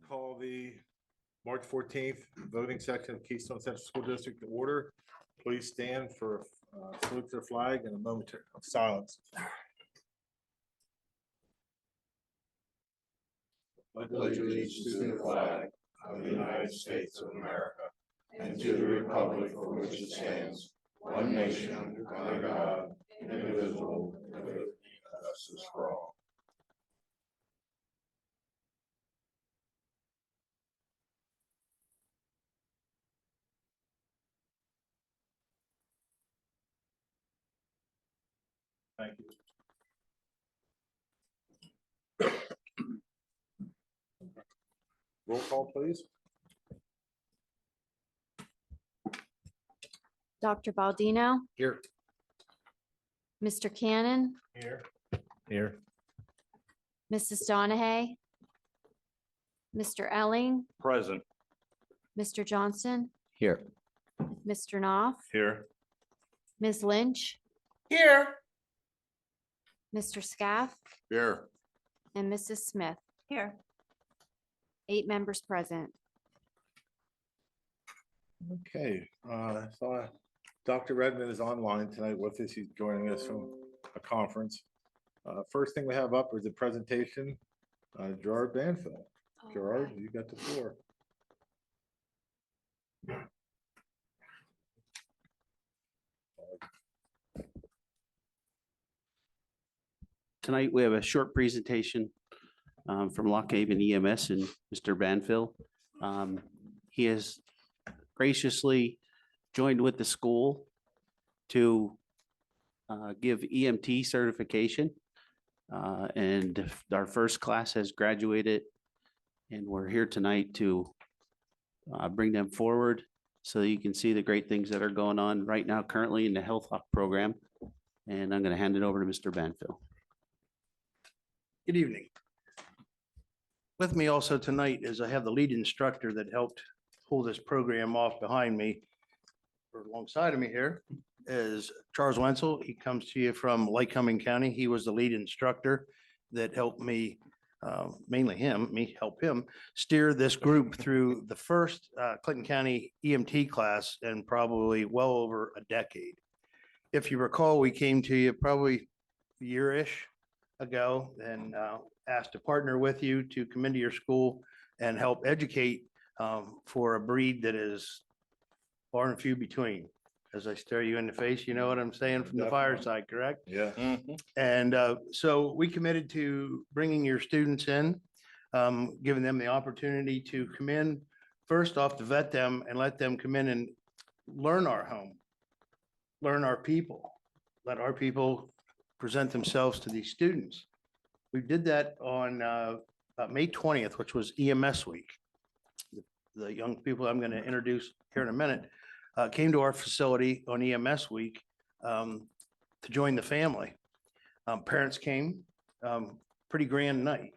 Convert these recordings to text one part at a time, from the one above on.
Call the March 14th voting section of Keystone Central School District to order. Please stand for salute to the flag and a moment of silence. I pledge allegiance to the flag of the United States of America and to the republic for which it stands, one nation under God, indivisible, with liberty and justice for all. Thank you. Roll call, please. Dr. Baldino, Here. Mr. Cannon, Here. Here. Mrs. Donahue, Mr. Elling, Present. Mr. Johnson, Here. Mr. Knopf, Here. Ms. Lynch, Here. Mr. Scaff, Here. and Mrs. Smith. Here. 8 members present. Okay, so Dr. Redmond is online tonight with us. He's joining us from a conference. First thing we have up is a presentation, Gerard Banfield. Gerard, you got the floor. Tonight, we have a short presentation from Lock Haven EMS and Mr. Banfield. He has graciously joined with the school to give EMT certification. And our first class has graduated, and we're here tonight to bring them forward so that you can see the great things that are going on right now currently in the Health Hawk program. And I'm going to hand it over to Mr. Banfield. Good evening. With me also tonight is I have the lead instructor that helped pull this program off behind me. Or alongside of me here is Charles Wenzel. He comes to you from Lycoming County. He was the lead instructor that helped me, mainly help him steer this group through the first Clinton County EMT class in probably well over a decade. If you recall, we came to you probably a year-ish ago and asked to partner with you to come into your school and help educate for a breed that is far and few between. As I stare you in the face, you know what I'm saying from the Definitely. fireside, correct? Yeah. And so we committed to bringing your students in, giving them the opportunity to come in, first off to vet them and let them come in and learn our home, learn our people, let our people present themselves to these students. We did that on May 20th, which was EMS week. The young people I'm going to introduce here in a minute came to our facility on EMS week to join the family. Parents came, pretty grand night.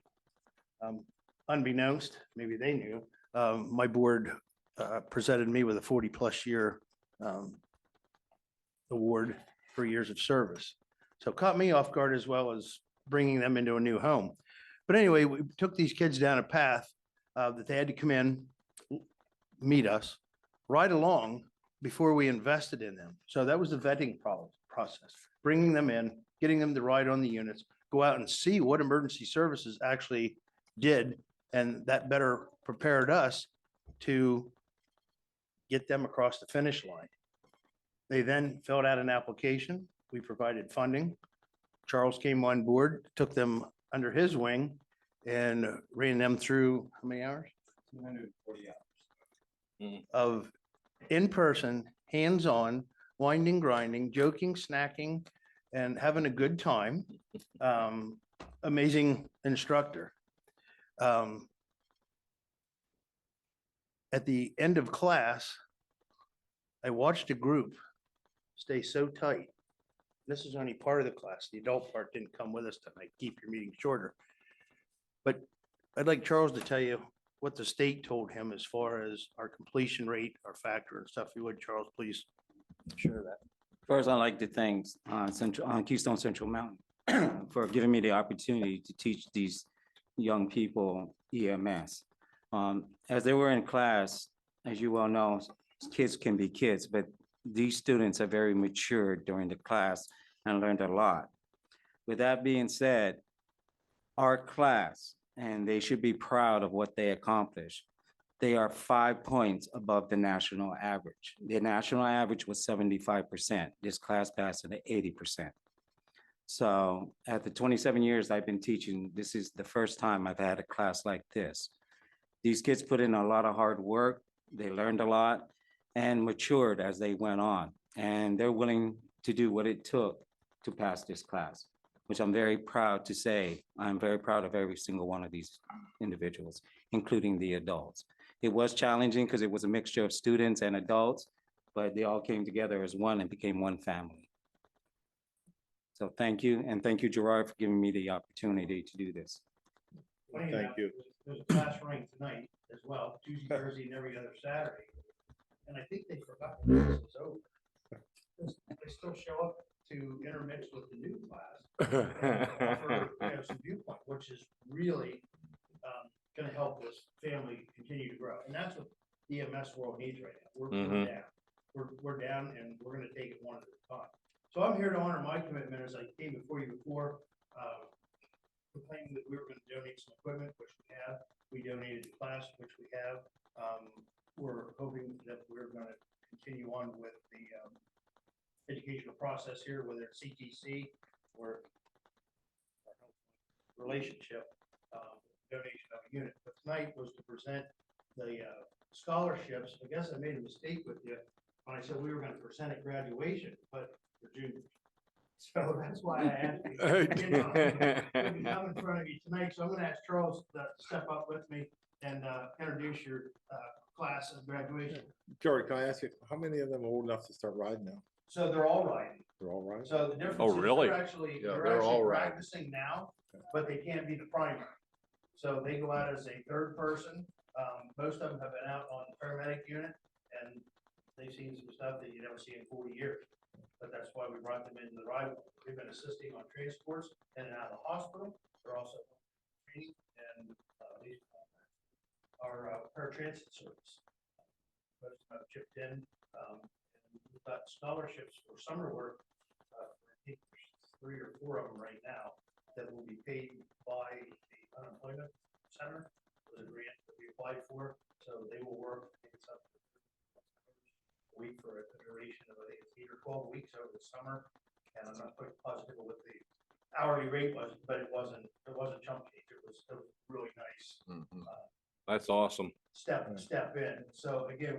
Unbeknownst, maybe they knew, my board presented me with a 40+ year award for years of service. So it caught me off guard as well as bringing them into a new home. But anyway, we took these kids down a path that they had to come in, meet us, ride along before we invested in them. So that was the vetting process, bringing them in, getting them to ride on the units, go out and see what emergency services actually did. And that better prepared us to get them across the finish line. They then filled out an application. We provided funding. Charles came on board, took them under his wing and ran them through how many hours? 240 hours. Of in-person, hands-on, winding, grinding, joking, snacking, and having a good time. Amazing instructor. At the end of class, I watched a group stay so tight. This is only part of the class. The adult part didn't come with us tonight. Keep your meeting shorter. But I'd like Charles to tell you what the state told him as far as our completion rate, our factor and stuff. If you would, Charles, please share that. First, I'd like to thank Keystone Central Mountain for giving me the opportunity to teach these young people EMS. As they were in class, as you well know, kids can be kids, but these students are very mature during the class and learned a lot. With that being said, our class, and they should be proud of what they accomplished. They are 5 points above the national average. The national average was 75%. This class passed at 80%. So at the 27 years I've been teaching, this is the first time I've had a class like this. These kids put in a lot of hard work. They learned a lot and matured as they went on. And they're willing to do what it took to pass this class, which I'm very proud to say. I'm very proud of every single one of these individuals, including the adults. It was challenging because it was a mixture of students and adults, but they all came together as one and became one family. So thank you, and thank you, Gerard, for giving me the opportunity to do this. Funny Thank enough, you. There's a class running tonight as well, Tuesday, Thursday, and every other Saturday. And I think they forgot that this was over. They still show up to intermix with the new class. And offer, some viewpoint, which is really gonna help this family continue to grow. And that's what the EMS world needs right now. We're down. We're down and we're gonna take it one at a time. So I'm here to honor my commitment as I came before you before, proclaiming that we were gonna donate some equipment, which we have. We donated the class, which we have. We're hoping that we're gonna continue on with the educational process here, whether it's CTC or relationship, donation of a unit. But tonight was to present the scholarships. I guess I made a mistake with you when I said we were gonna present at graduation, but for June. So that's why I asked you. To come in front of you tonight, so I'm gonna ask Charles to step up with me and introduce your class of graduation. George, can I ask you, how many of them are old enough to start riding now? So they're all riding. They're all riding? So the difference Oh, is really? they're actually practicing now, but they can't be the primary. So they go out as a third person. Most of them have been out on the paramedic unit and they've seen some stuff that you never see in 40 years. But that's why we brought them into the ride. We've been assisting on transports in and out of the hospital. They're also training and our paratransit service. Most of them have chipped in. And we've got scholarships for summer work. I think there's 3 or 4 of them right now that will be paid by the unemployment center. It was a grant that we applied for, so they will work. I think it's up to a week for a duration of, I think it's 8 or 12 weeks over the summer. And I'm not quite positive what the hourly rate was, but it wasn't chump change. It was really nice. That's awesome. Step in. So again,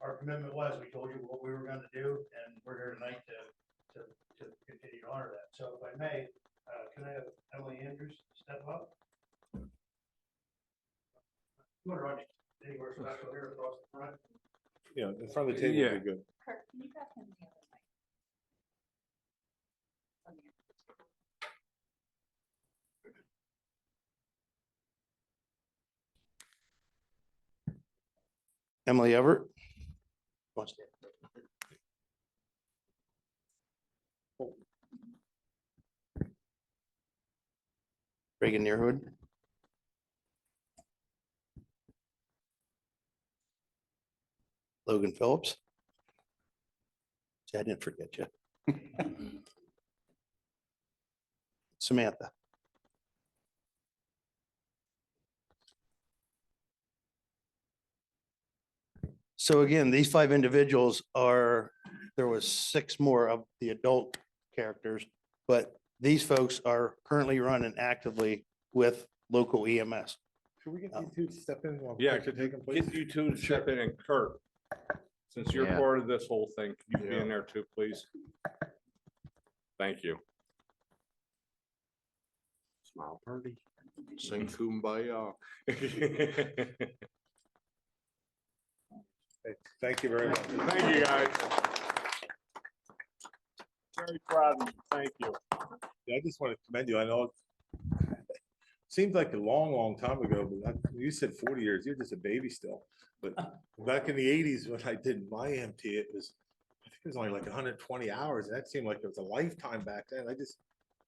our commitment was, we told you what we were gonna do, and we're here tonight to continue to honor that. So if I may, can I have Emily Andrews step up? Anywhere special here across the front? Yeah, in front of the table Yeah. would be good. Kurt, can you grab him the other mic? Emily Everett. Reagan Nearhood. Logan Phillips. See, I didn't forget you. Samantha. So again, these 5 individuals there was 6 more of the adult characters, but these folks are currently running actively with local EMS. Should we get you two to step in while Yeah, picture taking place? Get you two to step in, and Kurt, since you're Yeah. part of this whole thing, can you be Yeah. in there too, please? Thank you. Smile pretty. Sing kumbaya. Thank you very much. Thank you, guys. Very proud of you. Thank you. Yeah, I just want to commend you. I know it seems like a long, long time ago, but you said 40 years, you're just a baby still. But back in the 80s, when I did my MT, I think it was only like 120 hours. And that seemed like it was a lifetime back then.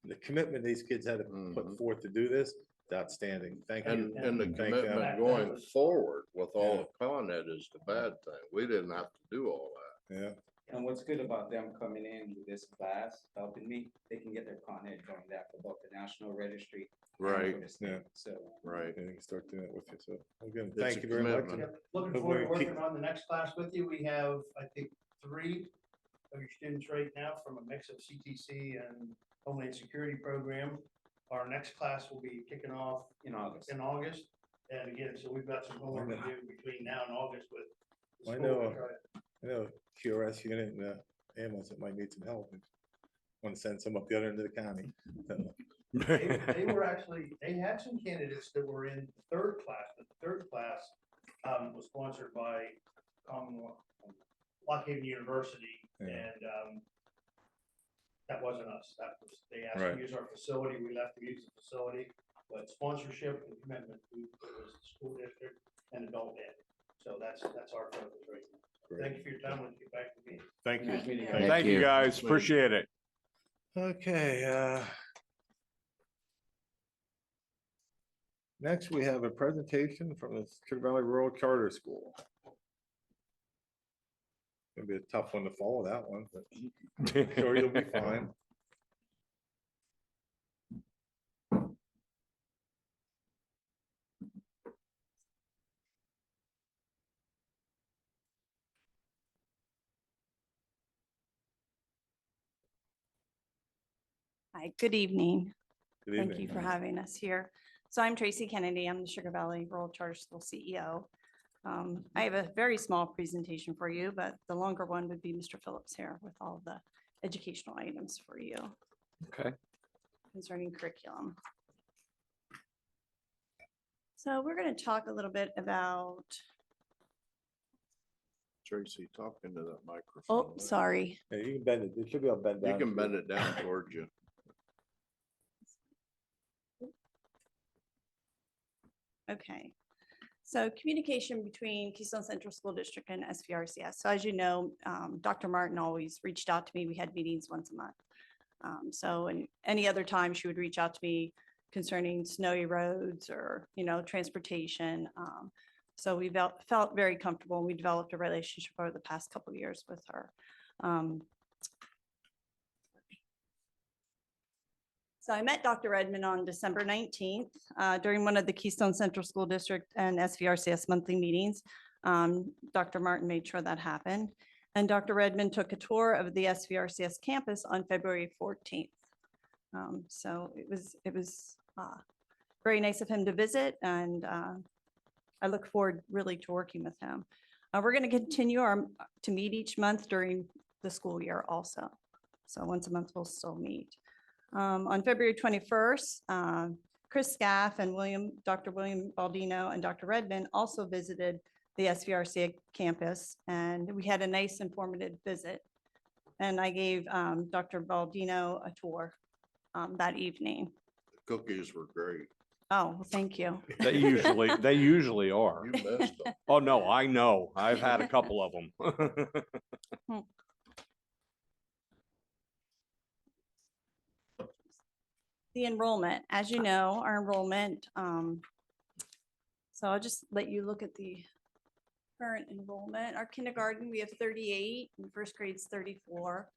The commitment these kids had to put forth to do this. outstanding. Thank you. And the Thank them. commitment going forward with all of Con Ed is the bad thing. We didn't have to do all that. Yeah, And what's good about them coming in with this class, helping me, they can get their Con Ed going that for both the National Registry. and for Right. the state. Yeah. So. Right. yeah, you can start doing it with you, so, again, It's thank a you very much. commitment. Yep, looking But forward to we keep- working on the next class with you. We have, I think, 3 of your students right now from a mix of CTC and Homeland Security program. Our next class will be kicking off In August. in August. And again, so we've got some homework to do between now and August with. the I school to know. try to- I know QRS unit and the ambulance that might need some help. Want to send some up the other end of the county. So, They were actually, they had some candidates that were in the 3rd class, but the 3rd class was sponsored by Commonwealth, Lock Haven University, Yeah. and that wasn't us. That was, they asked Right. to use our facility, we left to use the facility, but sponsorship and commitment, it was the school district and adult ed. So that's our focus right now. great. Thank you for your time. Let's get back to me. Thank you. Nice meeting you. Thank Thank you, guys. Thank you. Appreciate it. Okay, next we have a presentation from the Sugar Valley Rural Charter School. Gonna be a tough one to follow that one, but I'm sure you'll be fine. Hi, good evening. Good Thank evening. you for having us here. So I'm Tracy Kennedy. I'm the Sugar Valley Rural Charter School CEO. I have a very small presentation for you, but the longer one would be Mr. Phillips here with all the educational items for you Okay. concerning curriculum. So we're going to talk a little bit about, Tracy, talk into that microphone. oh, there. sorry. Yeah, you can bend it. It should be able to bend You down. can bend it down towards you. Okay. So communication between Keystone Central School District and SVRCS. So as you know, Dr. Martin always reached out to me. We had meetings once a month. So and any other time she would reach out to me concerning snowy roads or, transportation. So we felt very comfortable. and We developed a relationship over the past couple of years with her. So I met Dr. Redmond on December 19th during one of the Keystone Central School District and SVRCS monthly meetings. Dr. Martin made sure that happened. And Dr. Redmond took a tour of the SVRCS campus on February 14th. So it was very nice of him to visit, and I look forward really to working with him. We're going to continue to meet each month during the school year also. So once a month, we'll still meet. On February 21st, Chris Scaff and Dr. William Baldino and Dr. Redmond also visited the SVRC campus, and we had a nice informative visit. And I gave Dr. Baldino a tour that evening. The cookies were great. Oh, well, thank you. They usually are. You missed them. Oh, no, I know. I've had a couple of them. The enrollment, as you know, our enrollment, so I'll just let you look at the current enrollment. Our kindergarten, we have 38, and first grade's 34,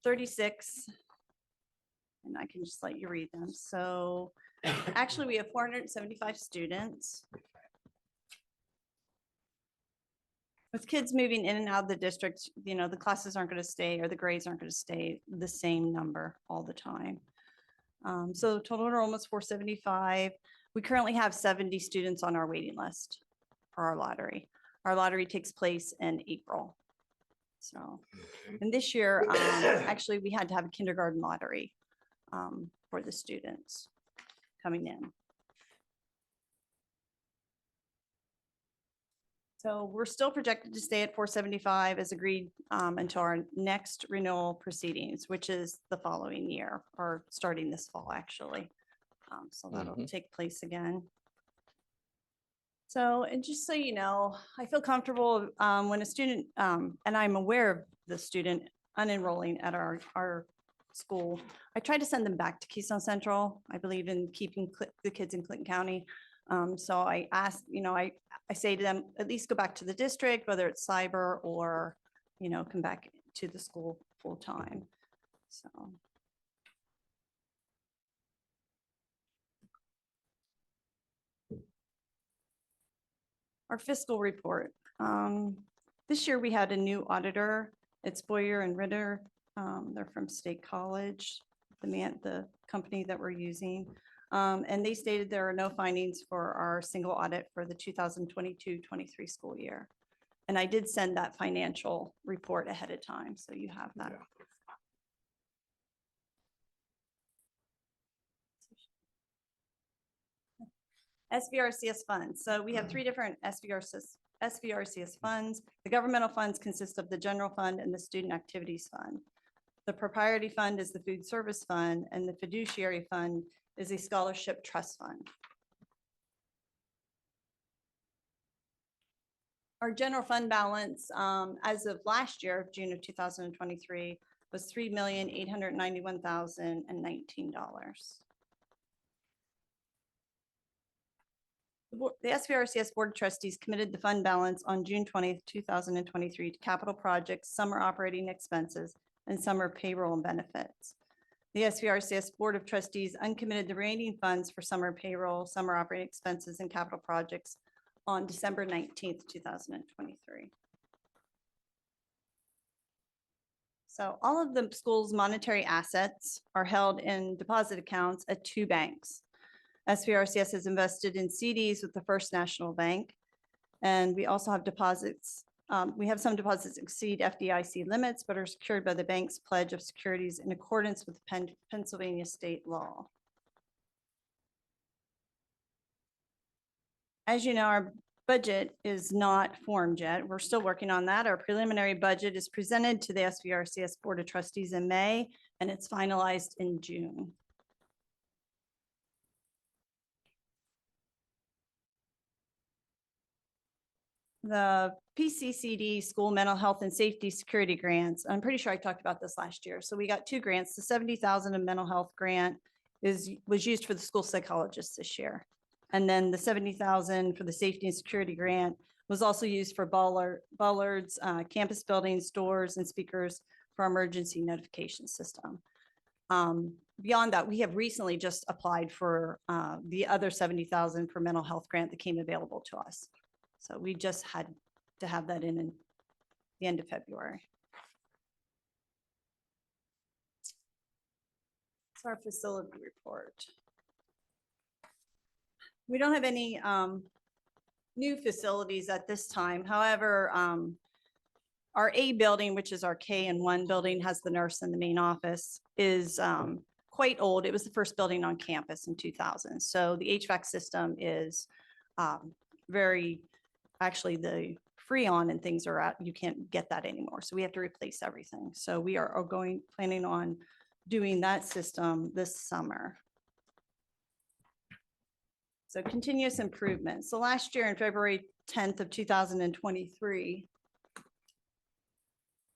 36. And I can just let you read them. So actually, we have 475 students. With kids moving in and out of the district, the classes aren't going to stay, or the grades aren't going to stay the same number all the time. So total enrollment's 475. We currently have 70 students on our waiting list for our lottery. Our lottery takes place in April. So, and this year, actually, we had to have a kindergarten lottery for the students coming in. So we're still projected to stay at 475 as agreed until our next renewal proceedings, which is the following year, or starting this fall, actually. So that'll take place again. So, and just so you know, I feel comfortable when a student, and I'm aware of the student unenrolling at our school. I try to send them back to Keystone Central. I believe in keeping the kids in Clinton County. So I ask, I say to them, at least go back to the district, whether it's cyber or, come back to the school full time. So. Our fiscal report. This year we had a new auditor. It's Boyer and Ritter. They're from State College, the company that we're using. And they stated there are no findings for our single audit for the 2022-23 school year. And I did send that financial report ahead of time, so you have that. SVRCS funds. So we have three different SVRCS funds. The governmental funds consist of the general fund and the student activities fund. The propriety fund is the food service fund, and the fiduciary fund is a scholarship trust fund. Our general fund balance as of last year, June of 2023, was $3,891,019. The SVRCS Board of Trustees committed the fund balance on June 20th, 2023 to capital projects, summer operating expenses, and summer payroll and benefits. The SVRCS Board of Trustees uncommitted the remaining funds for summer payroll, summer operating expenses, and capital projects on December 19th, 2023. So all of the school's monetary assets are held in deposit accounts at two banks. SVRCS has invested in CDs with the First National Bank. And we also have deposits. We have some deposits exceed FDIC limits, but are secured by the bank's pledge of securities in accordance with Pennsylvania state law. As you know, our budget is not formed yet. We're still working on that. Our preliminary budget is presented to the SVRCS Board of Trustees in May, and it's finalized in June. The PCCD School Mental Health and Safety Security Grants. I'm pretty sure I talked about this last year. So we got two grants. The $70,000 of mental health grant was used for the school psychologists this year. And then the $70,000 for the safety and security grant was also used for bollards, campus buildings, doors, and speakers for our emergency notification system. Beyond that, we have recently just applied for the other $70,000 for mental health grant that came available to us. So we just had to have that in the end of February. It's our facility report. We don't have any new facilities at this time. However, our A building, which is our K&1 building, has the nurse in the main office, is quite old. It was the first building on campus in 2000. So the HVAC system is actually the Freon and things are out, you can't get that anymore. So we have to replace everything. So we are planning on doing that system this summer. So continuous improvement. So last year on February 10th of 2023,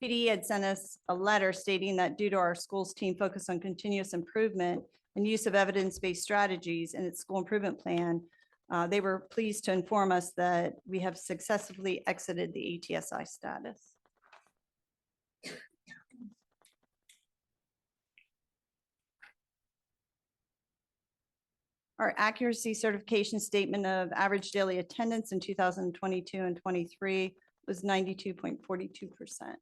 PD had sent us a letter stating that due to our school's team focus on continuous improvement and use of evidence-based strategies in its school improvement plan, they were pleased to inform us that we have successfully exited the ATSI status. Our accuracy certification statement of average daily attendance in 2022 and 23 was 92.42%.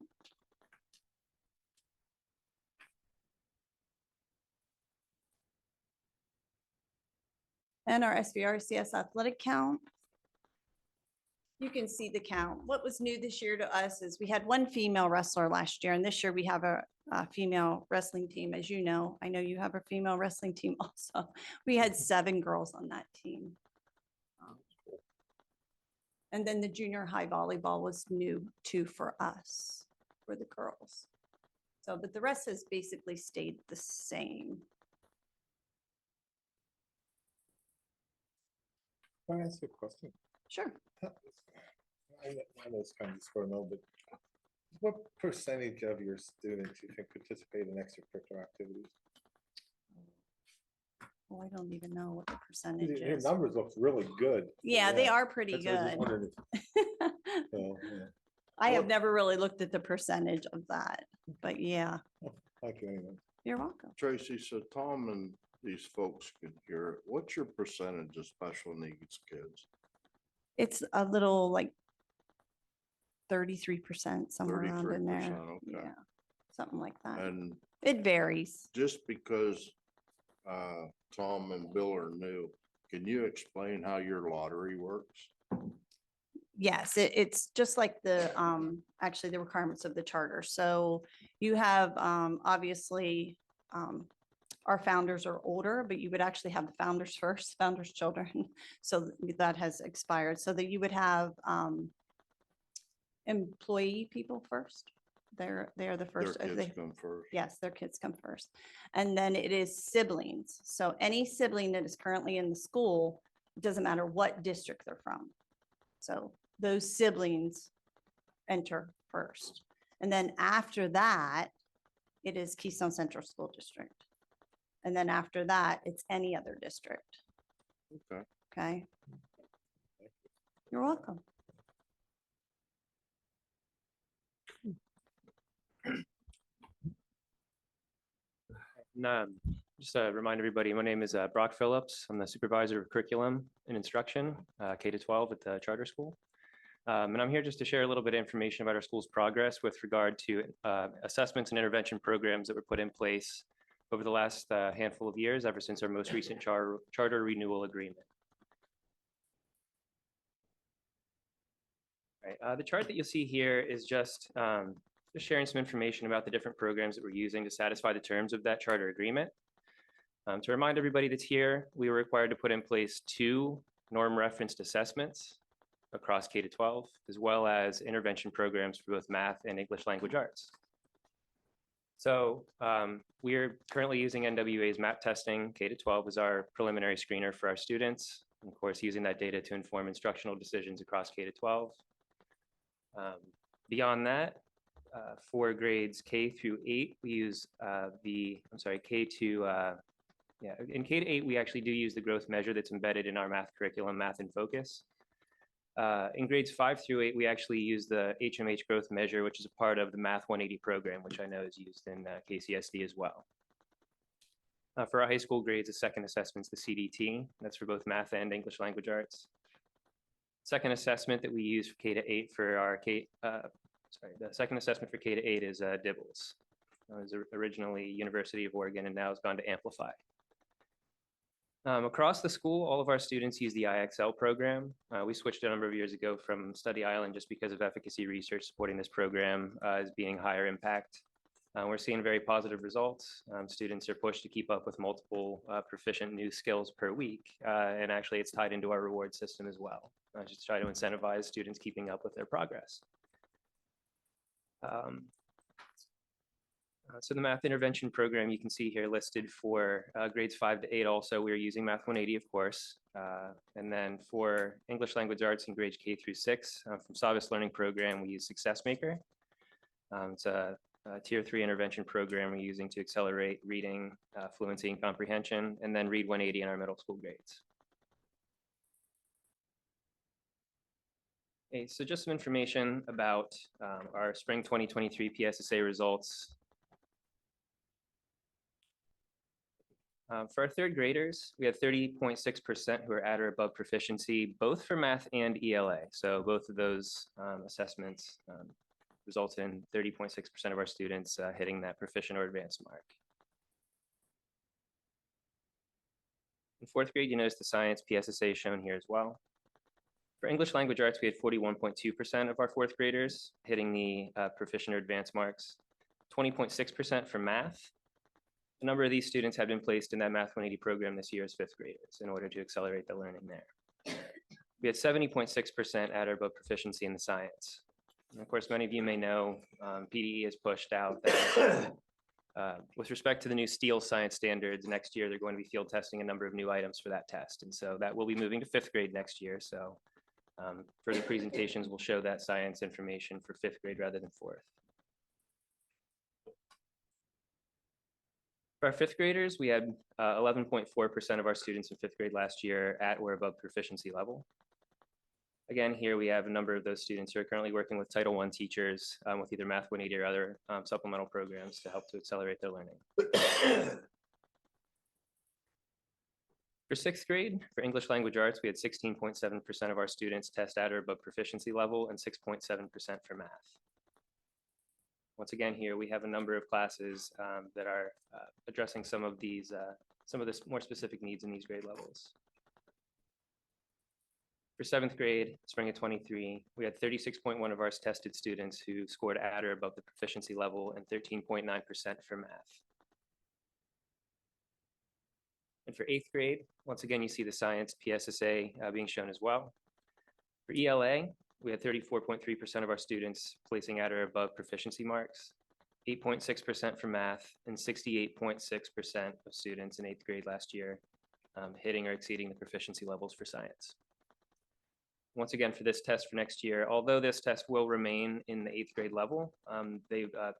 And our SVRCS athletic count. You can see the count. What was new this year to us is we had one female wrestler last year, and this year we have a female wrestling team. As you know, I know you have a female wrestling team also. We had 7 girls on that team. And then the junior high volleyball was new too for us, for the girls. So, but the rest has basically stayed the same. Can I ask you a question? Sure. I know it's kind of score no, but What percentage of your students you think participate in extracurricular activities? Oh, I don't even know what the percentage Your is. numbers look really good. Yeah, they are pretty That's what I was good. wondering so, yeah. I have Well- never really looked at the percentage of that, but yeah, Thank you anyway. you're welcome. Tracy, so Tom and these folks could hear it. What's your percentage of special needs kids? It's a little like 33%, somewhere around in 33%, there. okay. Yeah, something like that. And It varies. just because Tom and Bill are new, can you explain how your lottery works? Yes, it's just like the, actually the requirements of the charter. So you have, obviously, our founders are older, but you would actually have the founders first, founders' children. So that has expired, so that you would have, employee people first. They are the Their first. kids they- come first. Yes, their kids come first. And then it is siblings. So any sibling that is currently in the school, it doesn't matter what district they're from. So those siblings enter first. And then after that, it is Keystone Central School District. And then after that, it's any other district. Okay. Okay? You're welcome. Just to remind everybody, my name is Brock Phillips. I'm the supervisor of curriculum and instruction, K to 12 at the charter school. And I'm here just to share a little bit of information about our school's progress with regard to assessments and intervention programs that were put in place over the last handful of years, ever since our most recent charter renewal agreement. Right, the chart that you'll see here is just sharing some information about the different programs that we're using to satisfy the terms of that charter agreement. To remind everybody that's here, we were required to put in place 2 norm referenced assessments across K to 12, as well as intervention programs for both math and English language arts. So we are currently using NWA's MAP testing K to 12 as our preliminary screener for our students. And of course, using that data to inform instructional decisions across K to 12. Beyond that, for grades K through 8, we use in K to 8, we actually do use the growth measure that's embedded in our math curriculum, Math in Focus. In grades 5 through 8, we actually use the HMH growth measure, which is a part of the Math 180 program, which I know is used in KCSD as well. For our high school grades, the second assessment is the CDT. That's for both math and English language arts. Second assessment that we use for K to 8 for our the second assessment for K to 8 is DIBELS. It was originally University of Oregon and now has gone to Amplify. Across the school, all of our students use the IXL program. We switched a number of years ago from Study Island just because of efficacy research supporting this program as being higher impact. We're seeing very positive results. Students are pushed to keep up with multiple proficient new skills per week. And actually it's tied into our reward system as well. Just try to incentivize students keeping up with their progress. So the math intervention program you can see here listed for grades 5 to 8 also, we're using Math 180, of course. And then for English language arts in grades K through 6, from Savas Learning Program, we use Success Maker. It's a tier 3 intervention program we're using to accelerate reading, fluency and comprehension, and then Read 180 in our middle school grades. Okay, so just some information about our spring 2023 PSSA results. For our 3rd graders, we had 30.6% who are at or above proficiency, both for math and ELA. So both of those assessments result in 30.6% of our students hitting that proficient or advanced mark. In 4th grade, you notice the science PSSA shown here as well. For English language arts, we had 41.2% of our 4th graders hitting the proficient or advanced marks, 20.6% for math. A number of these students have been placed in that Math 180 program this year as 5th graders in order to accelerate the learning there. We had 70.6% at or above proficiency in the science. And of course, many of you may know PDE has pushed out that with respect to the new STEEL science standards, next year they're going to be field testing a number of new items for that test. And so that will be moving to 5th grade next year. So further presentations will show that science information for 5th grade rather than 4th. For our fifth graders, we had 11.4% of our students in fifth grade last year at or above proficiency level. Again, here we have a number of those students who are currently working with Title I teachers with either Math 180 or other supplemental programs to help to accelerate their learning. For sixth grade, for English language arts, we had 16.7% of our students test at or above proficiency level and 6.7% for math. Once again, here we have a number of classes that are addressing some of the more specific needs in these grade levels. For seventh grade, spring of 23, we had 36.1% of our tested students who scored at or above the proficiency level and 13.9% for math. And for eighth grade, once again, you see the science PSSA being shown as well. For ELA, we had 34.3% of our students placing at or above proficiency marks, 8.6% for math, and 68.6% of students in eighth grade last year hitting or exceeding the proficiency levels for science. Once again, for this test for next year, although this test will remain in the eighth grade level,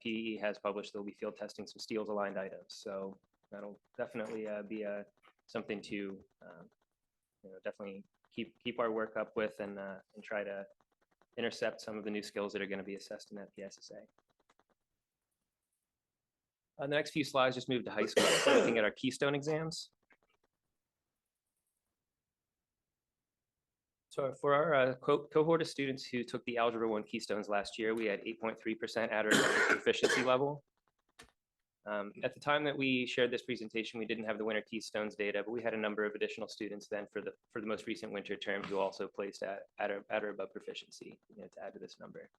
PE has published they'll be field testing some STEELS aligned items. So that'll definitely be something to definitely keep our work up with and try to intercept some of the new skills that are going to be assessed in that PSSA. The next few slides just move to high school, looking at our Keystone exams. So for our cohort of students who took the Algebra 1 Keystones last year, we had 8.3% at or above the proficiency level. At the time that we shared this presentation, we didn't have the winter Keystones data, but we had a number of additional students then for the most recent winter term who also placed at or above proficiency, to add to this number.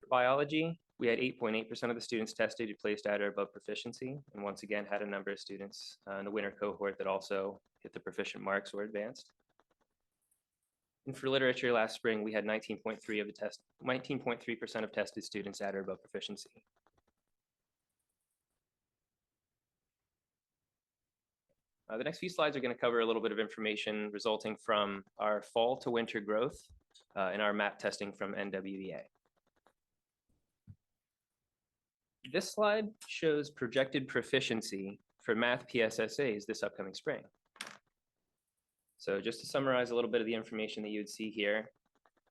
For biology, we had 8.8% of the students tested who placed at or above proficiency, and once again had a number of students in the winter cohort that also hit the proficient marks or advanced. And for literature last spring, we had 19.3% of tested students at or above proficiency. The next few slides are going to cover a little bit of information resulting from our fall to winter growth in our MAP testing from NWEA. This slide shows projected proficiency for math PSSAs this upcoming spring. So just to summarize a little bit of the information that you would see here,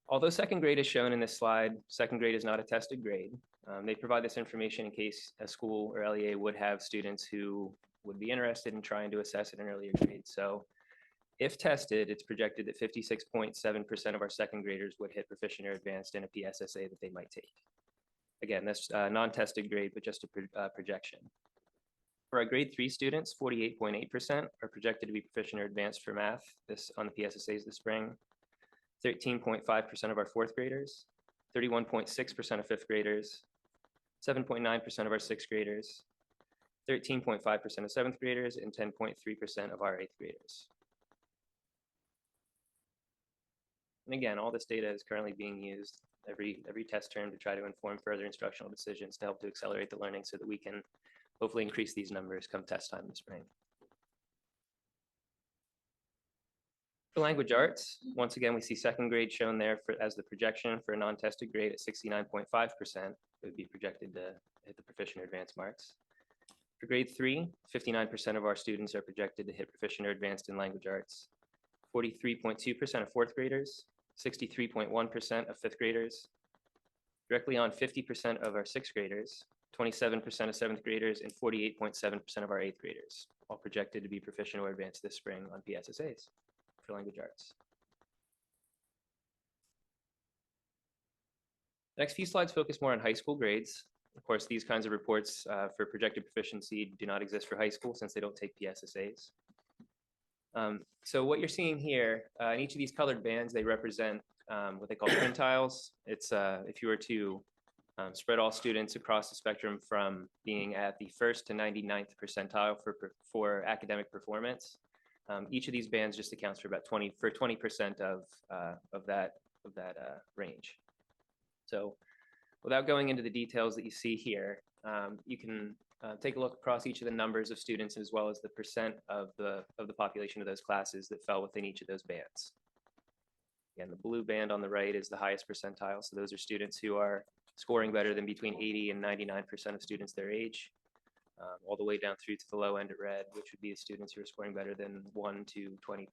although second grade is shown in this slide, second grade is not a tested grade. They provide this information in case a school or LEA would have students who would be interested in trying to assess at an earlier grade. So if tested, it's projected that 56.7% of our second graders would hit proficient or advanced in a PSSA that they might take. Again, that's non-tested grade, but just a projection. For our grade 3 students, 48.8% are projected to be proficient or advanced for math on the PSSAs this spring. 13.5% of our fourth graders, 31.6% of fifth graders, 7.9% of our sixth graders, 13.5% of seventh graders, and 10.3% of our eighth graders. And again, all this data is currently being used every test term to try to inform further instructional decisions to help to accelerate the learning so that we can hopefully increase these numbers come test time in the spring. For language arts, once again, we see second grade shown there as the projection for a non-tested grade at 69.5%. It would be projected to hit the proficient or advanced marks. For grade 3, 59% of our students are projected to hit proficient or advanced in language arts. 43.2% of fourth graders, 63.1% of fifth graders, directly on 50% of our sixth graders, 27% of seventh graders, and 48.7% of our eighth graders, all projected to be proficient or advanced this spring on PSSAs for language arts. The next few slides focus more on high school grades. Of course, these kinds of reports for projected proficiency do not exist for high school since they don't take PSSAs. So what you're seeing here, in each of these colored bands, they represent what they call quintiles. It's if you were to spread all students across the spectrum from being at the 1st to 99th percentile for academic performance. Each of these bands just accounts for about 20% of that range. So without going into the details that you see here, you can take a look across each of the numbers of students as well as the percent of the population of those classes that fell within each of those bands. Again, the blue band on the right is the highest percentile. So those are students who are scoring better than between 80 and 99% of students their age, all the way down through to the low end at red, which would be the students who are scoring better than 1 to 20%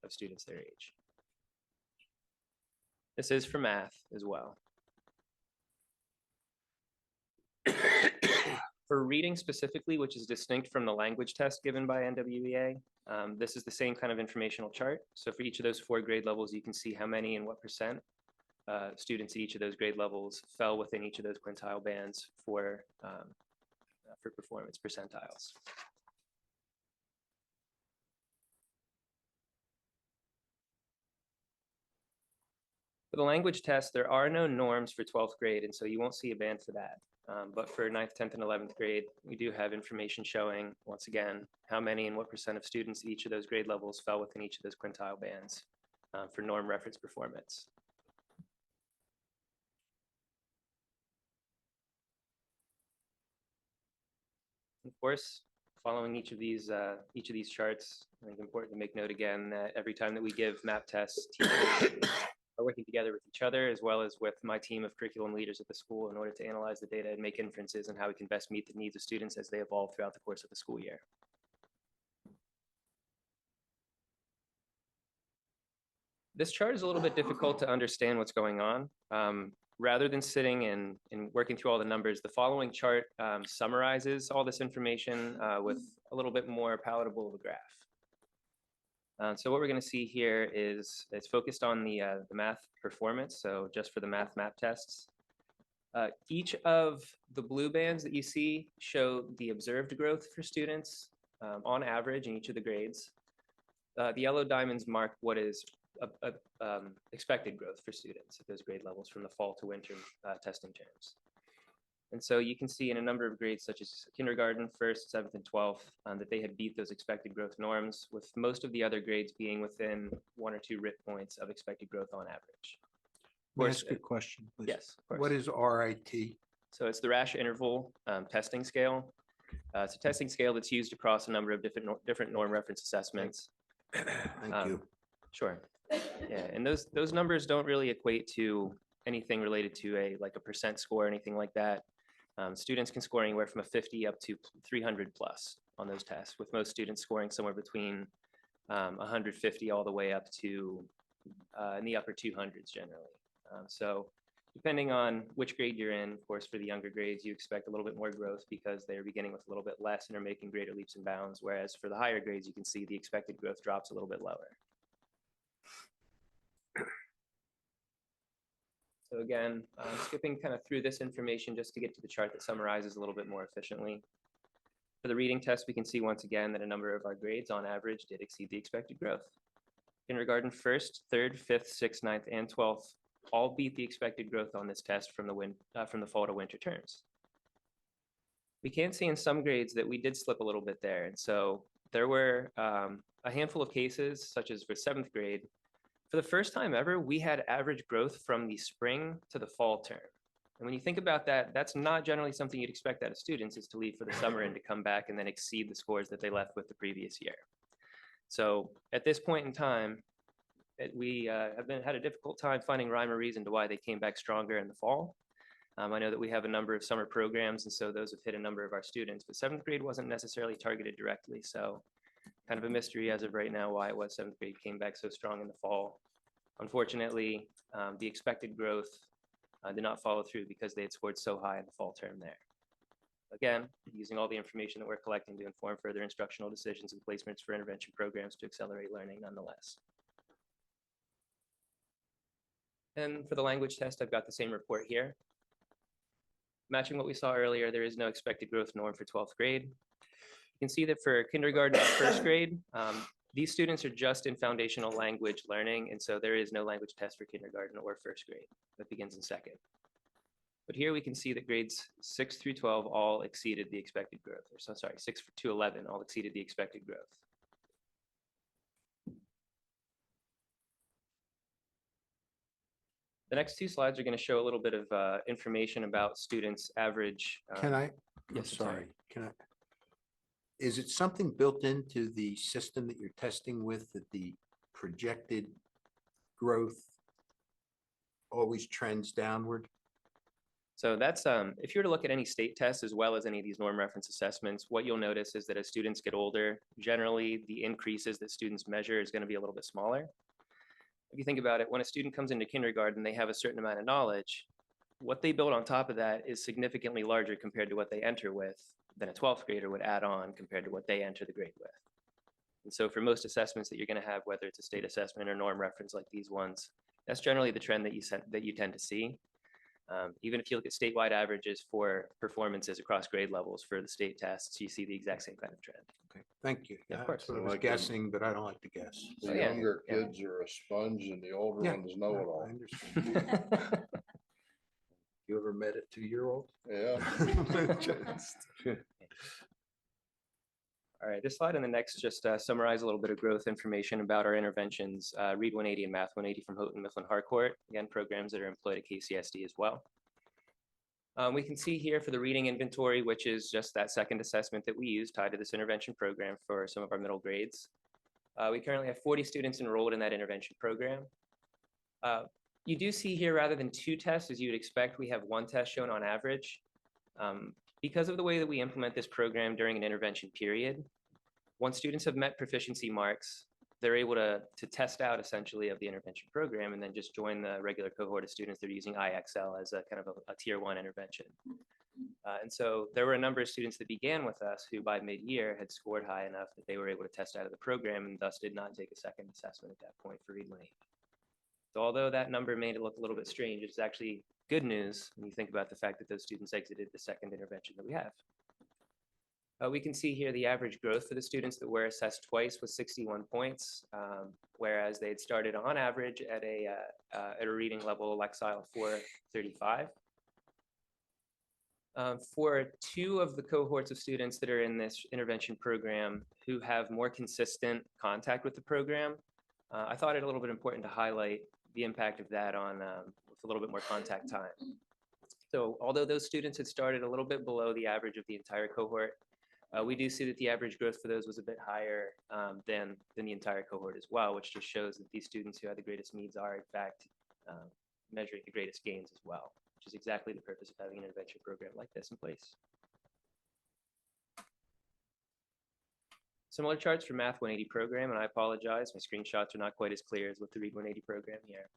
of students their age. This is for math as well. For reading specifically, which is distinct from the language test given by NWEA, this is the same kind of informational chart. So for each of those 4 grade levels, you can see how many and what percent students at each of those grade levels fell within each of those quintile bands for performance percentiles. For the language test, there are no norms for 12th grade, and so you won't see a band for that. But for 9th, 10th, and 11th grade, we do have information showing, once again, how many and what percent of students at each of those grade levels fell within each of those quintile bands for norm reference performance. Of course, following each of these charts, I think it's important to make note again that every time that we give map tests, teachers are working together with each other, as well as with my team of curriculum leaders at the school in order to analyze the data and make inferences on how we can best meet the needs of students as they evolve throughout the course of the school year. This chart is a little bit difficult to understand what's going on. Rather than sitting and working through all the numbers, the following chart summarizes all this information with a little bit more palatable of a graph. So what we're going to see here is it's focused on the math performance, so just for the math map tests. Each of the blue bands that you see show the observed growth for students on average in each of the grades. The yellow diamonds mark what is expected growth for students at those grade levels from the fall to winter testing terms. And so you can see in a number of grades such as kindergarten, 1st, 7th, and 12th, that they had beat those expected growth norms, with most of the other grades being within 1 or 2 RIT points of expected growth on average. May I ask a question, please? Yes, of course. What is RIT? So it's the Rasch Interval Testing Scale. It's a testing scale that's used across a number of different norm reference assessments. Thank you. Sure. Yeah, and those numbers don't really equate to anything related to a percent score or anything like that. Students can score anywhere from a 50 up to 300 plus on those tests, with most students scoring somewhere between 150 all the way up to in the upper 200s generally. So depending on which grade you're in, of course, for the younger grades, you expect a little bit more growth because they're beginning with a little bit less and are making greater leaps and bounds, whereas for the higher grades, you can see the expected growth drops a little bit lower. So again, skipping kind of through this information just to get to the chart that summarizes a little bit more efficiently. For the reading test, we can see once again that a number of our grades on average did exceed the expected growth. Kindergarten 1st, 3rd, 5th, 6th, 9th, and 12th all beat the expected growth on this test from the fall to winter terms. We can see in some grades that we did slip a little bit there. And so there were a handful of cases, such as for 7th grade. For the first time ever, we had average growth from the spring to the fall term. And when you think about that, that's not generally something you'd expect out of students, is to leave for the summer and to come back and then exceed the scores that they left with the previous year. So at this point in time, we have had a difficult time finding rhyme or reason to why they came back stronger in the fall. I know that we have a number of summer programs, and so those have hit a number of our students, but 7th grade wasn't necessarily targeted directly. So kind of a mystery as of right now why it was 7th grade came back so strong in the fall. Unfortunately, the expected growth did not follow through because they had scored so high in the fall term there. Again, using all the information that we're collecting to inform further instructional decisions and placements for intervention programs to accelerate learning nonetheless. And for the language test, I've got the same report here. Matching what we saw earlier, there is no expected growth norm for 12th grade. You can see that for kindergarten and 1st grade, these students are just in foundational language learning, and so there is no language test for kindergarten or 1st grade. That begins in 2nd. But here we can see that grades 6 through 12 all exceeded the expected growth, or so sorry, 6 to 11 all exceeded the expected growth. The next 2 slides are going to show a little bit of information about students' average. Can I? I'm yes, I'm sorry. Can I? Is it something built into the system that you're testing with, that the projected growth always trends downward? So that's, if you were to look at any state tests as well as any of these norm reference assessments, what you'll notice is that as students get older, generally the increases that students measure is going to be a little bit smaller. If you think about it, when a student comes into kindergarten, they have a certain amount of knowledge. What they build on top of that is significantly larger compared to what they enter with than a 12th grader would add on compared to what they enter the grade with. And so for most assessments that you're going to have, whether it's a state assessment or norm reference like these ones, that's generally the trend that you tend to see. Even if you look at statewide averages for performances across grade levels for the state tests, you see the exact same kind of trend. Okay, thank you. Yeah, of That's course. what I was Like, guessing, but I don't like to guess. The yeah, younger yeah. kids are a sponge and the older Yeah, ones know it I all. understand. You ever met a 2-year-old? Yeah. All right, this slide and the next just summarize a little bit of growth information about our interventions, Read 180 and Math 180 from Houghton Mifflin Harcourt, again, programs that are employed at KCSD as well. We can see here for the reading inventory, which is just that second assessment that we use tied to this intervention program for some of our middle grades. We currently have 40 students enrolled in that intervention program. You do see here, rather than 2 tests, as you would expect, we have 1 test shown on average. Because of the way that we implement this program during an intervention period, once students have met proficiency marks, they're able to test out essentially of the intervention program and then just join the regular cohort of students that are using IXL as a kind of a tier 1 intervention. And so there were a number of students that began with us who by mid-year had scored high enough that they were able to test out of the program and thus did not take a second assessment at that point for Read 180. So although that number made it look a little bit strange, it's actually good news when you think about the fact that those students exited the second intervention that we have. We can see here the average growth for the students that were assessed twice was 61 points, whereas they had started on average at a reading level Lexile of 435. For 2 of the cohorts of students that are in this intervention program who have more consistent contact with the program, I thought it a little bit important to highlight the impact of that on with a little bit more contact time. So although those students had started a little bit below the average of the entire cohort, we do see that the average growth for those was a bit higher than the entire cohort as well, which just shows that these students who have the greatest needs are in fact measuring the greatest gains as well, which is exactly the purpose of having an intervention program like this in place. Similar charts for Math 180 program, and I apologize, my screenshots are not quite as clear as with the Read 180 program here.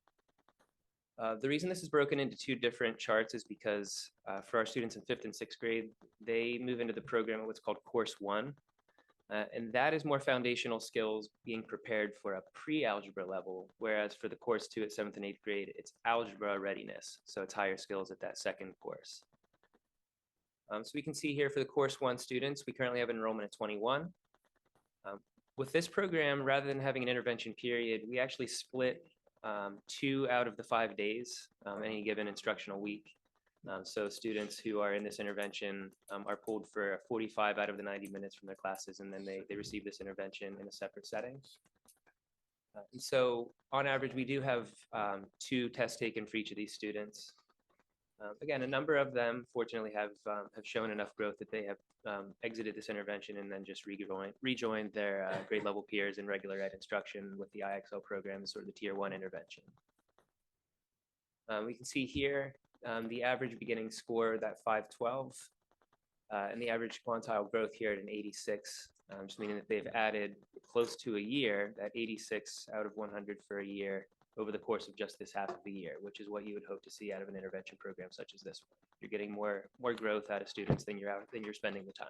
The reason this is broken into 2 different charts is because for our students in 5th and 6th grade, they move into the program at what's called Course 1. And that is more foundational skills being prepared for a pre-algebra level, whereas for the Course 2 at 7th and 8th grade, it's algebra readiness. So it's higher skills at that second course. So we can see here for the Course 1 students, we currently have enrollment at 21. With this program, rather than having an intervention period, we actually split 2 out of the 5 days, any given instructional week. So students who are in this intervention are pulled for 45 out of the 90 minutes from their classes, and then they receive this intervention in a separate setting. And so on average, we do have 2 tests taken for each of these students. Again, a number of them fortunately have shown enough growth that they have exited this intervention and then just rejoined their grade level peers in regular ed instruction with the IXL program as sort of the tier 1 intervention. We can see here the average beginning score, that 512, and the average quantile growth here at an 86, just meaning that they've added close to a year, that 86 out of 100 for a year over the course of just this half of the year, which is what you would hope to see out of an intervention program such as this one. You're getting more growth out of students than you're spending the time.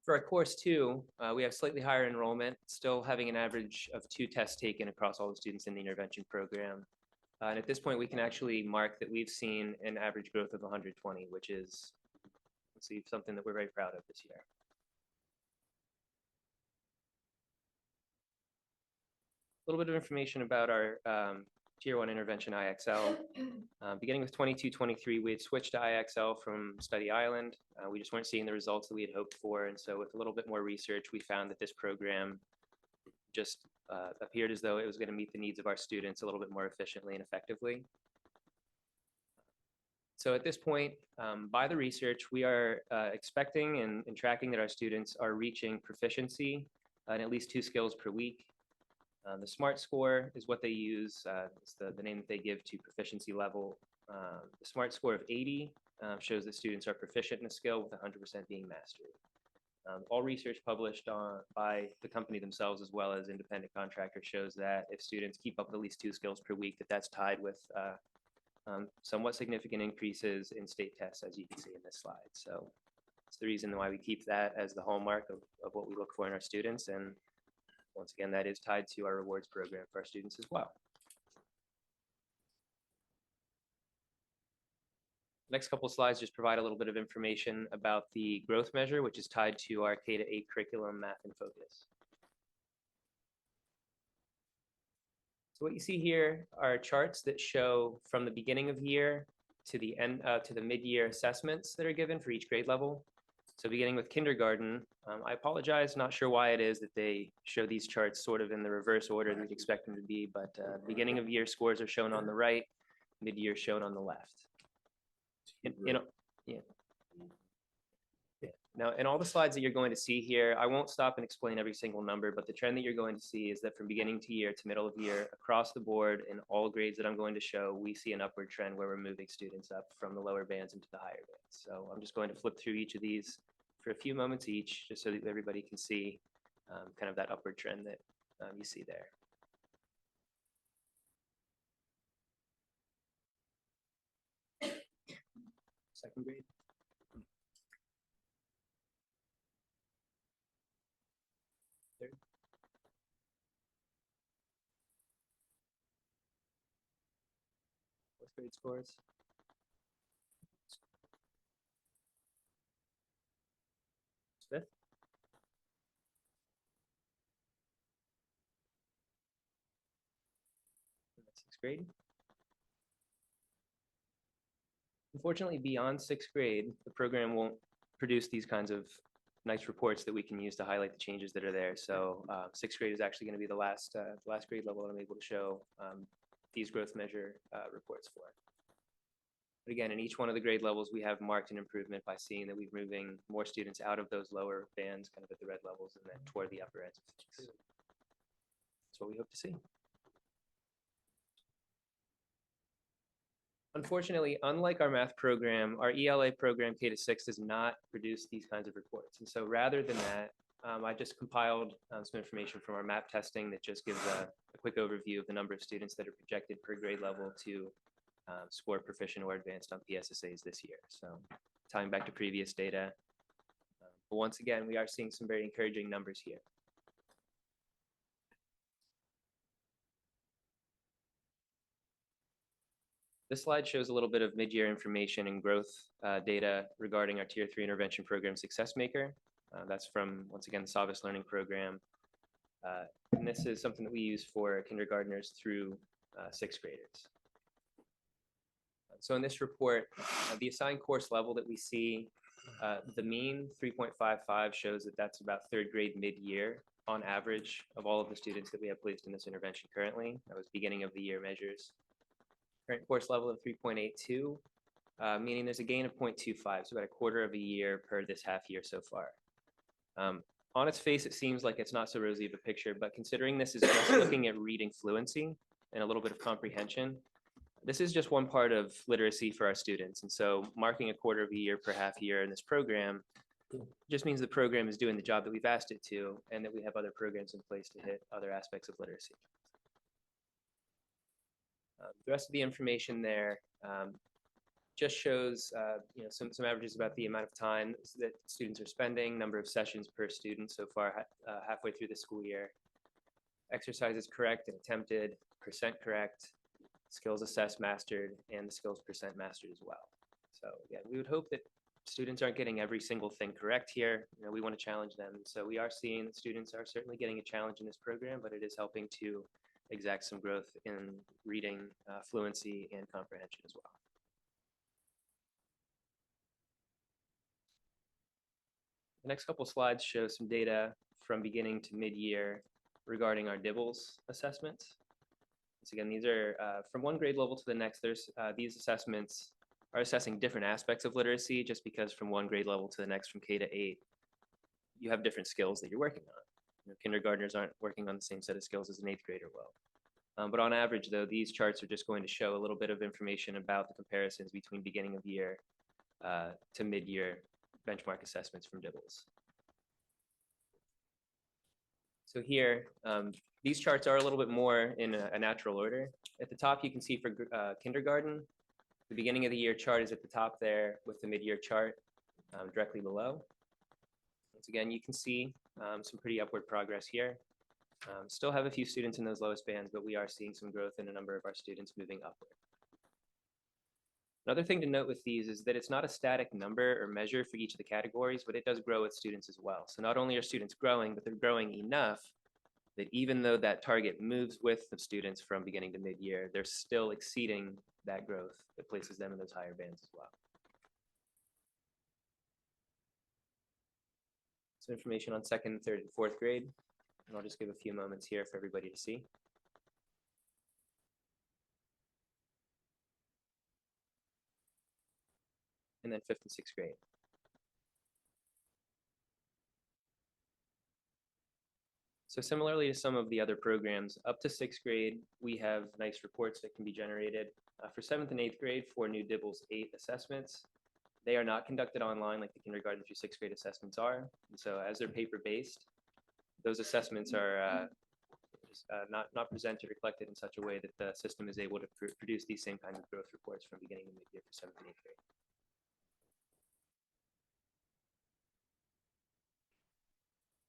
For our Course 2, we have slightly higher enrollment, still having an average of 2 tests taken across all the students in the intervention program. And at this point, we can actually mark that we've seen an average growth of 120, which is, let's see, something that we're very proud of this year. A little bit of information about our Tier 1 intervention IXL. Beginning with 22-23, we had switched to IXL from Study Island. We just weren't seeing the results that we had hoped for. And so with a little bit more research, we found that this program just appeared as though it was going to meet the needs of our students a little bit more efficiently and effectively. So at this point, by the research, we are expecting and tracking that our students are reaching proficiency in at least 2 skills per week. The SMART score is what they use. It's the name that they give to proficiency level The SMART score of 80 shows that students are proficient in a skill with 100% being mastered. All research published by the company themselves as well as independent contractors shows that if students keep up with at least 2 skills per week, that's tied with somewhat significant increases in state tests, as you can see in this slide. So it's the reason why we keep that as the hallmark of what we look for in our students. And once again, that is tied to our rewards program for our students as well. Next couple of slides just provide a little bit of information about the growth measure, which is tied to our K-8 curriculum, math, and focus. So what you see here are charts that show from the beginning of year to the end, to the mid-year assessments that are given for each grade level. So beginning with kindergarten, I apologize, not sure why it is that they show these charts sort of in the reverse order that we'd expect them to be, but beginning of year scores are shown on the right, mid-year shown on the left. Now, in all the slides that you're going to see here, I won't stop and explain every single number, but the trend that you're going to see is that from beginning to year to middle of year, across the board in all grades that I'm going to show, we see an upward trend where we're moving students up from the lower bands into the higher bands. So I'm just going to flip through each of these for a few moments each, just so that everybody can see kind of that upward trend that you see there. Second grade. Third. Fourth grade scores. Fifth. Sixth grade. Unfortunately, beyond sixth grade, the program won't produce these kinds of nice reports that we can use to highlight the changes that are there. So sixth grade is actually going to be the last grade level that I'm able to show these growth measure reports for. But again, in each one of the grade levels, we have marked an improvement by seeing that we're moving more students out of those lower bands, kind of at the red levels, and then toward the upper ends. That's what we hope to see. Unfortunately, unlike our math program, our ELA program K-6 does not produce these kinds of reports. And so rather than that, I just compiled some information from our map testing that just gives a quick overview of the number of students that are projected per grade level to score proficient or advanced on PSSAs this year. So tying back to previous data. But once again, we are seeing some very encouraging numbers here. This slide shows a little bit of mid-year information and growth data regarding our Tier 3 intervention program Success Maker. That's from, once again, the Savas Learning Program. And this is something that we use for kindergartners through sixth graders. So in this report, the assigned course level that we see, the mean 3.55 shows that that's about third grade mid-year on average of all of the students that we have placed in this intervention currently. That was beginning of the year measures. Current course level of 3.82, meaning there's a gain of 0.25, so about a quarter of a year per this half year so far. On its face, it seems like it's not so rosy of a picture, but considering this is just looking at reading fluency and a little bit of comprehension, this is just one part of literacy for our students. And so marking a quarter of a year per half year in this program just means the program is doing the job that we've asked it to, and that we have other programs in place to hit other aspects of literacy. The rest of the information there just shows some averages about the amount of time that students are spending, number of sessions per student so far halfway through the school year, exercises correct and attempted, percent correct, skills assessed mastered, and the skills percent mastered as well. So yeah, we would hope that students aren't getting every single thing correct here. We want to challenge them. So we are seeing that students are certainly getting a challenge in this program, but it is helping to exact some growth in reading fluency and comprehension as well. The next couple slides show some data from beginning to mid-year regarding our DIBELS assessments. So again, these are from one grade level to the next. These assessments are assessing different aspects of literacy, just because from one grade level to the next, from K to 8, you have different skills that you're working on. Kindergartners aren't working on the same set of skills as an 8th grader will. But on average, though, these charts are just going to show a little bit of information about the comparisons between beginning of year to mid-year benchmark assessments from DIBELS. So here, these charts are a little bit more in a natural order. At the top, you can see for kindergarten, the beginning of the year chart is at the top there with the mid-year chart directly below. Once again, you can see some pretty upward progress here. Still have a few students in those lowest bands, but we are seeing some growth in a number of our students moving upward. Another thing to note with these is that it's not a static number or measure for each of the categories, but it does grow with students as well. So not only are students growing, but they're growing enough that even though that target moves with the students from beginning to mid-year, they're still exceeding that growth that places them in those higher bands as well. So information on second, third, and fourth grade. And I'll just give a few moments here for everybody to see. And then fifth and sixth grade. So similarly to some of the other programs, up to sixth grade, we have nice reports that can be generated. For seventh and eighth grade, for new DIBELS 8 assessments, they are not conducted online like the kindergarten through sixth grade assessments are. And so as they're paper-based, those assessments are not presented or collected in such a way that the system is able to produce these same kinds of growth reports from beginning to mid-year for seventh and eighth grade.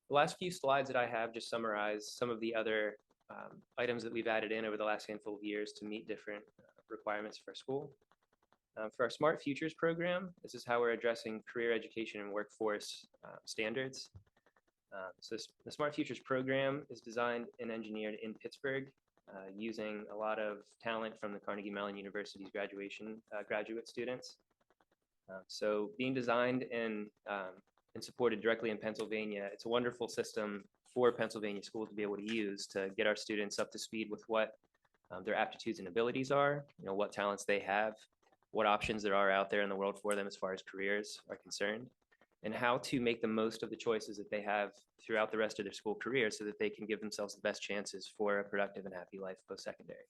The last few slides that I have just summarize some of the other items that we've added in over the last handful of years to meet different requirements for our school. For our Smart Futures program, this is how we're addressing career education and workforce standards. So the Smart Futures program is designed and engineered in Pittsburgh using a lot of talent from the Carnegie Mellon University's graduate students. So being designed and supported directly in Pennsylvania, it's a wonderful system for Pennsylvania schools to be able to use to get our students up to speed with what their aptitudes and abilities are, what talents they have, what options there are out there in the world for them as far as careers are concerned, and how to make the most of the choices that they have throughout the rest of their school career so that they can give themselves the best chances for a productive and happy life post-secondary.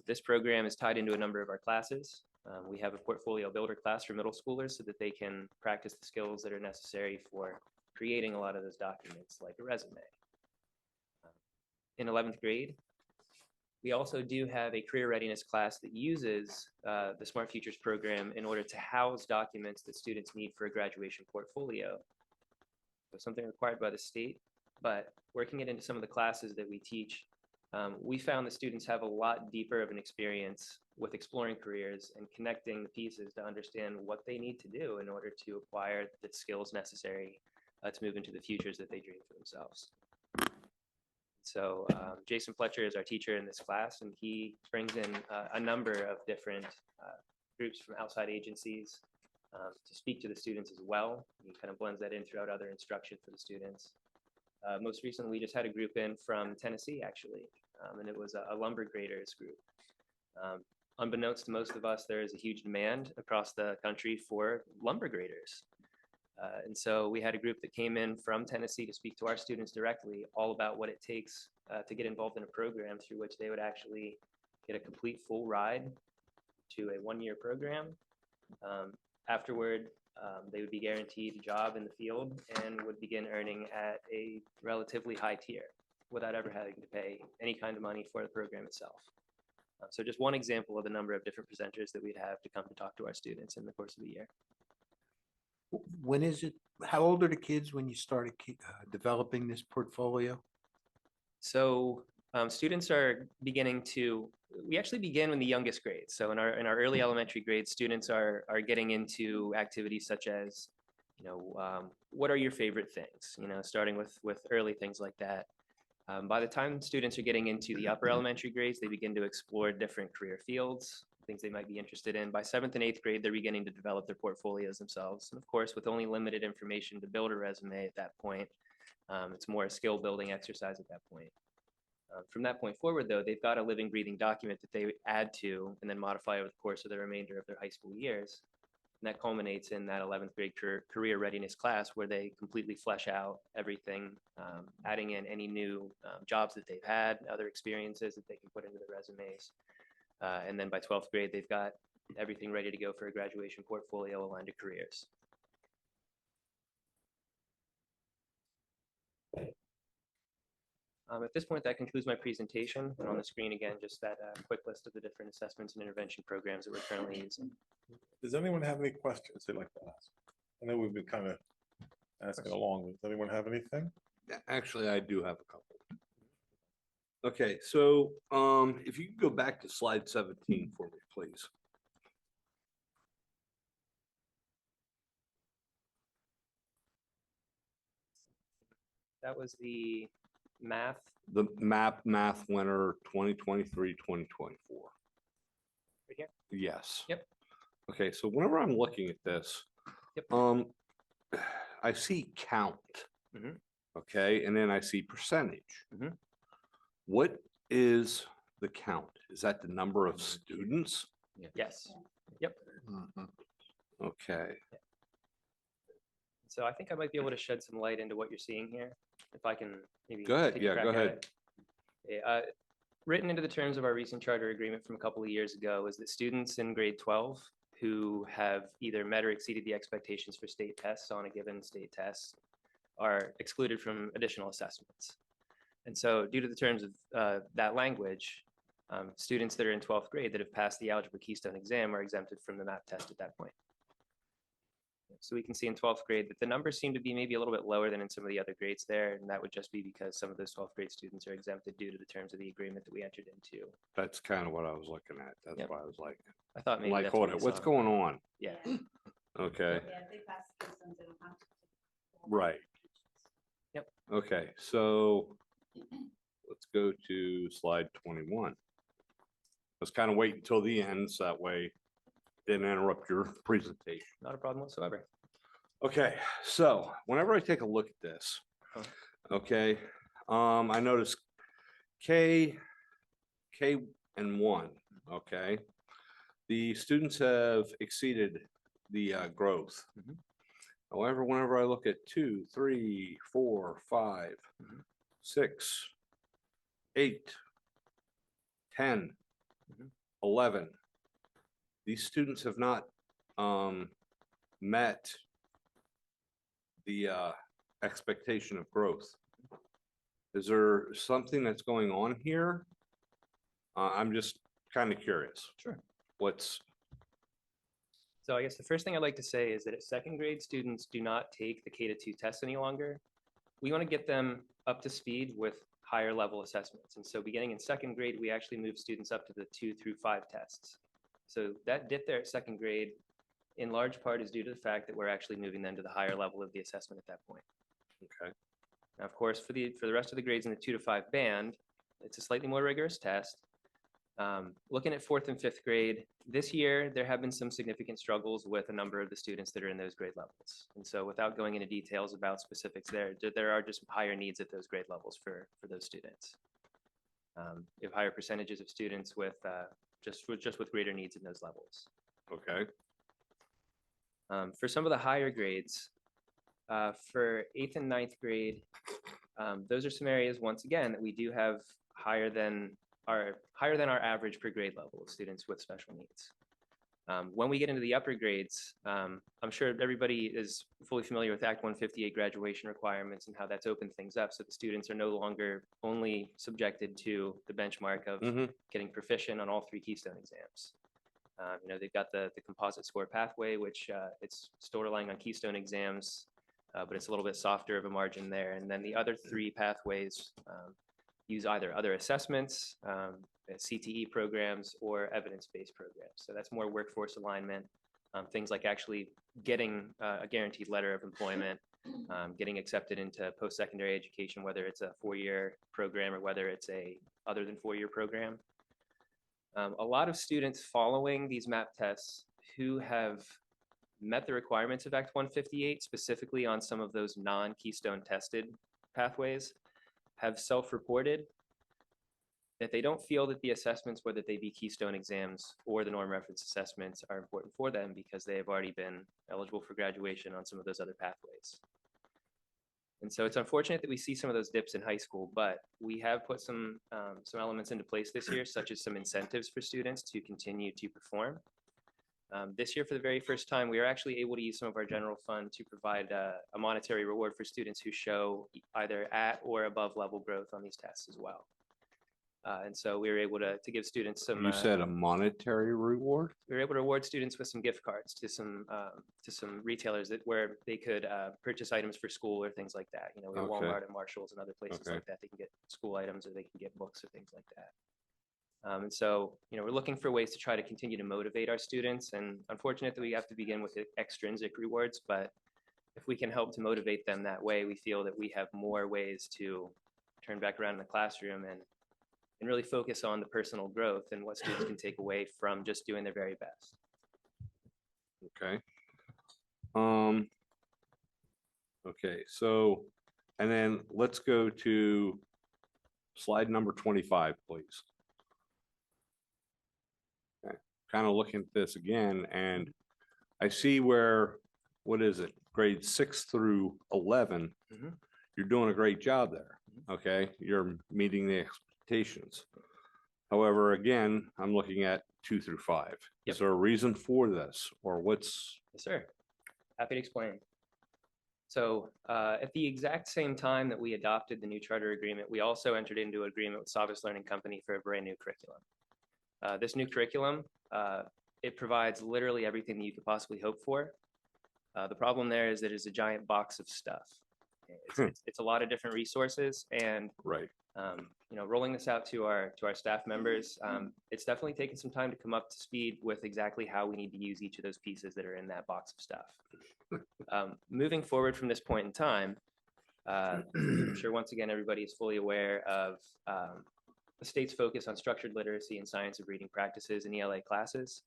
This program is tied into a number of our classes. We have a portfolio builder class for middle schoolers so that they can practice the skills that are necessary for creating a lot of those documents like a resume. In 11th grade, we also do have a career readiness class that uses the Smart Futures program in order to house documents that students need for a graduation portfolio. So something required by the state, but working it into some of the classes that we teach, we found that students have a lot deeper of an experience with exploring careers and connecting the pieces to understand what they need to do in order to acquire the skills necessary to move into the futures that they dream for themselves. So Jason Fletcher is our teacher in this class, and he brings in a number of different groups from outside agencies to speak to the students as well. He kind of blends that in throughout other instruction for the students. Most recently, we just had a group in from Tennessee, actually, and it was a lumber graders group. Unbeknownst to most of us, there is a huge demand across the country for lumber graders. And so we had a group that came in from Tennessee to speak to our students directly, all about what it takes to get involved in a program through which they would actually get a complete full ride to a one-year program. Afterward, they would be guaranteed a job in the field and would begin earning at a relatively high tier without ever having to pay any kind of money for the program itself. So just one example of the number of different presenters that we'd have to come to talk to our students in the course of the year. When is it, how old are the kids when you started developing this portfolio? So students are beginning to, we actually begin in the youngest grades. So in our early elementary grades, students are getting into activities such as, what are your favorite things? Starting with early things like that. By the time students are getting into the upper elementary grades, they begin to explore different career fields, things they might be interested in. By 7th and 8th grade, they're beginning to develop their portfolios themselves. And of course, with only limited information to build a resume at that point, it's more a skill building exercise at that point. From that point forward, though, they've got a living, breathing document that they add to and then modify over the course of the remainder of their high school years. And that culminates in that 11th grade career readiness class where they completely flesh out everything, adding in any new jobs that they've had, other experiences that they can put into their resumes. And then by 12th grade, they've got everything ready to go for a graduation portfolio aligned to careers. At this point, that concludes my presentation. And on the screen again, just that quick list of the different assessments and intervention programs that we're currently using. Does anyone have any questions they'd like to ask? I know we've been kind of asking along. Does anyone have anything? Actually, I do have a couple. Okay, so if you could go back to slide 17 for me, please. That was the math. The math winner 2023, 2024. Right here? Yes. Yep. Okay, so whenever I'm looking at this, Yep. I see count. Mhm. Okay, and then I see percentage. Mhm. What is the count? Is that the number of students? Yes. Yep. Okay, So I think I might be able to shed some light into what you're seeing here, if I can maybe. Go ahead. take a Yeah, crack go at ahead. it. Okay, written into the terms of our recent charter agreement from a couple of years ago is that students in grade 12 who have either met or exceeded the expectations for state tests on a given state test are excluded from additional assessments. And so due to the terms of that language, students that are in 12th grade that have passed the Algebra Keystone exam are exempted from the MAP test at that point. So we can see in 12th grade that the numbers seem to be maybe a little bit lower than in some of the other grades there. And that would just be because some of those 12th grade students are exempted due to the terms of the agreement that we entered into. that's kind of what I was looking at. That's Yep. why I was like, I thought maybe like, that's hold what it, you what's saw. going on? Yeah. Okay, right. Yep. Okay, so let's go to slide 21. Let's kind of wait until the end, so that way didn't interrupt your presentation. Not a problem whatsoever. Okay, so whenever I take a look at this, Huh. okay, I notice K and 1, okay? The students have exceeded the growth. Mhm. However, whenever I look at 2, 3, 4, 5, Mhm. 6, 8, 10, Mhm. 11, these students have not met the expectation of growth. Is there something that's going on here? I'm just kind of curious. Sure. What's, So I guess the first thing I'd like to say is that if second grade students do not take the K-2 test any longer, we want to get them up to speed with higher level assessments. And so beginning in second grade, we actually move students up to the 2 through 5 tests. So that dip there at second grade, in large part, is due to the fact that we're actually moving them to the higher level of the assessment at that point. okay, Now, of course, for the rest of the grades in the 2 to 5 band, it's a slightly more rigorous test. Looking at 4th and 5th grade, this year, there have been some significant struggles with a number of the students that are in those grade levels. And so without going into details about specifics there are just higher needs at those grade levels for those students. You have higher percentages of students with just with greater needs in those levels. okay, For some of the higher grades, for 8th and 9th grade, those are some areas, once again, that we do have higher than our average per grade level of students with special needs. When we get into the upper grades, I'm sure everybody is fully familiar with Act 158 graduation requirements and how that's opened things up. So the students are no longer only subjected to the benchmark of getting proficient on all 3 Keystone exams. They've got the composite score pathway, which it's still relying on Keystone exams, but it's a little bit softer of a margin there. And then the other 3 pathways use either other assessments, CTE programs, or evidence-based programs. So that's more workforce alignment, things like actually getting a guaranteed letter of employment, getting accepted into post-secondary education, whether it's a 4-year program or whether it's a other than 4-year program. A lot of students following these MAP tests who have met the requirements of Act 158, specifically on some of those non-Keystone tested pathways, have self-reported that they don't feel that the assessments, whether they be Keystone exams or the norm reference assessments, are important for them because they have already been eligible for graduation on some of those other pathways. And so it's unfortunate that we see some of those dips in high school, but we have put some elements into place this year, such as some incentives for students to continue to perform. This year, for the very first time, we are actually able to use some of our general fund to provide a monetary reward for students who show either at or above level growth on these tests as well. And so we were able to give students some. You said a monetary reward? We were able to reward students with some gift cards to some retailers where they could purchase items for school or things like that. You know, Okay. Walmart and Marshalls and other places Okay. like that. They can get school items or they can get books or things like that. And so, you know, we're looking for ways to try to continue to motivate our students. And unfortunately, we have to begin with the extrinsic rewards. But if we can help to motivate them that way, we feel that we have more ways to turn back around in the classroom and really focus on the personal growth and what students can take away from just doing their very best. Okay. Okay, so, and then let's go to slide number 25, please. Okay, kind of looking at this again, and I see where, what is it, grade 6 through 11, Mhm. you're doing a great job there, okay? You're meeting the expectations. However, again, I'm looking at 2 through 5. Yep. Is there a reason for this, or what's? Yes, sir. Happy to explain. So at the exact same time that we adopted the new charter agreement, we also entered into an agreement with Savas Learning Company for a brand new curriculum. This new curriculum, it provides literally everything that you could possibly hope for. The problem there is that it's a giant box of stuff. It's a lot of different resources, and Right. you know, rolling this out to our staff members, it's definitely taken some time to come up to speed with exactly how we need to use each of those pieces that are in that box of stuff. Moving forward from this point in time, I'm sure once again everybody is fully aware of the state's focus on structured literacy and science of reading practices in ELA classes.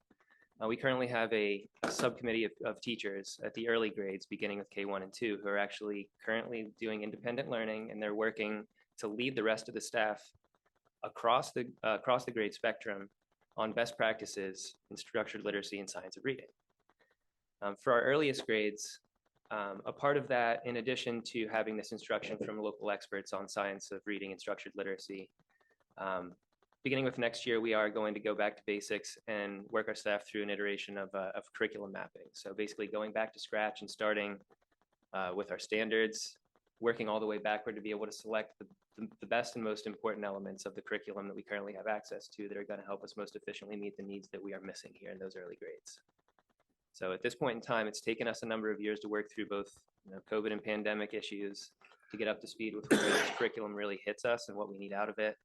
We currently have a subcommittee of teachers at the early grades, beginning with K1 and 2, who are actually currently doing independent learning, and they're working to lead the rest of the staff across the grade spectrum on best practices in structured literacy and science of reading. For our earliest grades, a part of that, in addition to having this instruction from local experts on science of reading and structured literacy, beginning with next year, we are going to go back to basics and work our staff through an iteration of curriculum mapping. So basically going back to scratch and starting with our standards, working all the way backward to be able to select the best and most important elements of the curriculum that we currently have access to that are going to help us most efficiently meet the needs that we are missing here in those early grades. So at this point in time, it's taken us a number of years to work through both COVID and pandemic issues to get up to speed with where this curriculum really hits us and what we need out of it.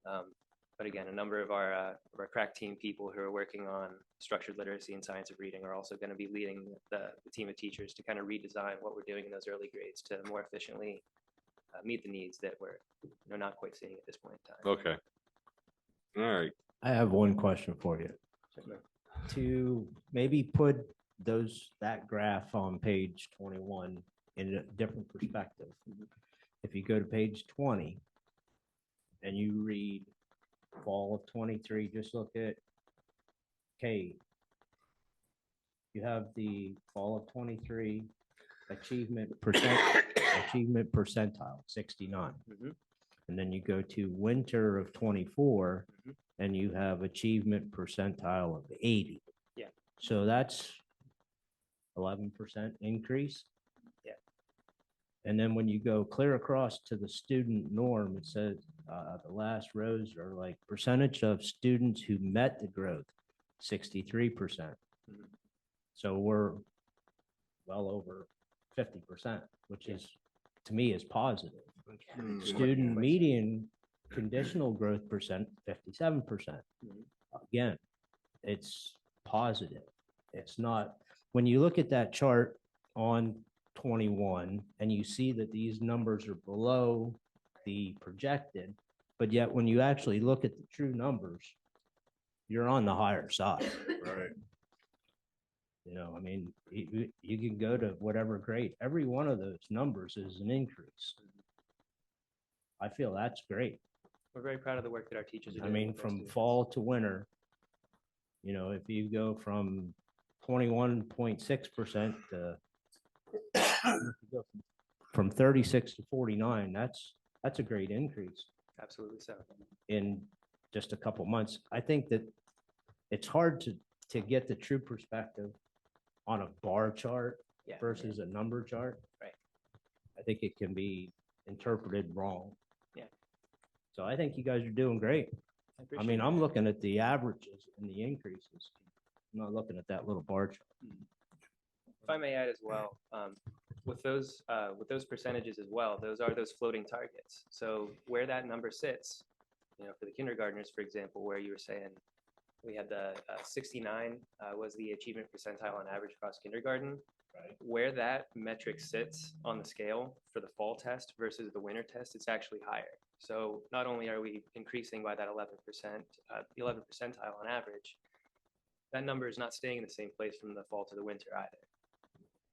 But again, a number of our crack team people who are working on structured literacy and science of reading are also going to be leading the team of teachers to kind of redesign what we're doing in those early grades to more efficiently meet the needs that we're not quite seeing at this point in time. Okay. All right. I have one question for you. To maybe put that graph on page 21 in a different perspective. If you go to page 20 and you read fall of 23, just look at K. You have the fall of 23 achievement percentile 69. Mhm. And then you go to winter of 24 and you have achievement percentile of 80. Yeah. So that's 11% increase. Yeah. And then when you go clear across to the student norm, it says the last rows are like percentage of students who met the growth, 63%. Mhm. So we're well over 50%, which is, to me, is positive. Student median conditional growth percent, 57%. Mhm. Again, it's positive. It's not, when you look at that chart on 21 and you see that these numbers are below the projected, but yet when you actually look at the true numbers, you're on the higher side. Right. I mean, you can go to whatever grade, every one of those numbers is an increase. I feel that's great. We're very proud of the work that our teachers are I doing. mean, with our from students. fall to winter, you know, if you go from 21.6% to from 36 to 49, that's a great increase Absolutely so. in just a couple months. I think that it's hard to get the true perspective on a bar chart Yeah. versus a number chart. Right. I think it can be interpreted wrong. Yeah. So I think you guys are doing great. I appreciate mean, that. I'm looking at the averages and the increases. I'm not looking at that little bar chart. If I may add as well, with those percentages as well, those are those floating targets. So where that number sits, you know, for the kindergartners, for example, where you were saying we had the 69 was the achievement percentile on average across kindergarten. Right. Where that metric sits on the scale for the fall test versus the winter test, it's actually higher. So not only are we increasing by that 11%, the 11 percentile on average, that number is not staying in the same place from the fall to the winter either.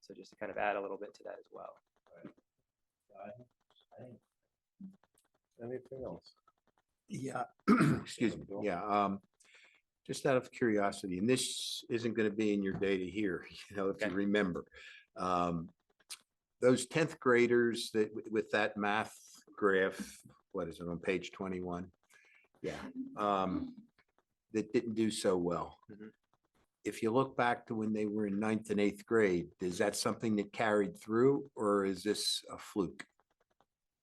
So just to kind of add a little bit to that as well. Anything else? Yeah, excuse me. Yeah, just out of curiosity, and this isn't going to be in your data here, you know, if you Okay. remember. Those 10th graders that with that math graph, what is it on page 21? Yeah, that didn't do so well. Mhm. If you look back to when they were in 9th and 8th grade, is that something that carried through, or is this a fluke?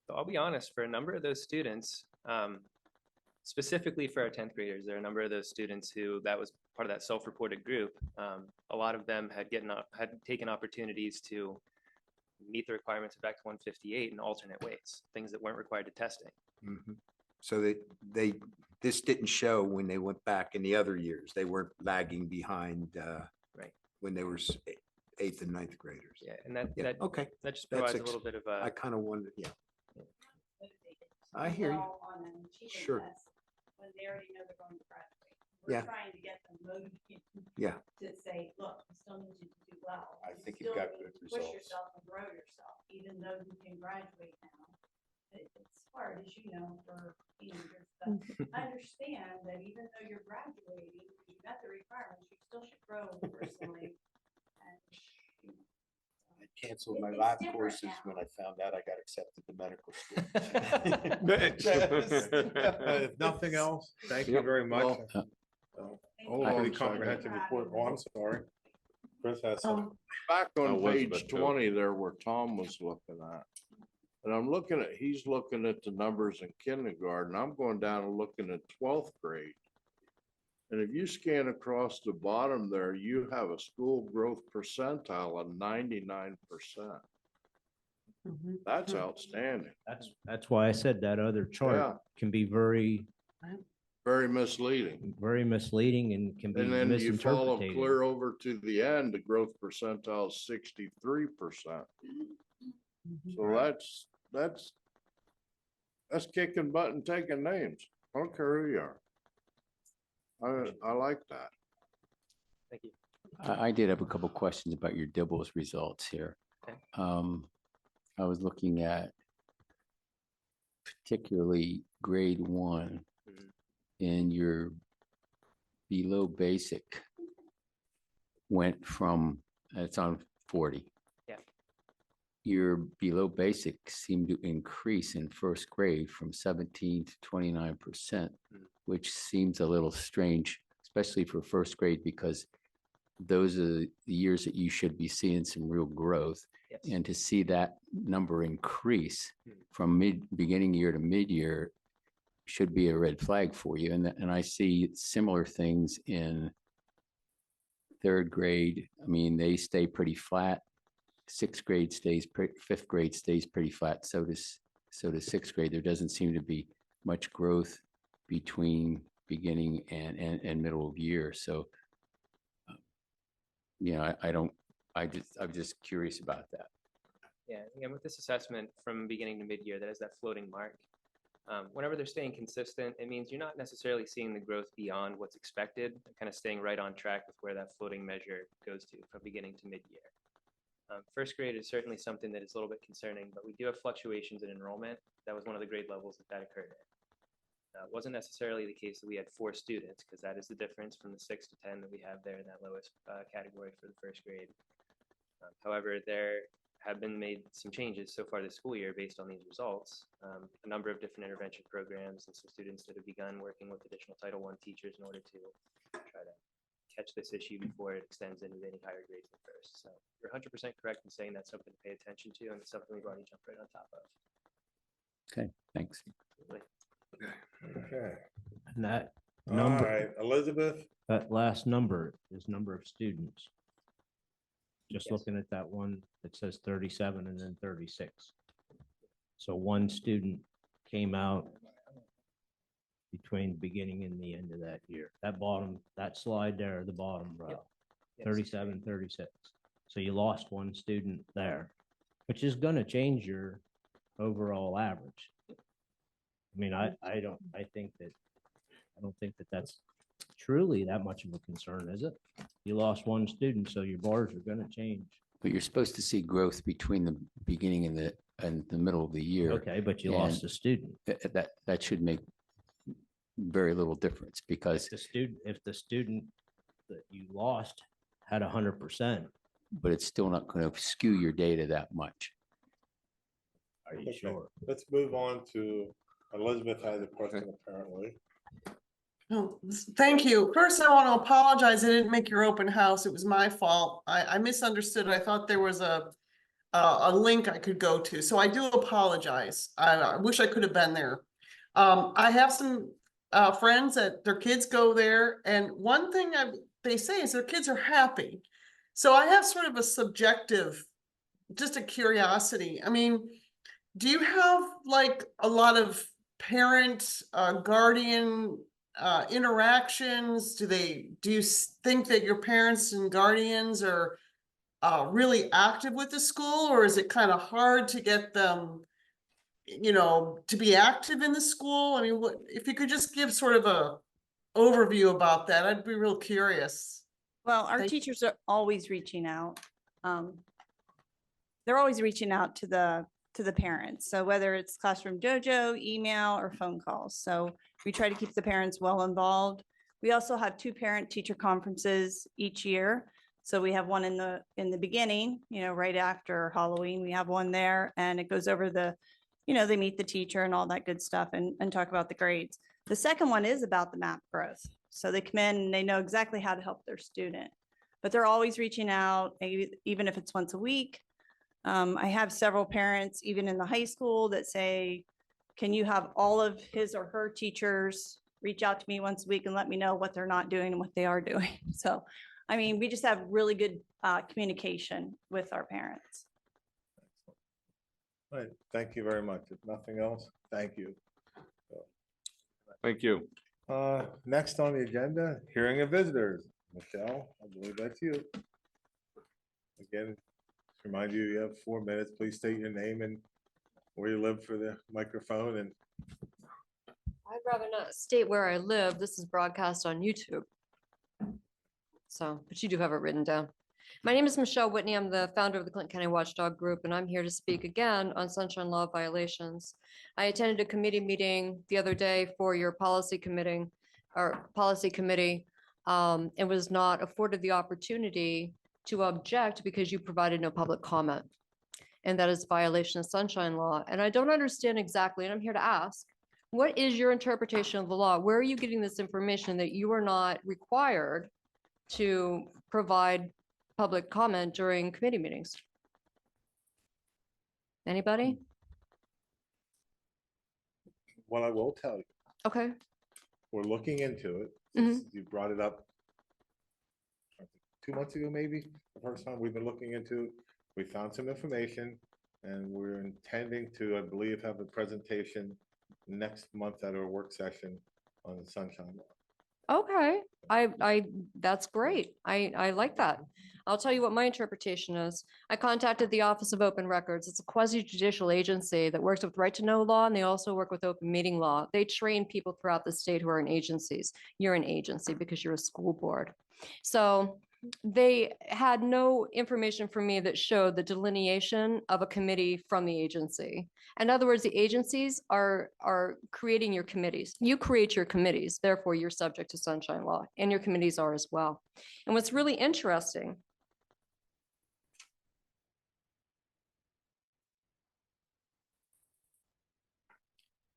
So I'll be honest, for a number of those students, specifically for our 10th graders, there are a number of those students who that was part of that self-reported group. A lot of them had taken opportunities to meet the requirements of Act 158 in alternate ways, things that weren't required to testing. Mhm. So this didn't show when they went back in the other years. They weren't lagging behind Right. when they were 8th and 9th graders. Yeah, and that Yeah, okay. that just That's provides a ex- little bit of I a kind of wondered, yeah. I hear you. Sure. When they already know they're going to graduate. Yeah. We're trying to get them motivated. Yeah. To say, look, we still need you to do well. I You think you've still got need good to Push results. yourself and grow yourself, even though you can graduate now. It's hard, as you know, for teenagers, but I understand that even though you're graduating, you met the requirements, you still should grow personally. And, you know, I canceled my It's lab different courses now. when I found out I got accepted to medical school. If nothing else, thank you Yep. very much. Well, Oh, on pretty a second. comprehensive report. Oh, I'm sorry. Chris has some. Back on Elizabeth, page too. 20 there where Tom was looking at. And I'm looking at, he's looking at the numbers in kindergarten. I'm going down and looking at 12th grade. And if you scan across the bottom there, you have a school growth percentile of 99%. That's outstanding. That's why I said that other chart Yeah, can be very, very misleading. very misleading and can be And then you follow misinterpreted. clear over to the end, the growth percentile is 63%. So that's kicking butt and taking names. I don't care who you are. I like that. thank you. I did have a couple questions about your Dibbles results here. Okay. I was looking at particularly grade 1 Mhm. and your below basic went from, it's on 40. Yeah. Your below basic seemed to increase in first grade from 17 to 29%, which seems a little strange, especially for first grade, because those are the years that you should be seeing some real growth. Yes. And to see that number increase Hmm. from beginning year to mid-year should be a red flag for you. And I see similar things in third grade. I mean, they stay pretty flat. Sixth grade fifth grade stays pretty flat. So does sixth grade. There doesn't seem to be much growth between beginning and middle of year. So, I'm just curious about that. Yeah, again, with this assessment from beginning to mid-year, that is that floating mark. Whenever they're staying consistent, it means you're not necessarily seeing the growth beyond what's expected, kind of staying right on track with where that floating measure goes to from beginning to mid-year. First grade is certainly something that is a little bit concerning, but we do have fluctuations in enrollment. That was one of the grade levels that occurred It wasn't necessarily the case that we had 4 students, because that is the difference from the 6 to 10 that we have there in that lowest category for the first grade. However, there have been made some changes so far this school year based on these results. A number of different intervention programs and some students that have begun working with additional Title I teachers in order to try to catch this issue before it extends into any higher grades than first. So you're 100% correct in saying that's something to pay attention to, and it's something we've already jumped right on top of. Okay, thanks. Okay. And that All number, right, Elizabeth, that last number is number of students. Just Yes. looking at that one, it says 37 and then 36. So one student came out between the beginning and the end of that year. That bottom, that slide there, the bottom row, Yes. 37, 36. So you lost one student there, which is going to change your overall average. I mean, I don't think that that's truly that much of a concern, is it? You lost one student, so your bars are going to change. But you're supposed to see growth between the beginning and the middle of the year. Okay, but you lost a student. That should make very little difference because, If the student that you lost had 100%, but it's still not going to skew your data that much. are you Okay. sure? let's move on to Elizabeth has a question apparently. Oh, thank you. First, I want to apologize. I didn't make your open house. It was my fault. I misunderstood. I thought there was a link I could go to, so I do apologize. I wish I could have been there. I have some friends that their kids go there, and one thing they say is their kids are happy. So I have sort of a subjective, just a curiosity. I mean, do you have like a lot of parent, guardian interactions? Do you think that your parents and guardians are really active with the school, or is it kind of hard to get them, to be active in the school? I mean, if you could just give sort of a overview about that, I'd be real curious. Well, our Thank- teachers are always reaching out. They're always reaching out to the parents. So whether it's Classroom Dojo, email, or phone calls. So we try to keep the parents well involved. We also have 2 parent-teacher conferences each year. So we have one in the beginning, right after Halloween, we have one there, and it goes over they meet the teacher and all that good stuff and talk about the grades. The second one is about the MAP growth. So they come in and they know exactly how to help their student, but they're always reaching out, even if it's once a week. I have several parents, even in the high school, that say, can you have all of his or her teachers reach out to me once a week and let me know what they're not doing and what they are doing? So, I mean, we just have really good communication with our parents. All right, thank you very much. If nothing else, thank you. Thank you. Next on the agenda, hearing of visitors. Michelle, I believe that's you. Again, just remind you, you have 4 minutes. Please state your name and where you live for the microphone and I'd rather not state where I live. This is broadcast on YouTube. So, but you do have it written down. My name is Michelle Whitney. I'm the founder of the Clinton County Watchdog Group, and I'm here to speak again on sunshine law violations. I attended a committee meeting the other day for your policy committee, and was not afforded the opportunity to object because you provided no public comment. And that is a violation of sunshine law. And I don't understand exactly, and I'm here to ask, what is your interpretation of the law? Where are you getting this information that you are not required to provide public comment during committee meetings? Anybody? what I will tell you, Okay. we're looking into it. Mhm. Since you brought it up 2 months ago, maybe, the first time we've been looking into it. We found some information and we're intending to, I believe, have a presentation next month at our work session on the sunshine law. Okay, that's great. I like that. I'll tell you what my interpretation is. I contacted the Office of Open Records. It's a quasi judicial agency that works with right to know law, and they also work with open meeting law. They train people throughout the state who are in agencies. You're an agency because you're a school board. So they had no information for me that showed the delineation of a committee from the agency. In other words, the agencies are creating your committees. You create your committees, therefore you're subject to sunshine law, and your committees are as well. And what's really interesting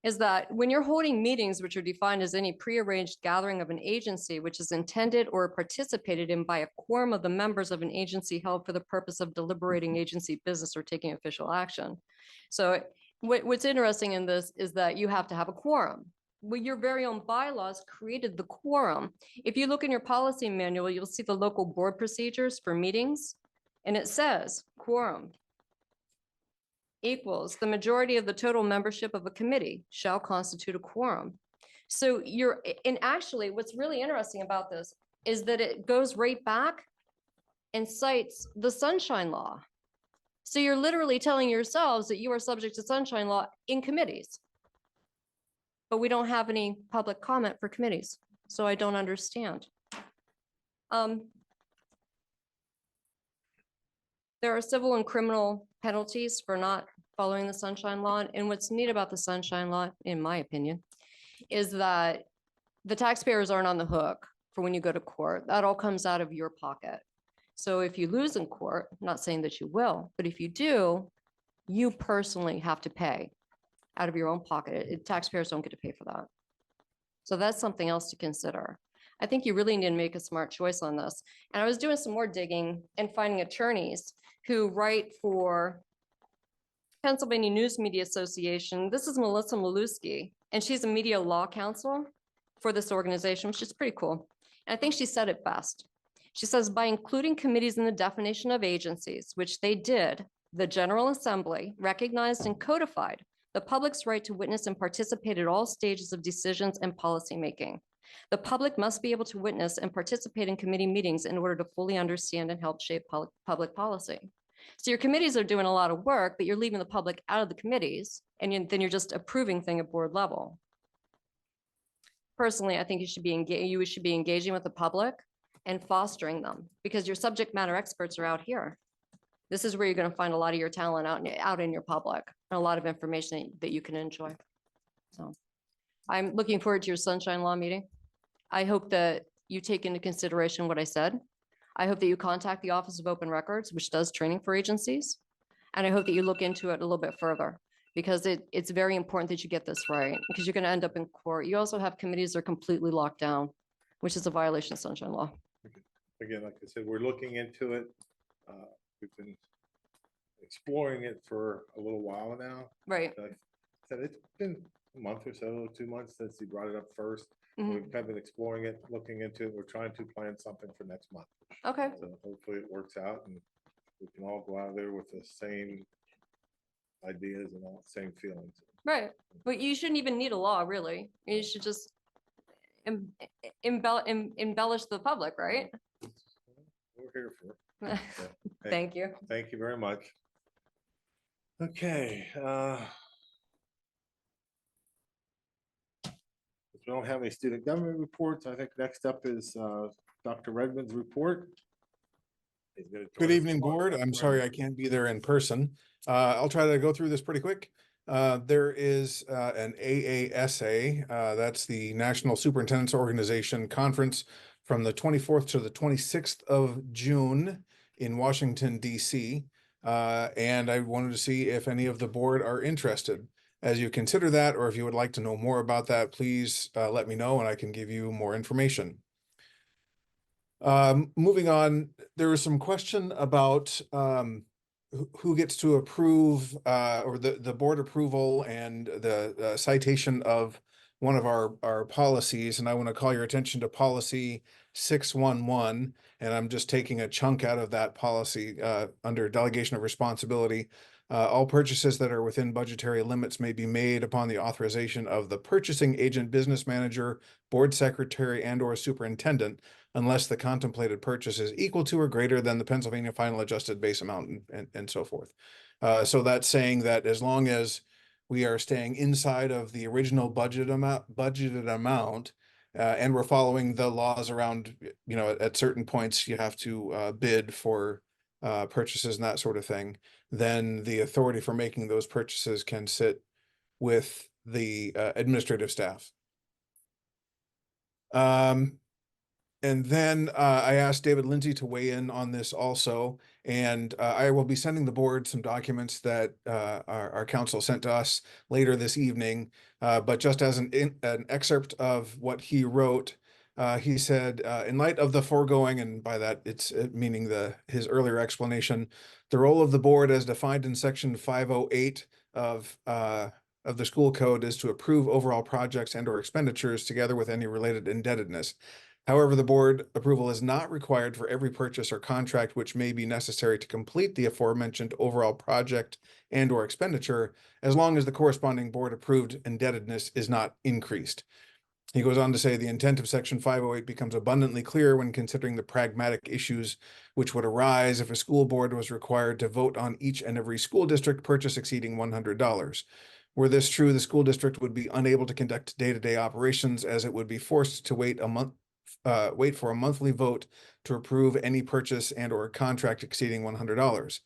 is that when you're holding meetings which are defined as any prearranged gathering of an agency which is intended or participated in by a quorum of the members of an agency held for the purpose of deliberating agency business or taking official action. So what's interesting in this is that you have to have a quorum. Well, your very own bylaws created the quorum. If you look in your policy manual, you'll see the local board procedures for meetings, and it says quorum equals the majority of the total membership of a committee shall constitute a quorum. So and actually what's really interesting about this is that it goes right back and cites the sunshine law. So you're literally telling yourselves that you are subject to sunshine law in committees. But we don't have any public comment for committees, so I don't understand. There are civil and criminal penalties for not following the sunshine law. And what's neat about the sunshine law, in my opinion, is that the taxpayers aren't on the hook for when you go to court. That all comes out of your pocket. So if you lose in court, I'm not saying that you will, but if you do, you personally have to pay out of your own pocket. Taxpayers don't get to pay for that. So that's something else to consider. I think you really need to make a smart choice on this. And I was doing some more digging and finding attorneys who write for Pennsylvania News Media Association. This is Melissa Malusky, and she's a media law counsel for this organization, which is pretty cool. And I think she said it best. She says, by including committees in the definition of agencies, which they did, the General Assembly recognized and codified the public's right to witness and participate at all stages of decisions and policymaking. The public must be able to witness and participate in committee meetings in order to fully understand and help shape public policy. So your committees are doing a lot of work, but you're leaving the public out of the committees, and then you're just approving things at board level. Personally, I think you should be engaging with the public and fostering them, because your subject matter experts are out here. This is where you're going to find a lot of your talent out in your public, and a lot of information that you can enjoy. So I'm looking forward to your sunshine law meeting. I hope that you take into consideration what I said. I hope that you contact the Office of Open Records, which does training for agencies. And I hope that you look into it a little bit further, because it's very important that you get this right, because you're going to end up in court. You also have committees that are completely locked down, which is a violation of sunshine law. Again, like I said, we're looking into it. We've been exploring it for a little while now. Right. Like I said, it's been a month or so, 2 months since you brought it up first. Mhm. We've kind of been exploring it, looking into it. We're trying to plan something for next month. Okay. So hopefully it works out and we can all go out there with the same ideas and all same feelings. Right. But you shouldn't even need a law, really. You should just embellish the public, right? We're here for. So, hey, Thank you. Thank you very much. Okay. If we don't have any student government reports, I think next up is Dr. Redmond's report. He's gonna join Good us evening, tomorrow. board. Dr. I'm sorry I Redmond. can't be there in person. I'll try to go through this pretty quick. There is an AASA, that's the National Superintendent's Organization Conference from the 24th to the 26th of June in Washington, DC. And I wanted to see if any of the board are interested. As you consider that, or if you would like to know more about that, please let me know and I can give you more information. Moving on, there was some question about who gets to approve or the board approval and the citation of one of our policies. And I want to call your attention to policy 611. And I'm just taking a chunk out of that policy under delegation of responsibility. All purchases that are within budgetary limits may be made upon the authorization of the purchasing agent, business manager, board secretary, and or superintendent, unless the contemplated purchase is equal to or greater than the Pennsylvania final adjusted base amount and so forth. So that's saying that as long as we are staying inside of the original budgeted amount, and we're following the laws around, at certain points, you have to bid for purchases and that sort of thing, then the authority for making those purchases can sit with the administrative staff. And then I asked David Lindsay to weigh in on this also, and I will be sending the board some documents that our council sent to us later this evening. But just as an excerpt of what he wrote, he said, in light of the foregoing, and by that it's meaning his earlier explanation, the role of the board as defined in section 508 of the school code is to approve overall projects and/or expenditures together with any related indebtedness. However, the board approval is not required for every purchase or contract which may be necessary to complete the aforementioned overall project and/or expenditure, as long as the corresponding board approved indebtedness is not increased. He goes on to say the intent of section 508 becomes abundantly clear when considering the pragmatic issues which would arise if a school board was required to vote on each and every school district purchase exceeding $100. Were this true, the school district would be unable to conduct day-to-day operations, as it would be forced to wait for a monthly vote to approve any purchase and/or contract exceeding $100.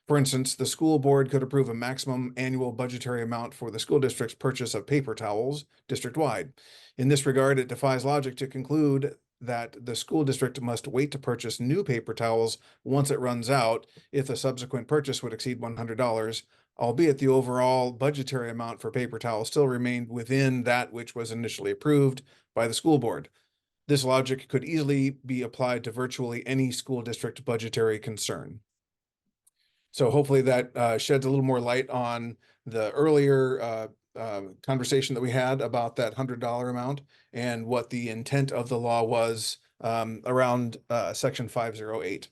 For instance, the school board could approve a maximum annual budgetary amount for the school district's purchase of paper towels district-wide. In this regard, it defies logic to conclude that the school district must wait to purchase new paper towels once it runs out if a subsequent purchase would exceed $100, albeit the overall budgetary amount for paper towels still remained within that which was initially approved by the school board. This logic could easily be applied to virtually any school district budgetary concern. So hopefully that sheds a little more light on the earlier conversation that we had about that $100 amount and what the intent of the law was around section 508.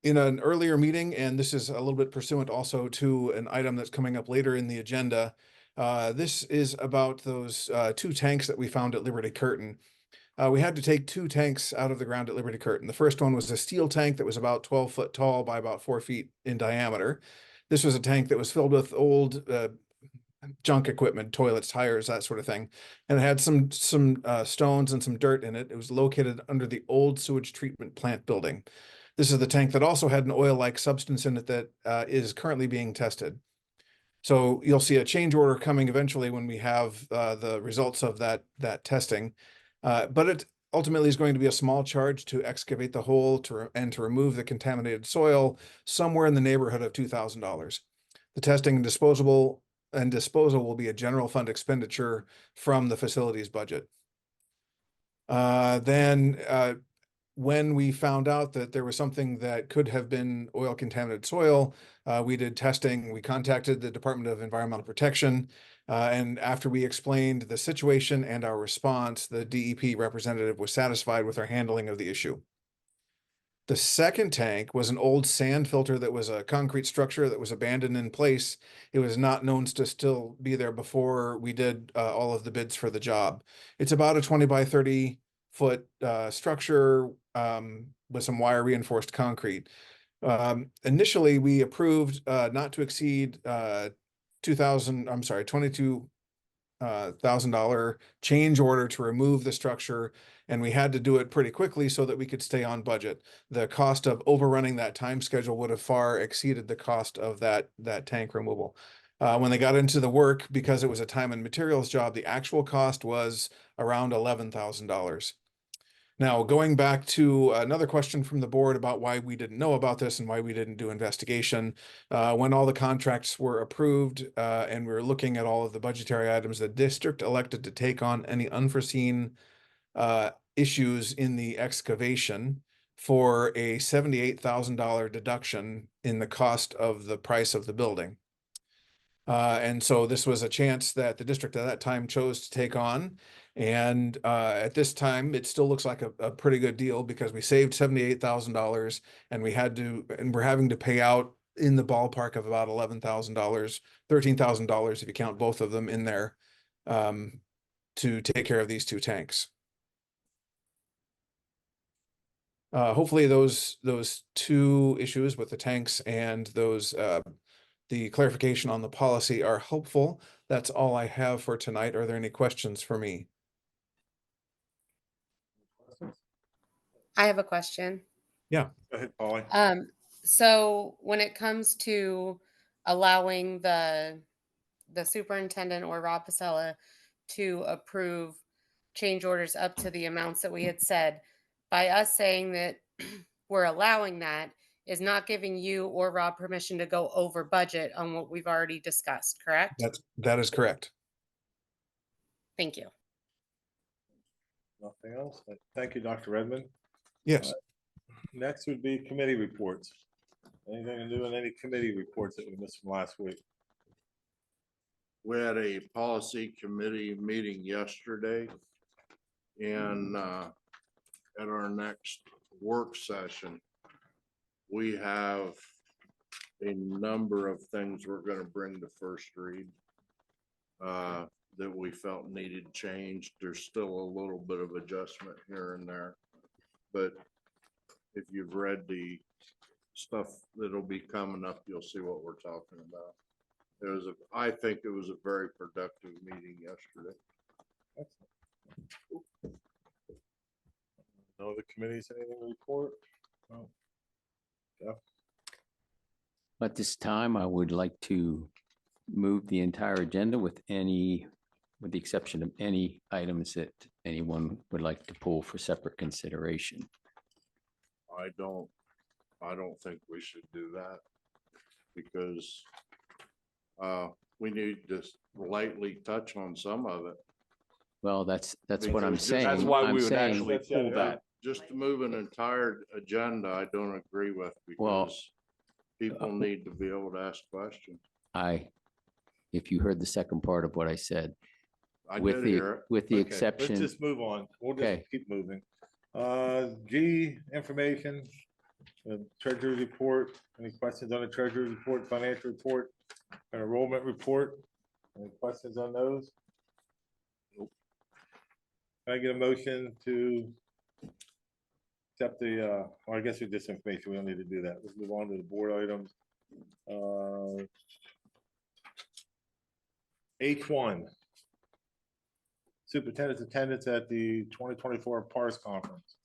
In an earlier meeting, and this is a little bit pursuant also to an item that's coming up later in the agenda, this is about those 2 tanks that we found at Liberty Curtin. We had to take 2 tanks out of the ground at Liberty Curtin. The first one was a steel tank that was about 12 foot tall by about 4 feet in diameter. This was a tank that was filled with old junk equipment, toilets, tires, that sort of thing. And it had some stones and some dirt in it. It was located under the old sewage treatment plant building. This is the tank that also had an oil-like substance in it that is currently being tested. So you'll see a change order coming eventually when we have the results of that testing. But it ultimately is going to be a small charge to excavate the hole and to remove the contaminated soil, somewhere in the neighborhood of $2,000. The testing and disposal will be a general fund expenditure from the facilities budget. When we found out that there was something that could have been oil contaminated soil, we did testing. We contacted the Department of Environmental Protection. And after we explained the situation and our response, the DEP representative was satisfied with our handling of the issue. The second tank was an old sand filter that was a concrete structure that was abandoned in place. It was not known to still be there before we did all of the bids for the job. It's about a 20 by 30 foot structure with some wire reinforced concrete. Initially, we approved not to exceed $22,000 change order to remove the structure, and we had to do it pretty quickly so that we could stay on budget. The cost of overrunning that time schedule would have far exceeded the cost of that tank removal. When they got into the work, because it was a time and materials job, the actual cost was around $11,000. Now, going back to another question from the board about why we didn't know about this and why we didn't do investigation. When all the contracts were approved and we were looking at all of the budgetary items, the district elected to take on any unforeseen issues in the excavation for a $78,000 deduction in the cost of the price of the building. And so this was a chance that the district at that time chose to take on. And at this time, it still looks like a pretty good deal because we saved $78,000 and we're having to pay out in the ballpark of about $11,000, $13,000 if you count both of them in there to take care of these 2 tanks. Hopefully those 2 issues with the tanks and those the clarification on the policy are helpful. That's all I have for tonight. Are there any questions for me? I have a question. Go ahead, Polly. So when it comes to allowing the superintendent or Rob Pasella to approve change orders up to the amounts that we had said, by us saying that we're allowing that is not giving you or Rob permission to go over budget on what we've already discussed, correct? That is correct. Thank you. Nothing else? Thank you, Dr. Redmond. Yes. Next would be committee reports. Anything to do in any committee reports that we missed from last week? We had a policy committee meeting yesterday. And at our next work session, we have a number of things we're gonna bring to first read that we felt needed changed. There's still a little bit of adjustment here and there. But if you've read the stuff that'll be coming up, you'll see what we're talking about. I think it was a very productive meeting yesterday. No other committees, anything to report? No. Jeff? At this time, I would like to move the entire agenda with the exception of any items that anyone would like to pull for separate consideration. I don't think we should do that because we need to lightly touch on some of it. Well, that's what I'm Because saying. That's why I'm we would saying- actually pull that. Just to move an entire agenda, I don't agree with Well, because people need to be able to ask questions. If you heard the second part of what I said, I with did the, hear it. with the Okay, exception. Let's just move on. We'll Okay. just keep moving. G, information, treasury report. Any questions on the treasury report, financial report, and enrollment report? Any questions on those? Nope. Can I get a motion to accept the, well, I guess with this information, we don't need to do that. Let's move on to the board items. H1. Superintendent's attendance at the 2024 PARS conference.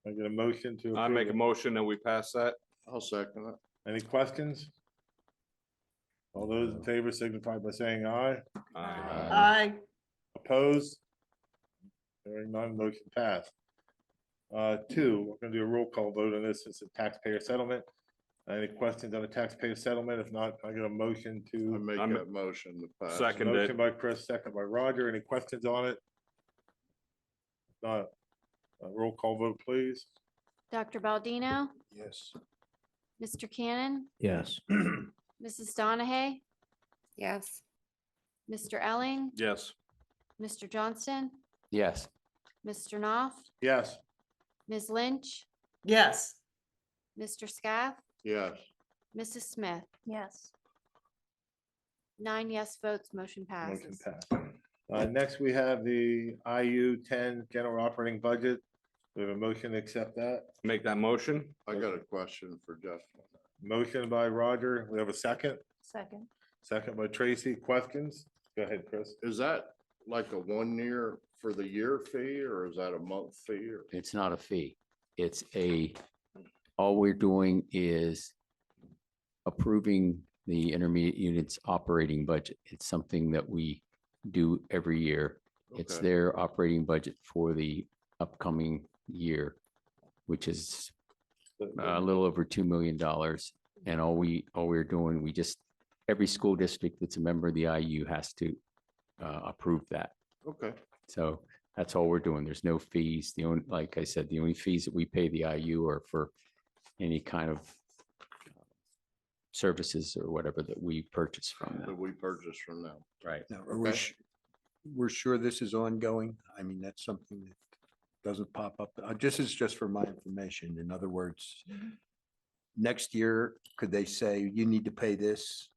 I get a motion to. I approve make a it. motion that we pass that. I'll second it. Any questions? All those in favor signify by saying aye. Aye. Opposed? Hearing none, motion passed. 2, we're gonna do a roll call vote on this. It's a taxpayer settlement. Any questions on the taxpayer settlement? If not, I get a motion I to. make I'm- that motion to pass. Second. Motion by Chris, second by Roger. Any questions on it? If not, roll call vote, please. Dr. Baldino, Yes. Mr. Cannon, Yes. Mrs. Donahue, Yes. Mr. Elling, Yes. Mr. Johnston, Yes. Mr. Knopf, Yes. Ms. Lynch, Yes. Mr. Scaff, Yes. Mrs. Smith. Yes. 9 yes votes, motion Motion passes. passed. Next, we have the IU 10 general operating budget. We have a motion to accept that. Make that motion. I got a question for Jeff. Motion by Roger. We have a second. Second. Second by Tracy. Questions? Go ahead, Chris. Is that like a 1 year for the year fee or is that a month fee or? It's not a fee. It's all we're doing is approving the intermediate units operating budget. It's something that we do every year. It's Okay. their operating budget for the upcoming year, which is a little over $2 million. And all we're doing, every school district that's a member of the IU has to approve that. Okay. So that's all we're doing. There's no fees. Like I said, the only fees that we pay the IU are for any kind of services or whatever that we purchase from That them. we purchased from them. Right. Now, we're sure this is ongoing. I mean, that's something that doesn't pop up. This is just for my information. In other words, next year, could they say you need to pay this?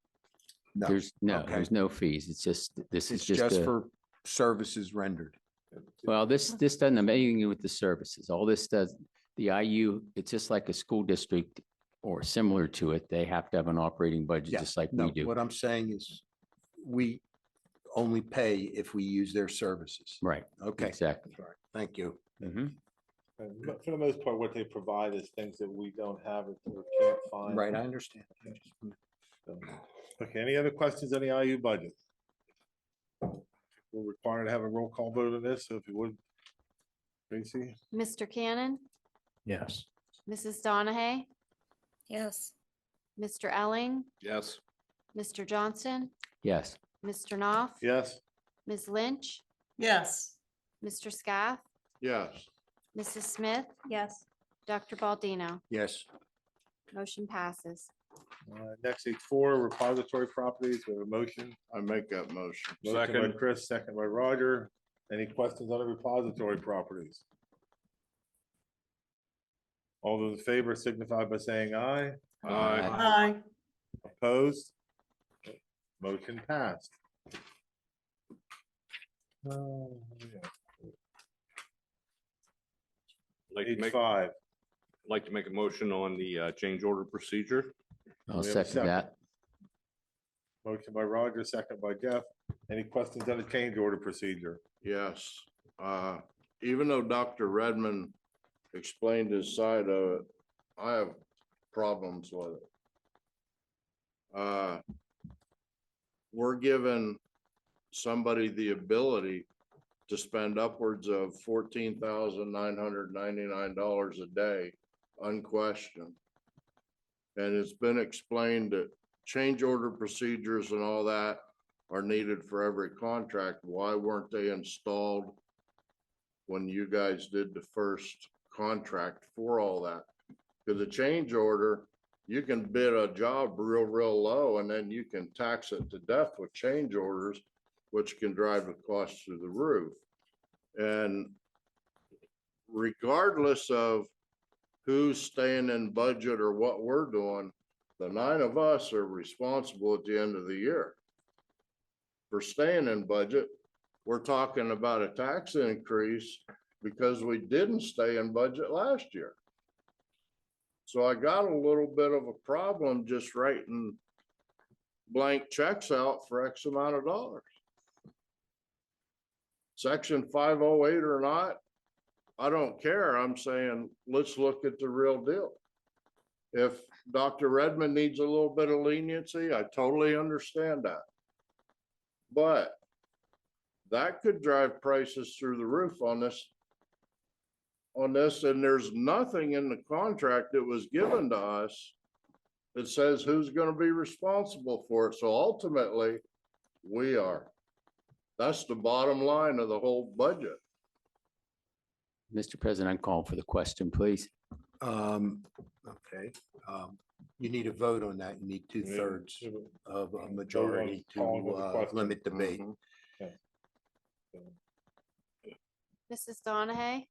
No. There's Okay. there's no fees. It's just, this is It's just just a, for services rendered. well, this doesn't have anything to do with the services. All this does, the IU, it's just like a school district or similar to it, they have to have an operating budget Yeah, just like no, we do. what I'm saying is we only pay if we use their services. Right. Okay. Exactly. Sorry. Thank you. Mhm. And for the most part, what they provide is things that we don't have or can't find. Right, I understand. So, okay, any other questions on the IU budget? We're required to have a roll call vote on this, so if you would. Tracy? Mr. Cannon, Yes. Mrs. Donahue, Yes. Mr. Elling, Yes. Mr. Johnston, Yes. Mr. Knopf. Yes. Ms. Lynch, Yes. Mr. Scaff, Yes. Mrs. Smith, Yes. Dr. Baldino. Yes. Motion passes. Next, H4, repository properties, we have a motion. I make that motion. Motion by Second. Chris, second by Roger. Any questions on the repository properties? All those in favor signify by saying aye. Aye. Aye. Opposed? Motion passed. Like to make, H5, like to make a motion on the change order procedure. I'll We have a second that. motion by Roger, second by Jeff. Any questions on the change order procedure? Yes, even though Dr. Redmond explained his side of it, I have problems with it. We're giving somebody the ability to spend upwards of $14,999 a day unquestioned. And it's been explained that change order procedures and all that are needed for every contract. Why weren't they installed when you guys did the first contract for all that? Because a change order, you can bid a job real low and then you can tax it to death with change orders, which can drive the cost through the roof. And regardless of who's staying in budget or what we're doing, the 9 of us are responsible at the end of the year for staying in budget. We're talking about a tax increase because we didn't stay in budget last year. So I got a little bit of a problem just writing blank checks out for X amount of dollars. Section 508 or not, I don't care. I'm saying, let's look at the real deal. If Dr. Redmond needs a little bit of leniency, I totally understand that. But that could drive prices through the roof on this. And there's nothing in the contract that was given to us that says who's going to be responsible for it. So ultimately, we are. That's the bottom line of the whole budget. Mr. President, I'm calling for the question, please. Okay, you need a vote on that. You need 2/3 of a majority calling for the to question. limit debate. Mrs. Donahue,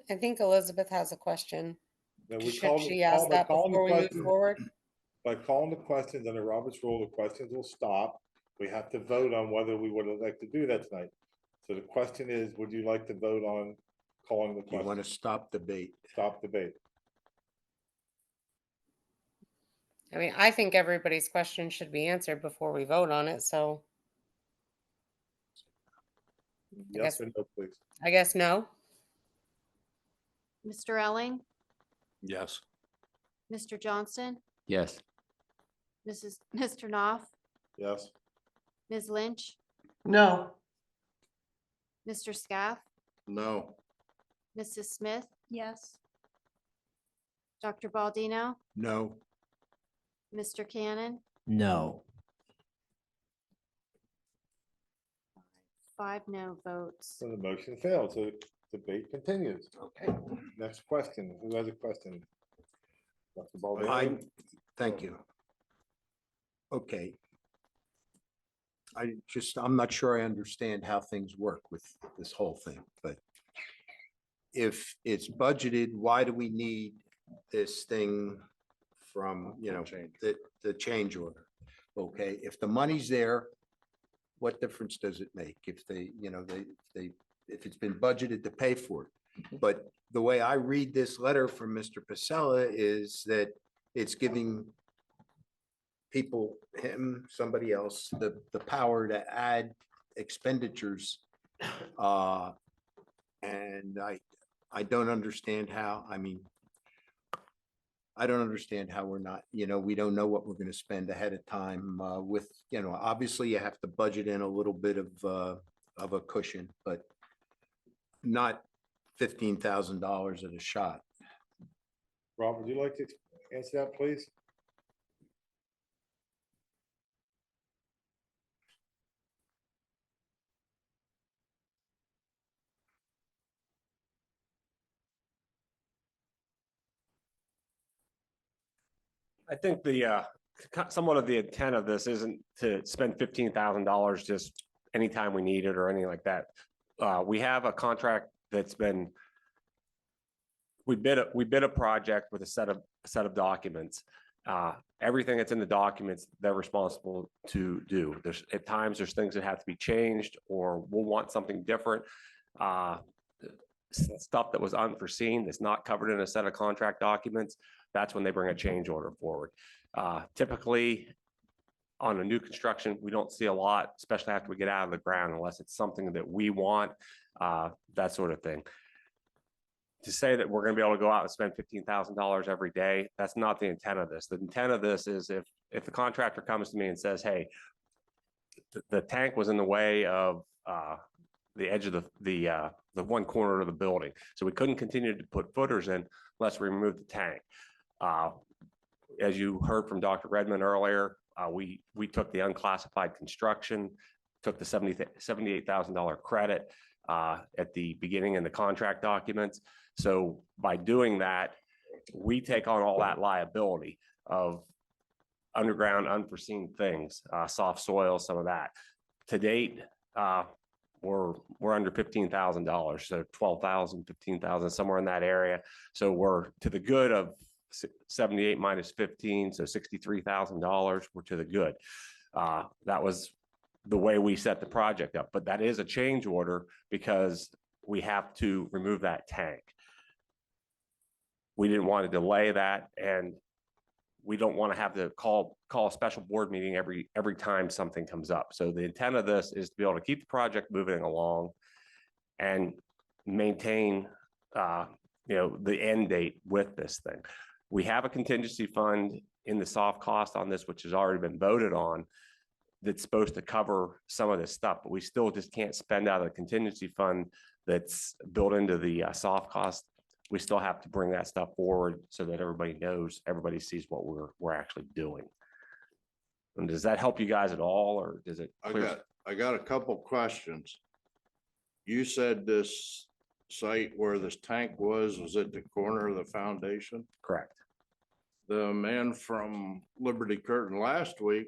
I think Elizabeth has a question. Now, we Should called- she ask called- that called the before we move question. forward? By calling the questions under Robert's rule, the questions will stop. We have to vote on whether we would like to do that tonight. So the question is, would you like to vote on calling the You want question? to stop debate. Stop debate. I mean, I think everybody's question should be answered before we vote on it, so Yes guess- or no, please? I guess no. Mr. Elling, Yes. Mr. Johnston, Yes. Mr. Knopf, Yes. Ms. Lynch, No. Mr. Scaff, No. Mrs. Smith, Yes. Dr. Baldino, No. Mr. Cannon, No. 5 no votes. So the motion failed, so debate continues. Okay. Next question. Who has a question? Dr. Baldwin? Thank you. Okay. I'm not sure I understand how things work with this whole thing, but if it's budgeted, why do we need this thing from, the change order? Okay, if the money's there, what difference does it make if they, if it's been budgeted to pay for it? But the way I read this letter from Mr. Pasella is that it's giving people, him, somebody else, the power to add expenditures. And I don't understand how, I mean, I don't understand how we're not, we don't know what we're gonna spend ahead of time with, obviously you have to budget in a little bit of a cushion, but not $15,000 at a shot. Rob, would you like to answer that, please? I think the somewhat of the intent of this isn't to spend $15,000 just anytime we need it or anything like that. We have a contract that's been, we bid a project with a set of documents. Everything that's in the documents, they're responsible to do. At times there's things that have to be changed, or we'll want something different. Stuff that was unforeseen that's not covered in a set of contract documents, that's when they bring a change order forward. Typically on a new construction, we don't see a lot, especially after we get out of the ground, unless it's something that we want, that sort of thing. To say that we're going to be able to go out and spend $15,000 every day, that's not the intent of this. The intent of this is if the contractor comes to me and says, hey, the tank was in the way of the edge of the one corner of the building, so we couldn't continue to put footers in unless we removed the tank. As you heard from Dr. Redmond earlier, we took the unclassified construction, took the $78,000 credit at the beginning in the contract documents. So by doing that, we take on all that liability of underground unforeseen things, soft soil, some of that. To date, we're under $15,000, so 12,000, 15,000, somewhere in that area. So we're to the good of 78 minus 15, so $63,000. We're to the good. That was the way we set the project up, but that is a change order because we have to remove that tank. We didn't want to delay that, and we don't want to have to call a special board meeting every time something comes up. So the intent of this is to be able to keep the project moving along and maintain the end date with this thing. We have a contingency fund in the soft cost on this, which has already been voted on, that's supposed to cover some of this stuff, but we still just can't spend out of the contingency fund that's built into the soft cost. We still have to bring that stuff forward so that everybody knows, everybody sees what we're actually doing. And does that help you guys at all, or does it? I got a couple questions. You said this site where this tank was at the corner of the foundation? Correct. The man from Liberty Curtain last week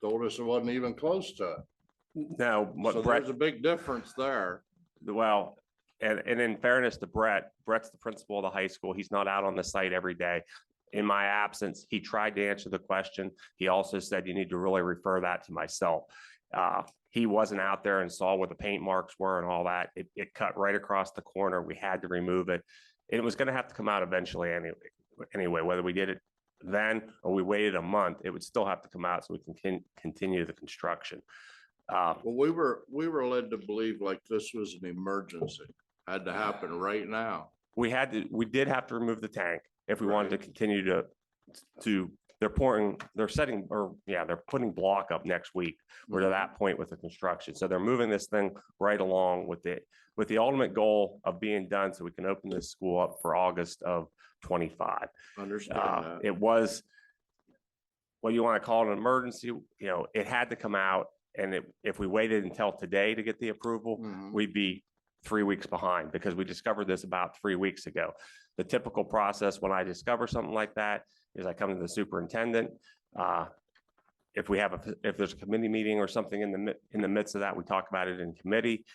told us it wasn't even close to it. No, So there's a big difference there. Well, and in fairness to Brett's the principal of the high school. He's not out on the site every day. In my absence, he tried to answer the question. He also said, you need to really refer that to myself. He wasn't out there and saw where the paint marks were and all that. It cut right across the corner. We had to remove it. It was going to have to come out eventually anyway, whether we did it then or we waited a month, it would still have to come out so we can continue the construction. Well, we were led to believe like this was an emergency, had to happen right now. We did have to remove the tank if we wanted to continue to they're putting block up next week. We're to that point with the construction. So they're moving this thing right along with the ultimate goal of being done so we can open this school up for August of 25. Understand that. It was, what you want to call it, an emergency, it had to come out. And if we waited until today to get the approval, we'd be 3 weeks behind because we discovered this about 3 weeks ago. The typical process when I discover something like that is I come to the superintendent. If there's a committee meeting or something in the midst of that, we talk about it in committee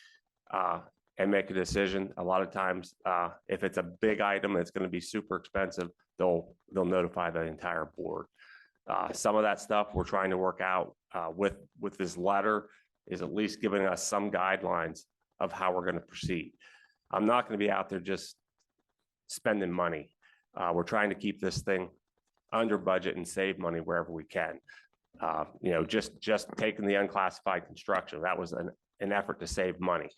and make a decision. A lot of times, if it's a big item that's going to be super expensive, they'll notify the entire board. Some of that stuff we're trying to work out with this letter is at least giving us some guidelines of how we're going to proceed. I'm not going to be out there just spending money. We're trying to keep this thing under budget and save money wherever we can. You know, just taking the unclassified construction, that was an effort to save money.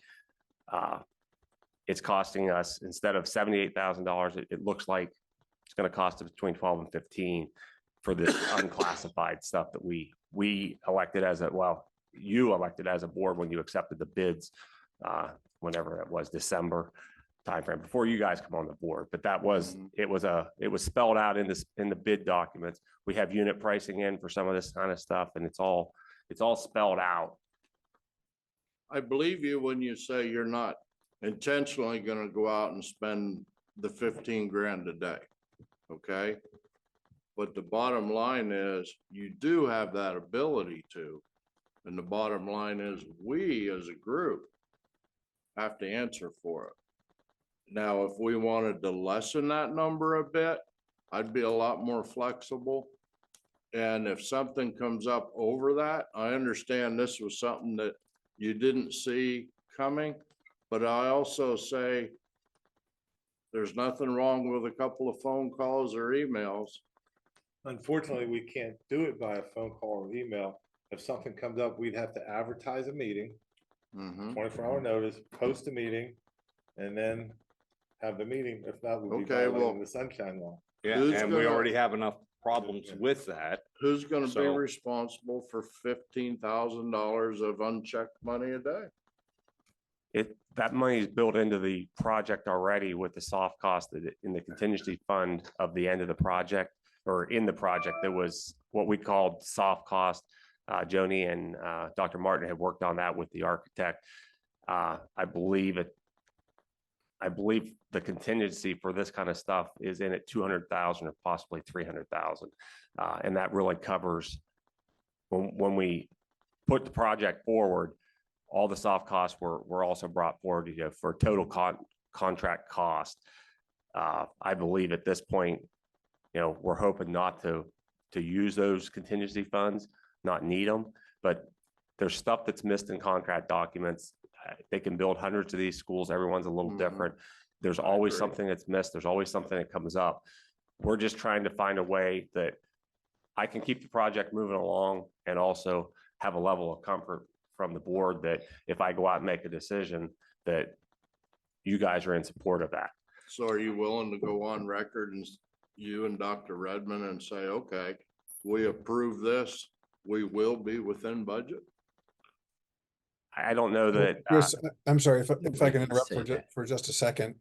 It's costing us, instead of $78,000, it looks like it's going to cost us between 12 and 15 for this unclassified stuff that we elected as you elected as a board when you accepted the bids, whenever it was December timeframe, before you guys come on the board. But that was, it was spelled out in the bid documents. We have unit pricing in for some of this kind of stuff, and it's all spelled out. I believe you when you say you're not intentionally gonna go out and spend the 15 grand a day, okay? But the bottom line is, you do have that ability to. And the bottom line is, we as a group have to answer for it. Now, if we wanted to lessen that number a bit, I'd be a lot more flexible. And if something comes up over that, I understand this was something that you didn't see coming, but I also say there's nothing wrong with a couple of phone calls or emails. Unfortunately, we can't do it by a phone call or email. If something comes up, we'd have to advertise a meeting, 24-hour notice, post a meeting, and then have the meeting. If not, we'd be Okay, well, violating the sunshine law. Yeah, Who's and we gonna- already have enough problems with that. Who's gonna be So- responsible for $15,000 of unchecked money a day? That money is built into the project already with the soft cost in the contingency fund of the end of the project, or in the project. There was what we called soft cost. Joni and Dr. Martin had worked on that with the architect. I believe the contingency for this kind of stuff is in at 200,000 or possibly 300,000. And that really covers when we put the project forward, all the soft costs were also brought forward, you know, for total contract cost. I believe at this point, you know, we're hoping not to use those contingency funds, not need them, but there's stuff that's missed in contract documents. They can build hundreds of these schools. Everyone's a little different. There's always something that's missed. There's always something that comes up. We're just trying to find a way that I can keep the project moving along and also have a level of comfort from the board that if I go out and make a decision, that you guys are in support of that. So are you willing to go on record and you and Dr. Redmond and say, okay, we approve this, we will be within budget? I don't know that. Chris, I'm sorry if I can interrupt say for just a second.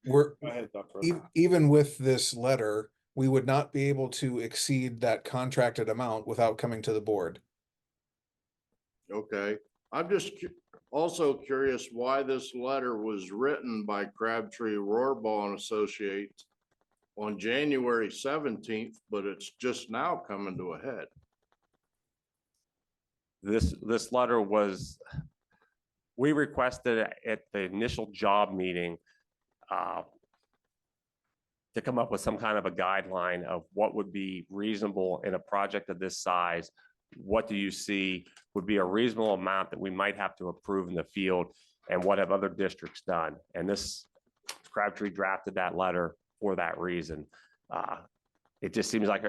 We're, Go ahead, Dr. even with this letter, we would not be able to exceed that contracted amount without coming to the board. Okay, I'm just also curious why this letter was written by Crabtree Rohrbaugh and Associates on January 17th, but it's just now coming to a head. This letter was, we requested at the initial job meeting to come up with some kind of a guideline of what would be reasonable in a project of this size. What do you see would be a reasonable amount that we might have to approve in the field, and what have other districts done? And this Crabtree drafted that letter for that reason. It just seems like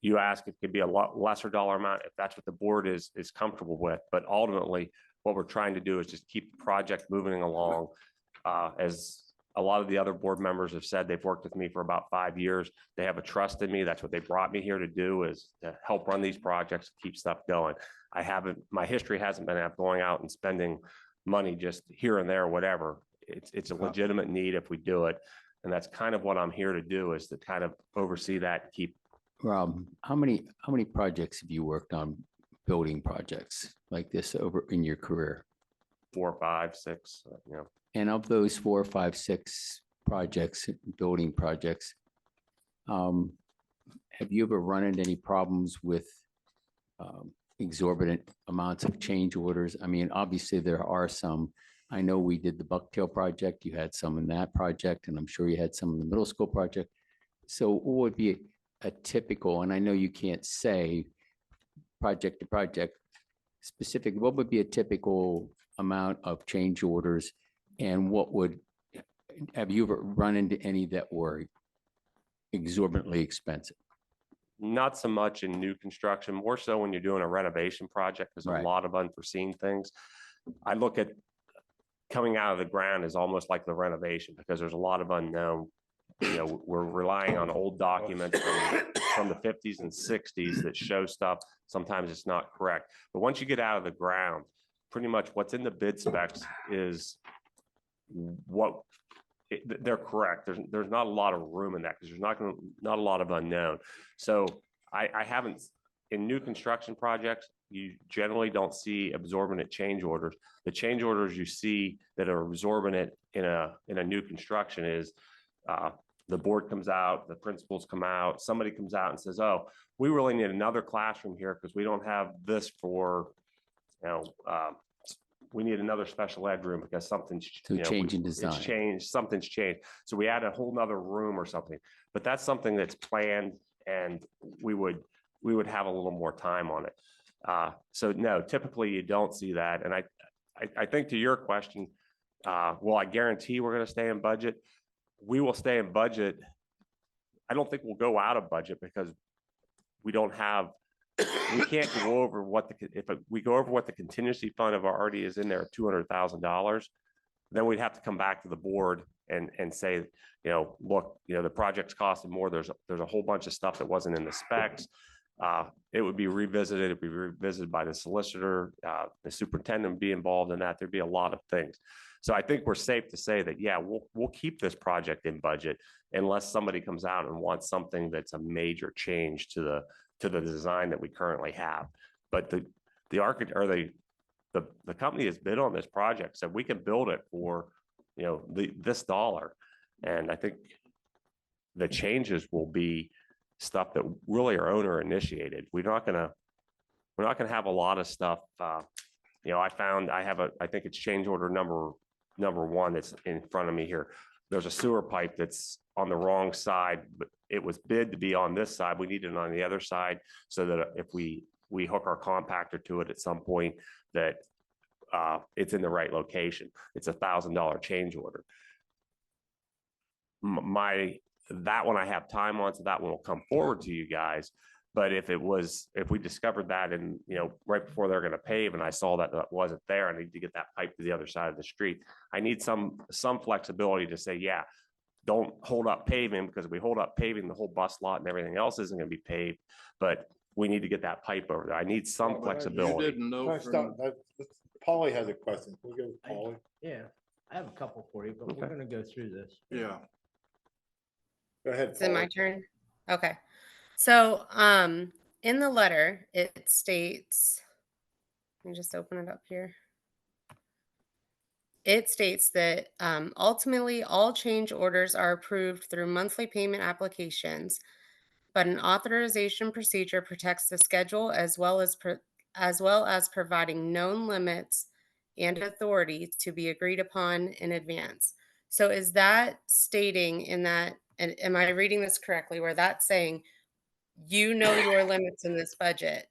you ask, it could be a lot lesser dollar amount if that's what the board is comfortable with. But ultimately, what we're trying to do is just keep the project moving along. As a lot of the other board members have said, they've worked with me for about 5 years. They have a trust in me. That's what they brought me here to do, is to help run these projects, keep stuff going. My history hasn't been going out and spending money just here and there, whatever. It's a legitimate need if we do it. And that's kind of what I'm here to do, is to kind of oversee that and keep. Rob, how many projects have you worked on, building projects like this over in your career? 4, 5, 6, you know. And of those 4, 5, 6 projects, building projects, have you ever run into any problems with exorbitant amounts of change orders? I mean, obviously there are some. I know we did the Bucktail project. You had some in that project, and I'm sure you had some in the middle school project. So what would be a typical, and I know you can't say project to project specific, what would be a typical amount of change orders And have you ever run into any that were exorbitantly expensive? Not so much in new construction, more so when you're doing a renovation project. There's a Right. lot of unforeseen things. I look at coming out of the ground is almost like the renovation because there's a lot of unknown. You know, we're relying on old documents from the 50s and 60s that show stuff. Sometimes it's not correct. But once you get out of the ground, pretty much what's in the bid specs is what they're correct. There's not a lot of room in that because there's not a lot of unknown. So I haven't, in new construction projects, you generally don't see absorbent change orders. The change orders you see that are absorbent in a new construction is the board comes out, the principals come out, somebody comes out and says, oh, we really need another classroom here because we don't have this for, we need another special ed room because something's So change in it's design. changed, something's changed. So we add a whole nother room or something, but that's something that's planned and we would have a little more time on it. So no, typically you don't see that. And I think to your question, well, I guarantee we're going to stay in budget. We will stay in budget. I don't think we'll go out of budget because we don't have, we can't go over what we go over what the contingency fund of already is in there, $200,000, then we'd have to come back to the board and say, look, the project's costing more. There's a whole bunch of stuff that wasn't in the specs. It would be revisited. It'd be revisited by the solicitor, the superintendent would be involved in that. There'd be a lot of things. So I think we're safe to say that, yeah, we'll keep this project in budget unless somebody comes out and wants something that's a major change to the design that we currently have. But the architect or the company that's bid on this project said we can build it for this dollar. And I think the changes will be stuff that really are owner initiated. We're not gonna have a lot of stuff. I think it's change order number one that's in front of me here. There's a sewer pipe that's on the wrong side, but it was bid to be on this side. We need it on the other side so that if we hook our compactor to it at some point, that it's in the right location. It's $1,000 change order. That one I have time on, so that one will come forward to you guys. But if we discovered that and, right before they're going to pave and I saw that wasn't there, I need to get that pipe to the other side of the street. I need some flexibility to say, yeah, don't hold up paving, because if we hold up paving, the whole bus lot and everything else isn't going to be paved, but we need to get that pipe over there. I need some flexibility. Polly has a question. Can we go with Polly? Yeah, I have a couple for you, but we're gonna go through this. Yeah. Go ahead. Is it my Polly. turn? Okay. So, in the letter, it states, let me just open it up here. It states that ultimately all change orders are approved through monthly payment applications, but an authorization procedure protects the schedule as well as providing known limits and authority to be agreed upon in advance. So is that stating in that, and am I reading this correctly, where that's saying, your limits in this budget,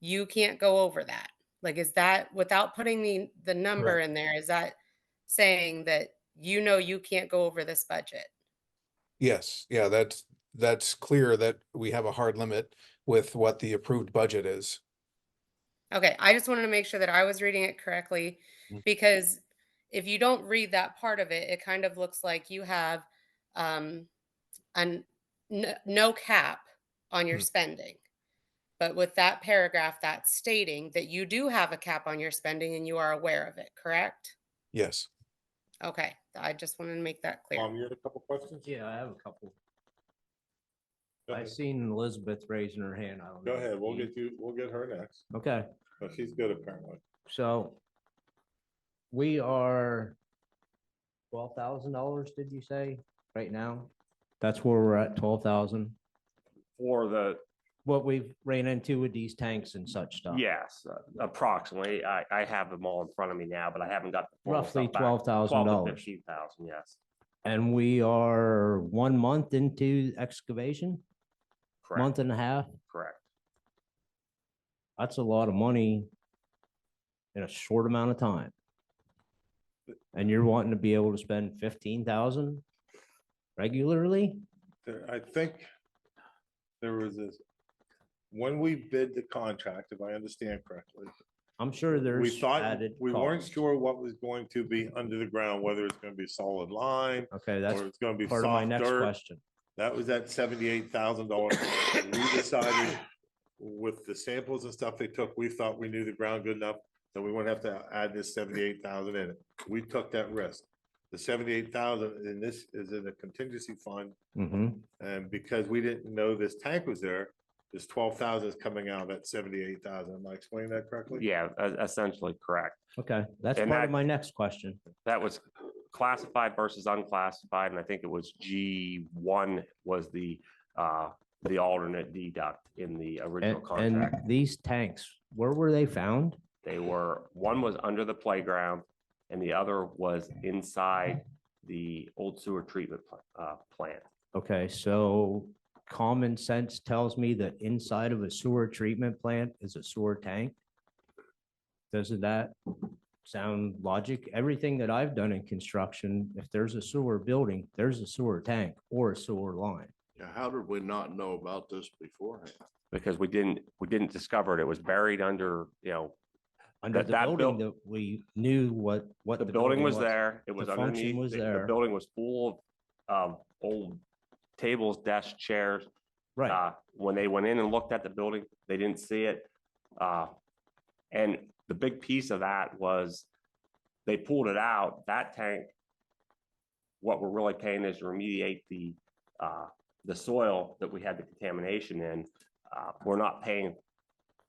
you can't go over that? Like, is that, without putting the number Correct. in there, is that saying that you can't go over this budget? Yes, yeah, that's clear that we have a hard limit with what the approved budget is. Okay, I just wanted to make sure that I was reading it correctly, because if you don't read that part of it, it kind of looks like you have no cap on your spending. But with that paragraph, that's stating that you do have a cap on your spending and you are aware of it, correct? Yes. Okay, I just wanted to make that clear. You had a couple questions? Yeah, I have a couple. Go I ahead. seen Elizabeth raising her hand. I don't Go know ahead. if We'll get her next. Okay, Oh, she's good apparently. so we are $12,000, did you say, right now? That's where we're at, 12,000, For what we've ran into with these tanks and such stuff. yes, approximately. I have them all in front of me now, but I haven't got the formal Roughly stuff back. $12,000. 12 to 15,000, yes. And we are 1 month into excavation, Correct. month and a half. Correct. That's a lot of money in a short amount of time. And you're wanting to be able to spend 15,000 regularly? I think there was this, when we bid the contract, if I understand correctly, I'm sure we there's thought, added we weren't cost. sure what was going to be under the ground, whether it's gonna be solid lime Okay, that's or it's gonna be part of my soft next dirt. question. That was at $78,000. We decided with the samples and stuff they took, we thought we knew the ground good enough that we wouldn't have to add this 78,000 in it. We took that risk. The 78,000 in this is in a contingency fund. Mm-hmm. And because we didn't know this tank was there, this 12,000 is coming out of that 78,000. Am I explaining that correctly? Yeah, essentially correct. Okay, that's And part of that- my next question. That was classified versus unclassified, and I think it was G1 was the alternate deduct in the original And contract. these tanks, where were they found? They were, one was under the playground and the other was inside the old sewer treatment plant. Okay, so common sense tells me that inside of a sewer treatment plant is a sewer tank. Doesn't that sound logic? Everything that I've done in construction, if there's a sewer building, there's a sewer tank or a sewer line. Yeah, how did we not know about this beforehand? Because we didn't discover it. It was buried under, Under the that building buil- that we knew what the building was there. It The was function underneath. was The there. building was full of old tables, desks, chairs. Right. When they went in and looked at the building, they didn't see it. And the big piece of that was they pulled it out, that tank. What we're really paying is to remediate the soil that we had the contamination in. We're not paying,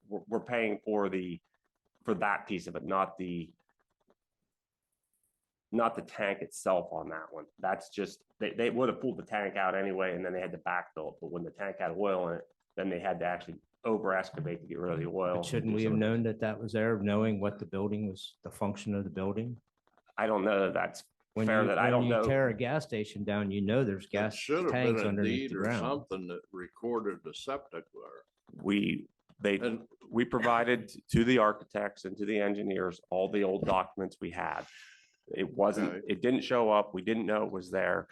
we're paying for that piece of it, not the tank itself on that one. That's just, they would have pulled the tank out anyway, and then they had to backfill it. But when the tank had oil in it, then they had to actually over excavate to get rid of the oil. But shouldn't we have known that that was there, knowing what the building was, the function of the building? I don't know that that's When fair, you, that I when don't you know. tear a gas station down, you know there's There gas should have tanks been a underneath deed the or ground. something that recorded the septic there. We provided to the architects and to the engineers all the old documents we had. It wasn't, Okay. it didn't show up. We didn't know it was there.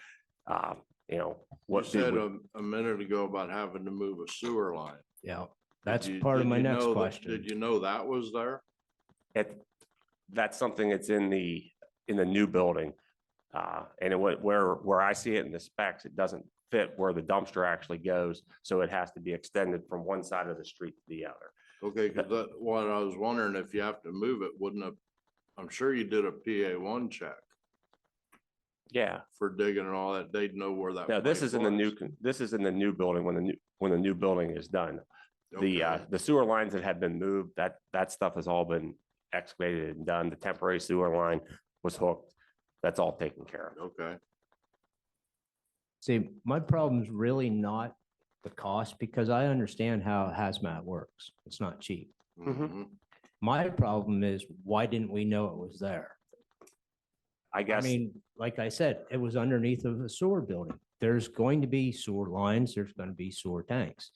You What did said we- a minute ago about having to move a sewer line. Yeah, that's Did you- part of did my you next know that- question. Did you know that was there? That's something that's in the new building. And where I see it in the specs, it doesn't fit where the dumpster actually goes. So it has to be extended from one side of the street to the other. Okay, because that, what I was wondering, if you have to move it, wouldn't have, I'm sure you did a PA1 check Yeah. for digging and all that. They'd know where that. No, this pipe is in the new, was. this is in the new building when the new building is done. Okay. The sewer lines that had been moved, that stuff has all been excavated and done. The temporary sewer line was hooked. That's all taken care of. Okay. See, my problem's really not the cost, because I understand how hazmat works. It's not cheap. Mhm. My problem is, why didn't we know it was there? I guess. I mean, like I said, it was underneath of a sewer building. There's going to be sewer lines, there's going to be sewer tanks.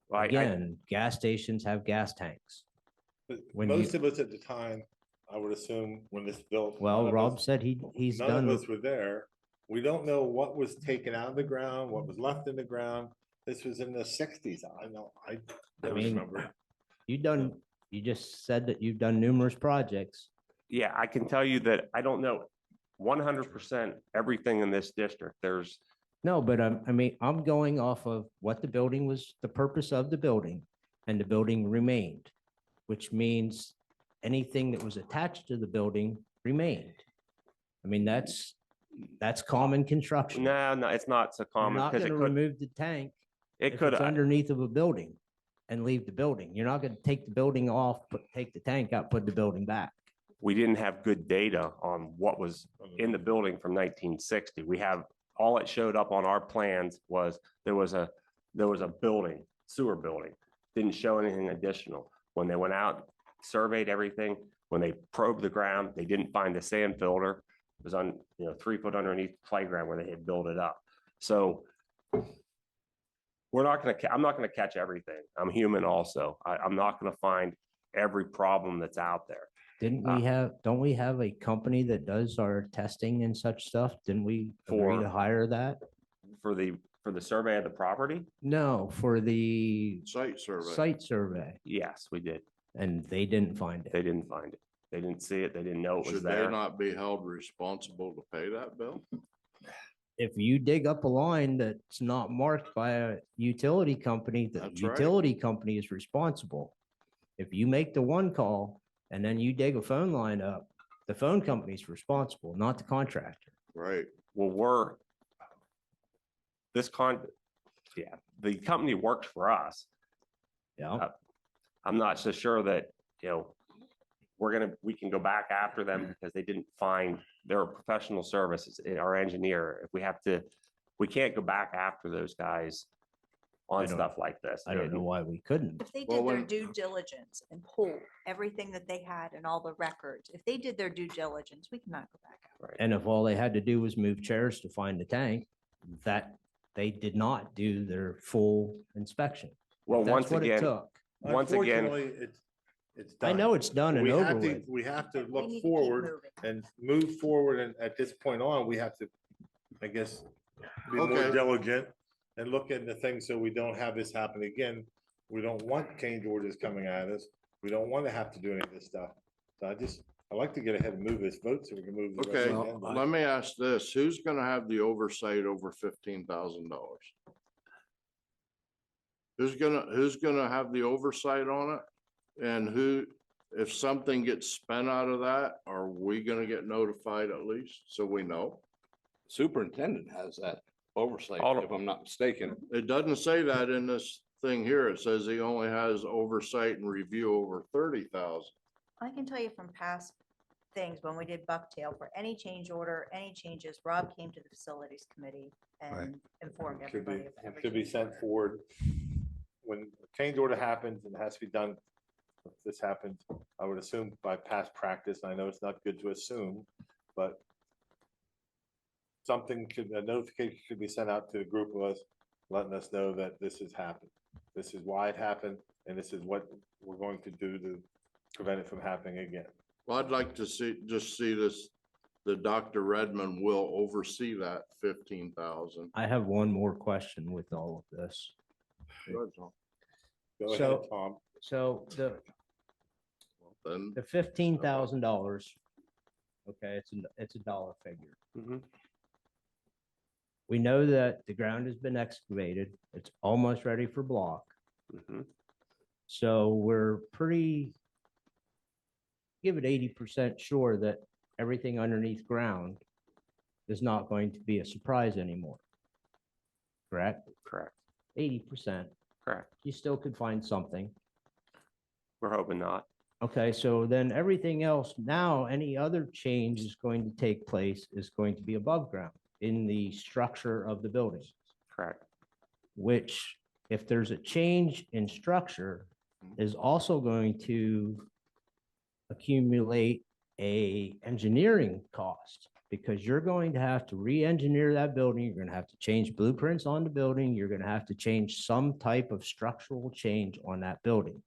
Well, Again, gas stations have gas tanks. But When most you- of us at the time, I would assume when this built. none Well, of Rob us- said he's None done. of us were there. We don't know what was taken out of the ground, what was left in the ground. This was in the 60s. I know, I don't mean, remember. You just said that you've done numerous projects. Yeah, I can tell you that I don't know 100% everything in this district. There's, No, but I'm going off of what the building was, the purpose of the building, and the building remained, which means anything that was attached to the building remained. I mean, that's common construction. no, it's not so You're common not because going it to could, remove the tank it if could, it's underneath of a building and leave the building. You're not going to take the building off, take the tank out, put the building back. we didn't have good data on what was in the building from 1960. We have, all it showed up on our plans was there was a building, sewer building. Didn't show anything additional. When they went out, surveyed everything, when they probed the ground, they didn't find the sand filter. It was on, 3 foot underneath the playground where they had built it up. So I'm not gonna catch everything. I'm human also. I'm not gonna find every problem that's out there. Didn't we don't we have a company that does our testing and such stuff? Didn't we agree to For- hire that? For the survey of the property? No, for the Site survey. site survey, Yes, we did. and they didn't find it. They didn't find it. They didn't see it. They didn't know it was Should they there. not be held responsible to pay that bill? If you dig up a line that's not marked by a utility company, the That's right. utility company is responsible. If you make the one call and then you dig a phone line up, the phone company's responsible, not the contractor. Right. Well, the company worked for us. Yeah. I'm not so sure that, we can go back after them because they didn't find their professional services, our engineer. We can't go back after those guys on don't- stuff like this. I don't know why we couldn't. If they Well, did their when- due diligence and pulled everything that they had and all the records, if they did their due diligence, we cannot go back out. And if all they had to do was move chairs to find the tank, that they did not do their full inspection. Well, That's once what it again, took. once again, Unfortunately, it's I done. know it's done and We over have to, with. we have to We look need to keep forward moving. and move forward, and at this point on, we have to, I guess, be more Okay. diligent and look into things so we don't have this happen again. We don't want change orders coming at us. We don't want to have to do any of this stuff. So I like to get ahead and move this vote so we can move. the rest Okay, of the agenda. let me ask this, who's gonna have the oversight over $15,000? Who's gonna have the oversight on it? And if something gets spent out of that, are we gonna get notified at least, so we know? Superintendent has that oversight, Hold on. if I'm not mistaken. It doesn't say that in this thing here, it says he only has oversight and review over 30,000. I can tell you from past things, when we did Bucktail, for any change order, any changes, Rob came to the facilities committee and informed It could be, everybody of it every could be change sent order. forward. When a change order happens and it has to be done, if this happens, I would assume by past practice, and I know it's not good to assume, but a notification should be sent out to a group of us, letting us know that this has happened. This is why it happened, and this is what we're going to do to prevent it from happening again. Well, I'd like to see this, the Dr. Redmond will oversee that 15,000. I have one more question with all of this. Go ahead, So- Tom. So Then, the $15,000, okay, it's a dollar figure. Mhm. We know that the ground has been excavated. It's almost ready for block. Mhm. So we're give it 80% sure that everything underneath ground is not going to be a surprise anymore. Correct? Correct, 80%. correct. You still could find something. We're hoping not. Okay, so then everything else now, any other change is going to take place is going to be above ground in the structure of the building, Correct. which if there's a change in structure is also going to accumulate a engineering cost because you're going to have to re-engineer that building. You're going to have to change blueprints on the building. You're going to have to change some type of structural change on that building.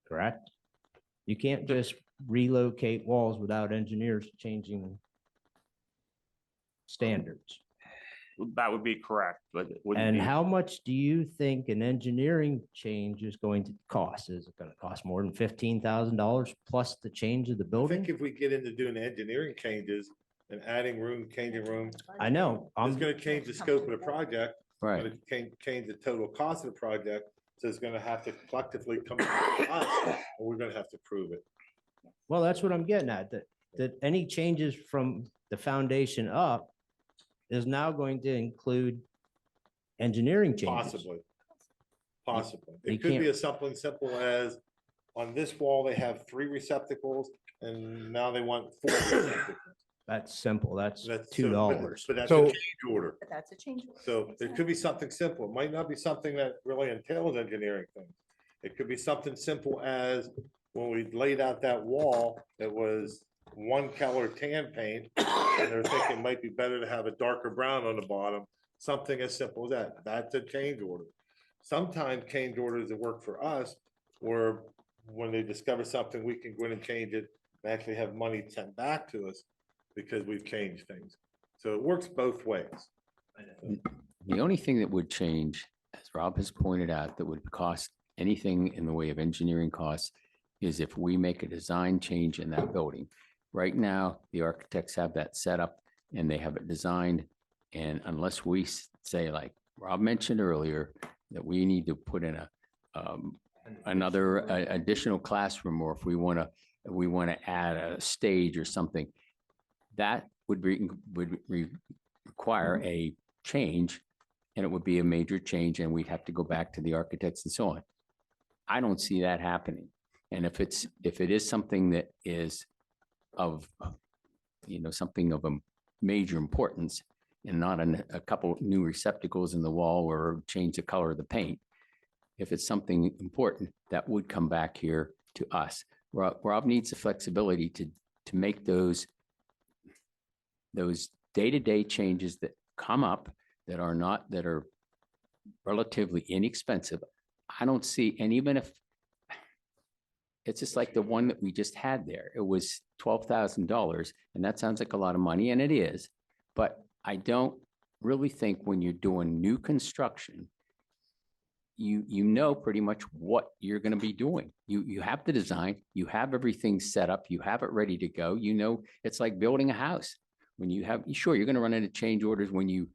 Correct? You can't just relocate walls without engineers changing standards. That would be correct, but it wouldn't And be. how much do you think an engineering change is going to cost? Is it going to cost more than $15,000 plus the change of the I building? think if we get into doing engineering changes and adding room, changing room, I know, it's gonna change the scope of the project. Right. Gonna change the total cost of the project, so it's gonna have to collectively come to us, or we're gonna have to prove it. well, that's what I'm getting at, that any changes from the foundation up is now going to include engineering changes. Possibly. You It could be can't- something simple as, on this wall, they have 3 receptacles, and now they want 4 receptacles. That's simple. That's That's $2. But that's So- a change order. But that's a change. order. So it could be something simple. It might not be something that really entails engineering things. It could be something simple as when we laid out that wall, it was 1 color tan paint. And they're thinking it might be better to have a darker brown on the bottom, something as simple as that. That's a change order. Sometimes change orders that work for us were when they discover something, we can go in and change it and actually have money sent back to us because we've changed things. So it works both ways. The only thing that would change, as Rob has pointed out, that would cost anything in the way of engineering costs is if we make a design change in that building. Right now, the architects have that set up and they have it designed. And unless we say, like Rob mentioned earlier, that we need to put in another additional classroom, or if we want to add a stage or something, that would require a change, and it would be a major change, and we'd have to go back to the architects and so on. I don't see that happening. And if it is something that is of, something of a major importance and not a couple new receptacles in the wall or change the color of the paint, if it's something important, that would come back here to us. Rob needs the flexibility to make those day-to-day changes that come up that are relatively inexpensive. I don't see, and even if it's just like the one that we just had there, it was $12,000, and that sounds like a lot of money, and it is. But I don't really think when you're doing new construction, you know pretty much what you're going to be doing. You have the design, you have everything set up, you have it ready to go. It's like building a house. When you have, sure, you're going to run into change orders when you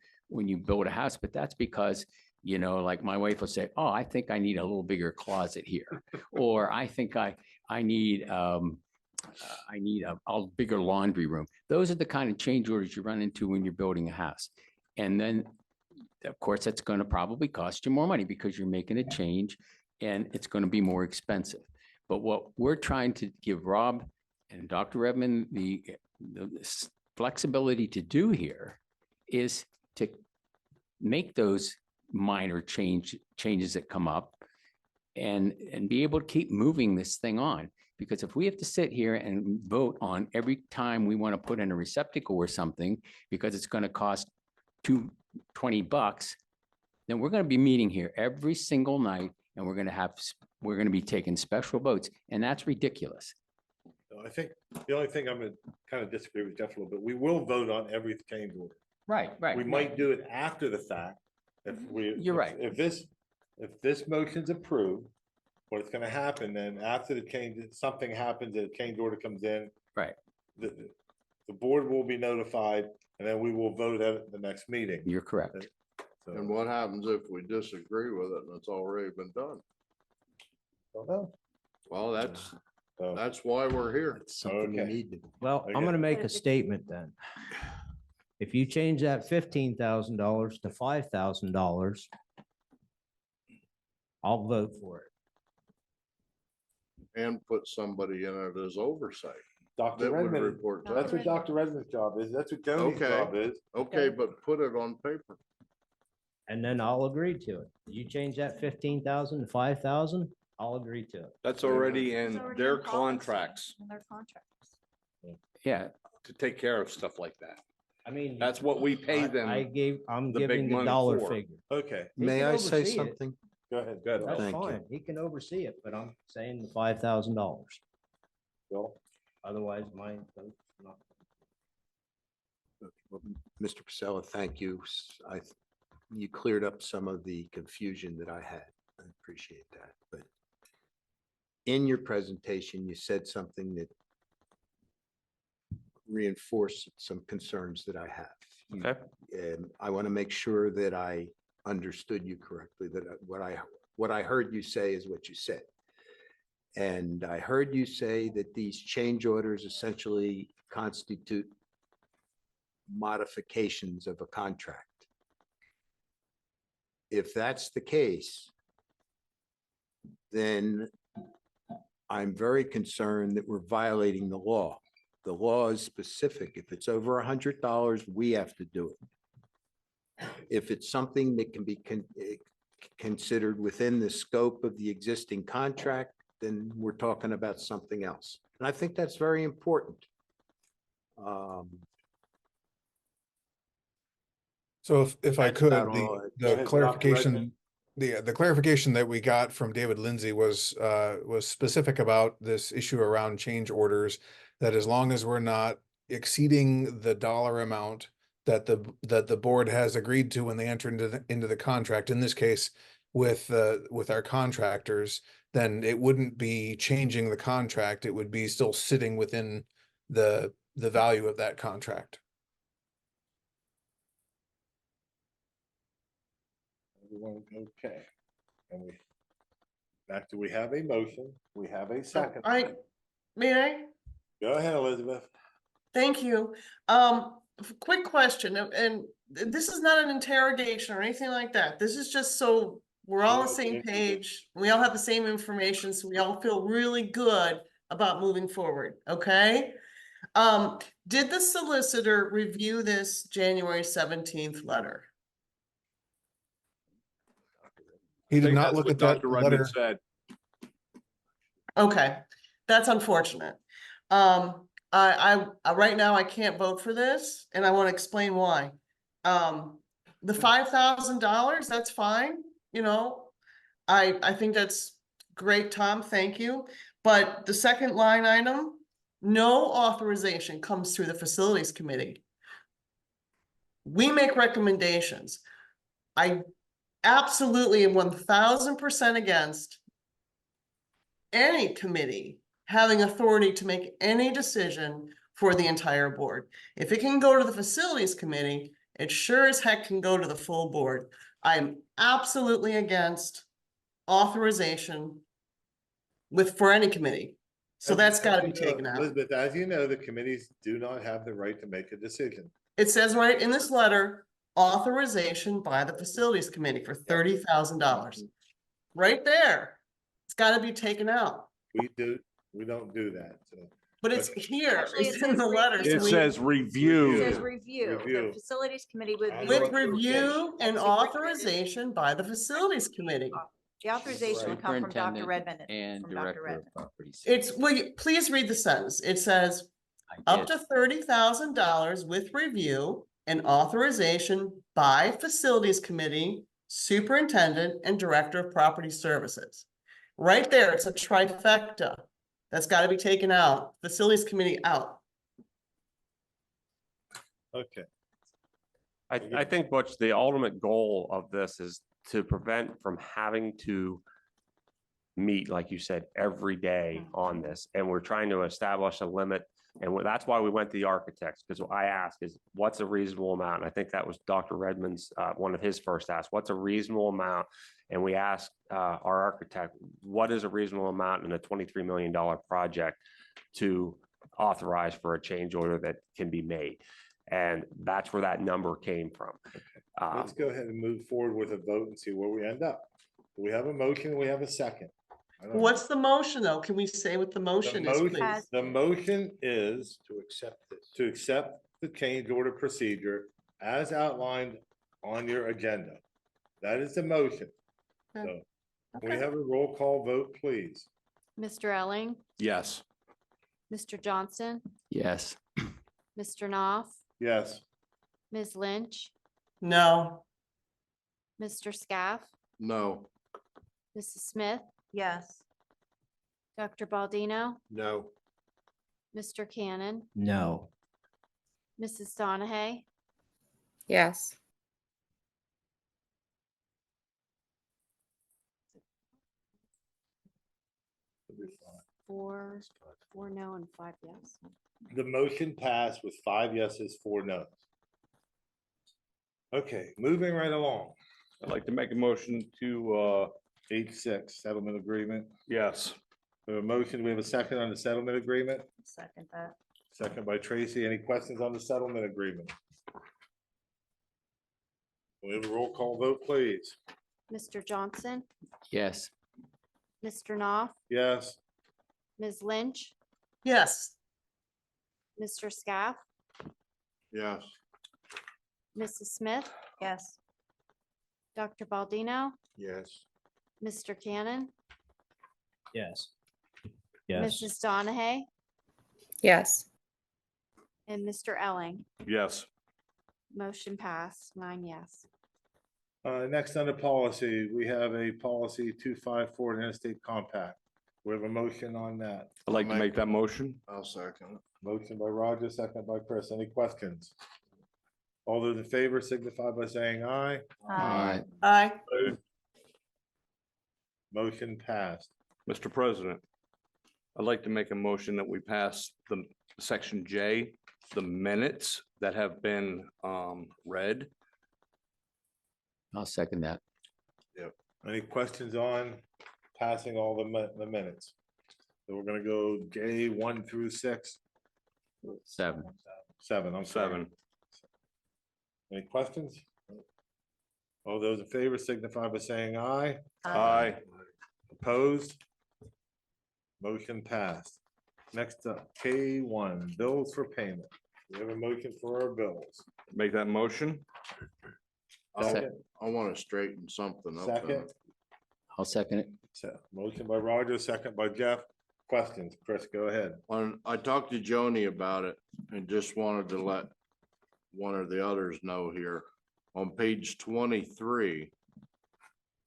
build a house, but that's because, like my wife will say, oh, I think I need a little bigger closet here, or I think I need a bigger laundry room. Those are the kind of change orders you run into when you're building a house. And then, of course, that's going to probably cost you more money because you're making a change and it's going to be more expensive. But what we're trying to give Rob and Dr. Redmond the flexibility to do here is to make those minor changes that come up and be able to keep moving this thing on. Because if we have to sit here and vote on every time we want to put in a receptacle or something, because it's going to cost $20, then we're going to be meeting here every single night and we're going to be taking special votes, and that's ridiculous. So I think the only thing I'm going to kind of disagree with Jeff a little bit, we will vote on every change order. Right. We might do it after the fact. You're right. If this motion's approved, what's going to happen then after the change, something happens, a change order comes in. Right. The board will be notified and then we will vote at the next meeting. You're correct. So, And what happens if we disagree with it and it's already been done? don't know. Well, that's So, why we're here. It's something we Okay. need to. Well, I'm gonna make a statement then. If you change that $15,000 to $5,000, I'll vote for it. And put somebody in it as oversight. Dr. That would Redmond, report to that's us. what Dr. Redmond's job is. That's what Tony's Okay. job is. Okay, but put it on paper. And then I'll agree to it. You change that 15,000 to 5,000, I'll agree to it. That's already It's in already their in policy, contracts in their contracts. Yeah. to take care of stuff like that. I mean. That's what we pay them. I'm the big giving the money dollar for. figure. Okay, He May can I say oversee it. something? go ahead. Good. That's Thank you. fine. He can oversee it, but I'm saying the $5,000. Bill? Otherwise, my vote's not. Well, Mr. Priscilla, thank you. You cleared up some of the confusion that I had. I appreciate that. But in your presentation, you said something that reinforced some concerns that I have. Okay. And I want to make sure that I understood you correctly, that what I heard you say is what you said. And I heard you say that these change orders essentially constitute modifications of a contract. If that's the case, then I'm very concerned that we're violating the law. The law is specific. If it's over $100, we have to do it. If it's something that can be considered within the scope of the existing contract, then we're talking about something else. And I think that's very important. So if I That's could, about all I- Go the ahead, Dr. clarification, Redmond. the clarification that we got from David Lindsay was specific about this issue around change orders. That as long as we're not exceeding the dollar amount that the board has agreed to when they enter into the contract, in this case with our contractors, then it wouldn't be changing the contract. It would be still sitting within the value of that contract. Everyone, okay. And do we have a motion? We have a second. May I? Go ahead, Elizabeth. Thank you. Quick question, and this is not an interrogation or anything like that. This is just so we're all on the same page. We all have the same information, so we all feel really good about moving forward, okay? Did the solicitor review this January 17th letter? He I did think not that's look what at that Dr. Redmond letter. said. Okay, that's unfortunate. Right now I can't vote for this, and I want to explain why. The $5,000, that's fine, you know. I think that's great, Tom, thank you. But the second line item, no authorization comes through the facilities committee. We make recommendations. I absolutely am 1000% against any committee having authority to make any decision for the entire board. If it can go to the facilities committee, it sure as heck can go to the full board. I am absolutely against authorization for any committee. So that's got to be taken out. Elizabeth, as you know, the committees do not have the right to make a decision. It says right in this letter, authorization by the facilities committee for $30,000. Right there. It's got to be taken out. We don't do that, so. But it's here, Actually, it's it in says the letter. review. so It we- says review. It says review. Review. The facilities committee would be. With review and authorization by the facilities committee. The authorization will come from Dr. Superintendent Redmond. And from Dr. Director Redmond. of Property. It's, please read the sentence. It says I up did. to $30,000 with review and authorization by facilities committee, superintendent, and director of property services. Right there, it's a trifecta. That's got to be taken out. Facilities committee out. Okay. I think, Butch, the ultimate goal of this is to prevent from having to meet, like you said, every day on this. And we're trying to establish a limit. And that's why we went to the architects, because what I asked is, what's a reasonable amount? And I think that was Dr. Redmond's, one of his first asks, what's a reasonable amount? And we asked our architect, what is a reasonable amount in a $23 million project to authorize for a change order that can be made? And that's where that number came from. Let's go ahead and move forward with a vote and see where we end up. We have a motion, we have a second. I don't know. What's the motion though? Can we say what the motion is, please? The motion is to accept the change order procedure as outlined on your agenda. That is the motion. So we have a roll call vote, please. Mr. Elling, Yes. Mr. Johnson, Yes. Mr. Knopf, Yes. Ms. Lynch, No. Mr. Scaff, No. Mrs. Smith, Yes. Dr. Baldino, No. Mr. Cannon, No. Mrs. Donahue, Yes. four no and 5 yes. The motion passed with 5 yeses, 4 noes. Okay, moving right along. I'd like to make a motion to, 8-6 settlement agreement. yes. We have a motion, we have a second on the settlement agreement, Second that. second by Tracy. Any questions on the settlement agreement? We have a roll call vote, please. Mr. Johnson, Yes. Mr. Knopf, Yes. Ms. Lynch, Yes. Mr. Scaff, Yes. Mrs. Smith, Yes. Dr. Baldino, Yes. Mr. Cannon, Yes. Yes. Mrs. Donahue, Yes. and Mr. Elling. Yes. Motion passed, 9 yes. Next under policy, we have a policy 254 interstate compact. We have a motion on that. I'd like to make that motion. I'll second. Motion by Roger, second by Chris. Any questions? All those in favor signify by saying aye. Aye. Aye. Motion passed. Mr. President, I'd like to make a motion that we pass the section J, the minutes that have been read. I'll second that. Any questions on passing all the minutes? So we're gonna go J 1 through 6. 7. 7, I'm sorry. 7. Any questions? All those in favor signify by saying aye. Aye. Opposed? Motion passed. Next up, K1, bills for payment. We have a motion for our bills. Make that motion. Second, I want to straighten something up. second, I'll second it. motion by Roger, second by Jeff. Questions? Chris, go ahead. When I talked to Joni about it and just wanted to let one or the others know here, on page 23,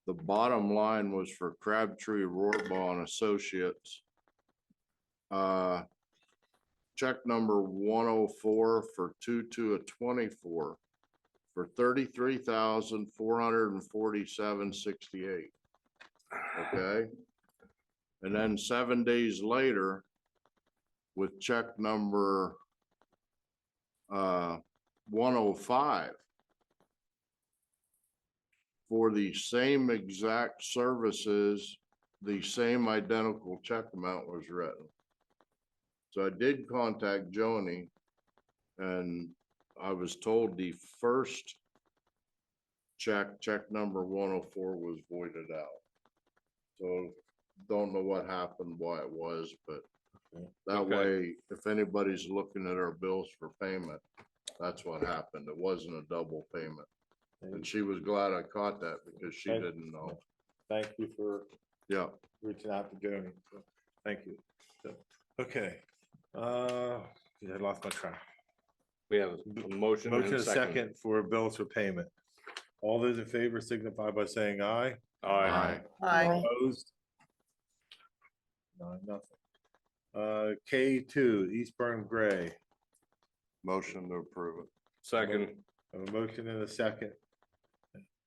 the bottom line was for Crabtree, Rohrbaugh and Associates. Check number 104 for 2/2/24 for $33,447.68. Okay? And then 7 days later, with check number 105 for the same exact services, the same identical check amount was written. So I did contact Joni, and I was told the first check number 104 was voided out. So don't know what happened, why it was, but that Okay. way, if anybody's looking at our bills for payment, that's what happened. It wasn't a double payment. And she was glad I caught that because she Thank- didn't know. Thank you for Yeah. reaching out to Joni. So, thank you. So, okay. I lost my track. We have a motion and Motion a a second for bills for payment. All those in favor signify by saying aye. Aye. Aye. Opposed? None, nothing. K2, Eastburn Gray. Motion to approve it. Second. I have a motion and a second.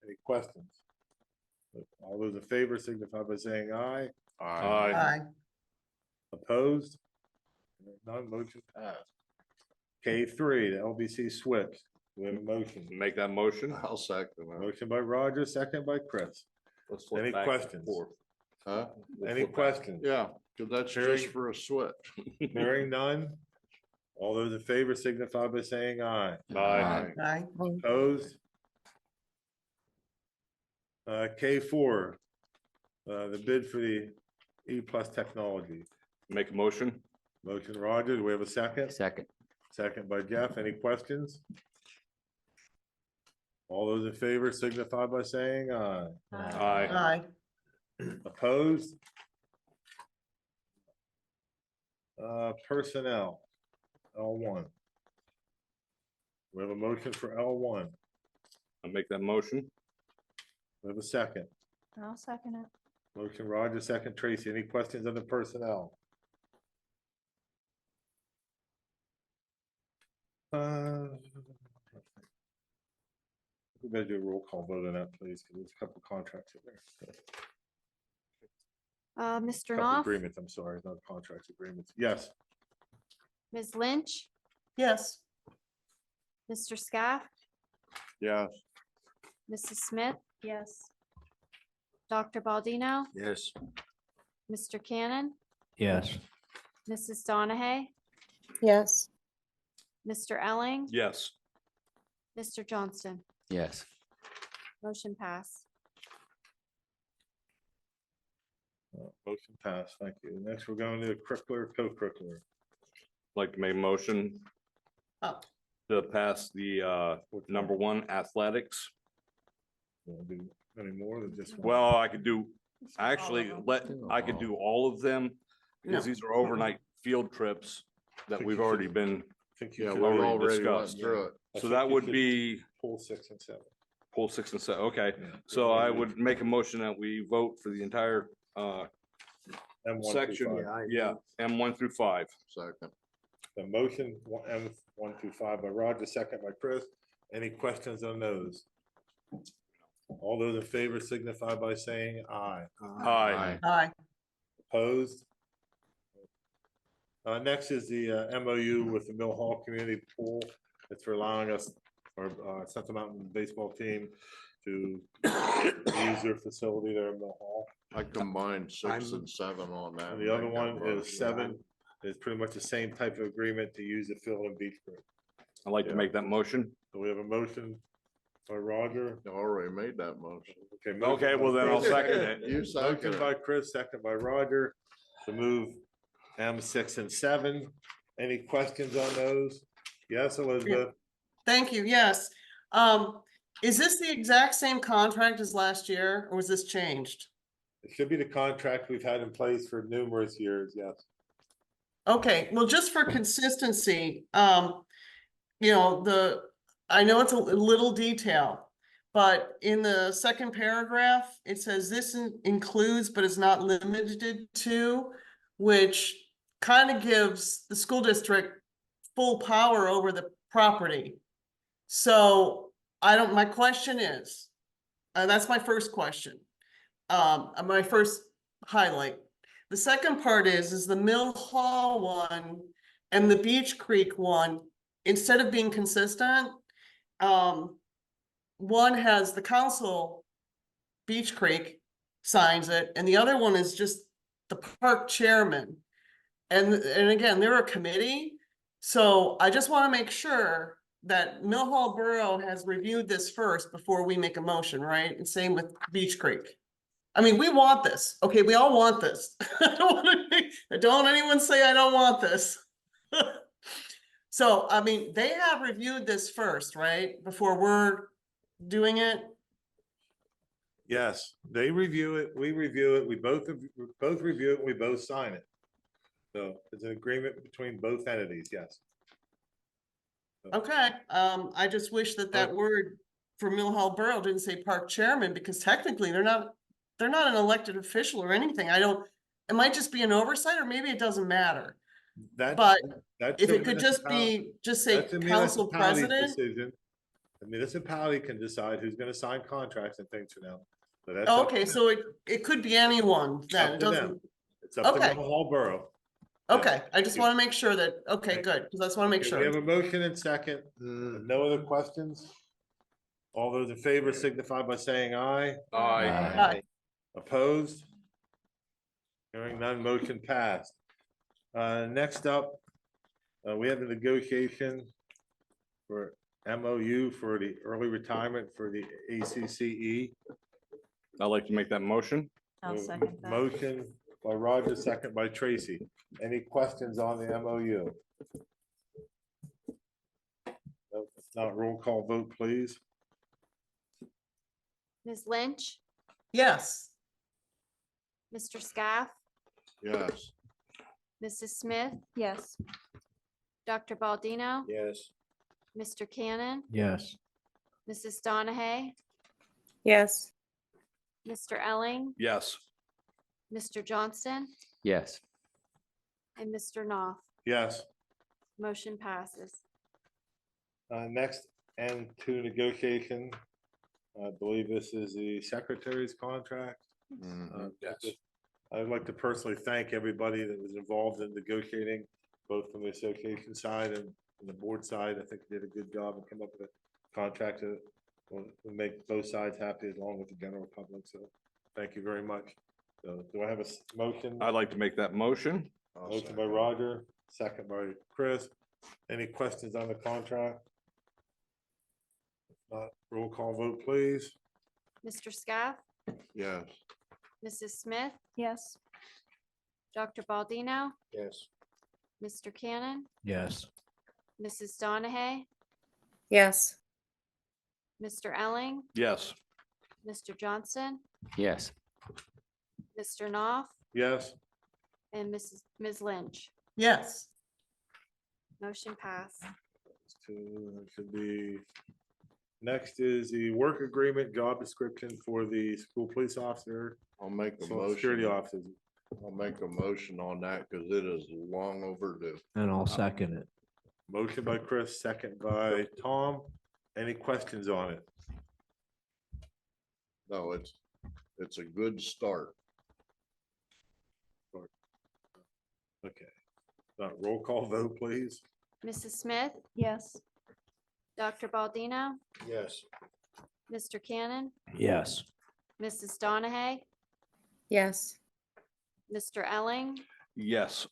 Any questions? All those in favor signify by saying aye. Aye. Aye. Opposed? None, motion passed. K3, the LBC switch. We have a motion. Make that motion. I'll second that. Motion by Roger, second by Chris. Let's flip Any back and questions? forth. Huh? We'll Any flip back. questions? Yeah, because that's Hearing- just for a switch. Hearing none. All those in favor signify by saying aye. Aye. Aye. Opposed? K4, the bid for the E+ technology. Make a motion. Motion Roger, do we have a second? Second. Second by Jeff. Any questions? All those in favor signify by saying aye. Aye. Aye. Opposed? Personnel, L1. We have a motion for L1. I'll make that motion. We have a second. I'll second it. Motion Roger, second Tracy. Any questions on the personnel? We better do a roll call vote on that, please, because there's a couple contracts in there. Mr. Couple Knopf, agreements, I'm sorry, not contracts, agreements. Yes. Ms. Lynch, Yes. Mr. Scaff, Yes. Mrs. Smith. Yes. Dr. Baldino, Yes. Mr. Cannon, Yes. Mrs. Donahue, Yes. Mr. Elling, Yes. Mr. Johnston. Yes. Motion pass. Motion passed, thank you. Next, we're going to curricular, co-curricular. Like to make a motion Oh. to pass the number 1 athletics. Wanna do any more than just? one? Well, I could do, actually, I could do all of them because No. these are overnight field trips that we've already been Think you Yeah, should we've already already went discussed. through it. I So think that you would should be Pull 6 and 7. Pull 6 and 7, okay. So I would make a motion that we vote for the entire M1 through section, 5. yeah, M1 through 5. Second. The motion, M1 through 5 by Roger, second by Chris. Any questions on those? All those in favor signify by saying aye. Aye. Aye. Opposed? Next is the MOU with the Mill Hall Community Pool. It's for allowing us, our Central Mountain baseball team to use their facility there in Mill Hall. I combined 6 and 7 on that. And the other one is 7, is pretty much the same type of agreement to use the field in Beach Creek. I'd like to make that motion. So we have a motion by Roger. I already made that motion. Okay. Okay, well then I'll second it. You second Motion it. by Chris, second by Roger, to move M6 and 7. Any questions on those? Yes, Elizabeth? Thank you. Yes. Is this the exact same contract as last year or was this changed? It should be the contract we've had in place for numerous years, yes. Okay, well, just for consistency, you know, I know it's a little detail, but in the second paragraph, it says this includes, but is not limited to, which kind of gives the school district full power over the property. So my question is, that's my first question. My first highlight. The second part is the Mill Hall one and the Beach Creek one, instead of being consistent, one has the council, Beach Creek signs it, and the other one is just the park chairman. And again, they're a committee. So I just want to make sure that Mill Hall Borough has reviewed this first before we make a motion, right? And same with Beach Creek. I mean, we want this. Okay, we all want this. Don't anyone say I don't want this. So, I mean, they have reviewed this first, right? Before we're doing it. Yes, they review it, we review it, we both review it, we both sign it. So it's an agreement between both entities, yes. Okay, I just wish that word for Mill Hall Borough didn't say park chairman, because technically they're not an elected official or anything. It might just be an oversight, or maybe it doesn't matter. But if it could just say That's a council municipality's president. decision. The municipality can decide who's gonna sign contracts and things for now. So that's Oh, up okay, to so it could be anyone then. Up It to them. doesn't, It's up to okay. Mill Hall Borough. Okay, I just want to make sure that, okay, good, because I just want to make Okay, we have sure. a motion and second. No other questions? All those in favor signify by saying aye. Aye. Aye. Opposed? Hearing none, motion passed. Next up, we have the negotiation for MOU for the early retirement for the ACCE. I'd like to make that motion. I'll second that. Motion by Roger, second by Tracy. Any questions on the MOU? No, if not, roll call vote, please. Ms. Lynch, Yes. Mr. Scaff, Yes. Mrs. Smith, Yes. Dr. Baldino, Yes. Mr. Cannon, Yes. Mrs. Donahue, Yes. Mr. Elling, Yes. Mr. Johnston, Yes. and Mr. Knopf. Yes. Motion passes. Next, N2 negotiation. I believe this is the secretary's contract. Yes. I'd like to personally thank everybody that was involved in negotiating, both from the association side and the board side. I think they did a good job and come up with a contract that will make both sides happy along with the general public. So thank you very much. So do I have a motion? I'd like to make that motion. Motion by Roger, second by Chris. Any questions on the contract? If not, roll call vote, please. Mr. Scaff, Yes. Mrs. Smith, Yes. Dr. Baldino, Yes. Mr. Cannon, Yes. Mrs. Donahue, Yes. Mr. Elling, Yes. Mr. Johnston, Yes. Mr. Knopf, Yes. and Ms. Lynch. Next is the work agreement job description for the school police officer. I'll make a Social Security motion. officers. I'll make a motion on that because it is long overdue. And I'll second it. Motion by Chris, second by Tom. Any questions on it? No, it's a good start. Okay. Roll call vote, please. Mrs. Smith, Yes. Dr. Baldino, Yes. Mr. Cannon, Yes. Mrs. Donahue, Yes. Mr. Elling, Yes.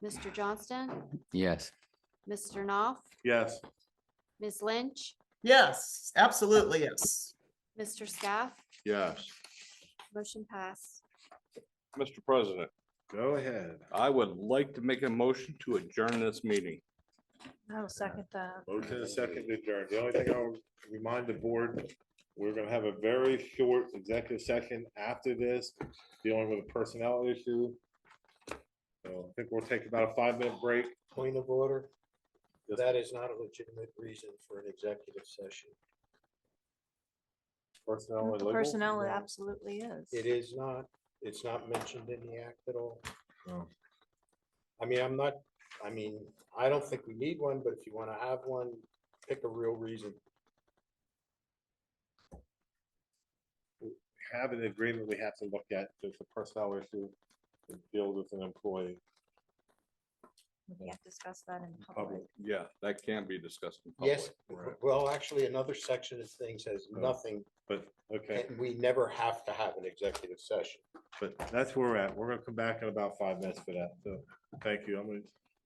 Mr. Johnston, Yes. Mr. Knopf, Yes. Ms. Lynch, Yes, absolutely, yes. Mr. Scaff, Yes. motion pass. Mr. President, Go ahead. I would like to make a motion to adjourn this meeting. I will second that. Motion and second to adjourn. The only thing I'll remind the board, we're gonna have a very short executive session after this, dealing with a personnel issue. So I think we'll take about a 5-minute break. Point of order. That is not a legitimate reason for an executive session. Personnel and legal. Personnel, it absolutely is. It is not. It's not mentioned in the act at all. No. I mean, I don't think we need one, but if you want to have one, pick a real reason. Have an agreement we have to look at, there's a personnel issue to deal with an employee. We can't discuss that in Public. public. Yeah, that can be discussed in public. Yes, Right. well, actually, another section of things has Oh. nothing, But, okay, and we never have to have an executive session. but that's where we're at. We're gonna come back in about 5 minutes for that. So, thank you. I'm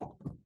gonna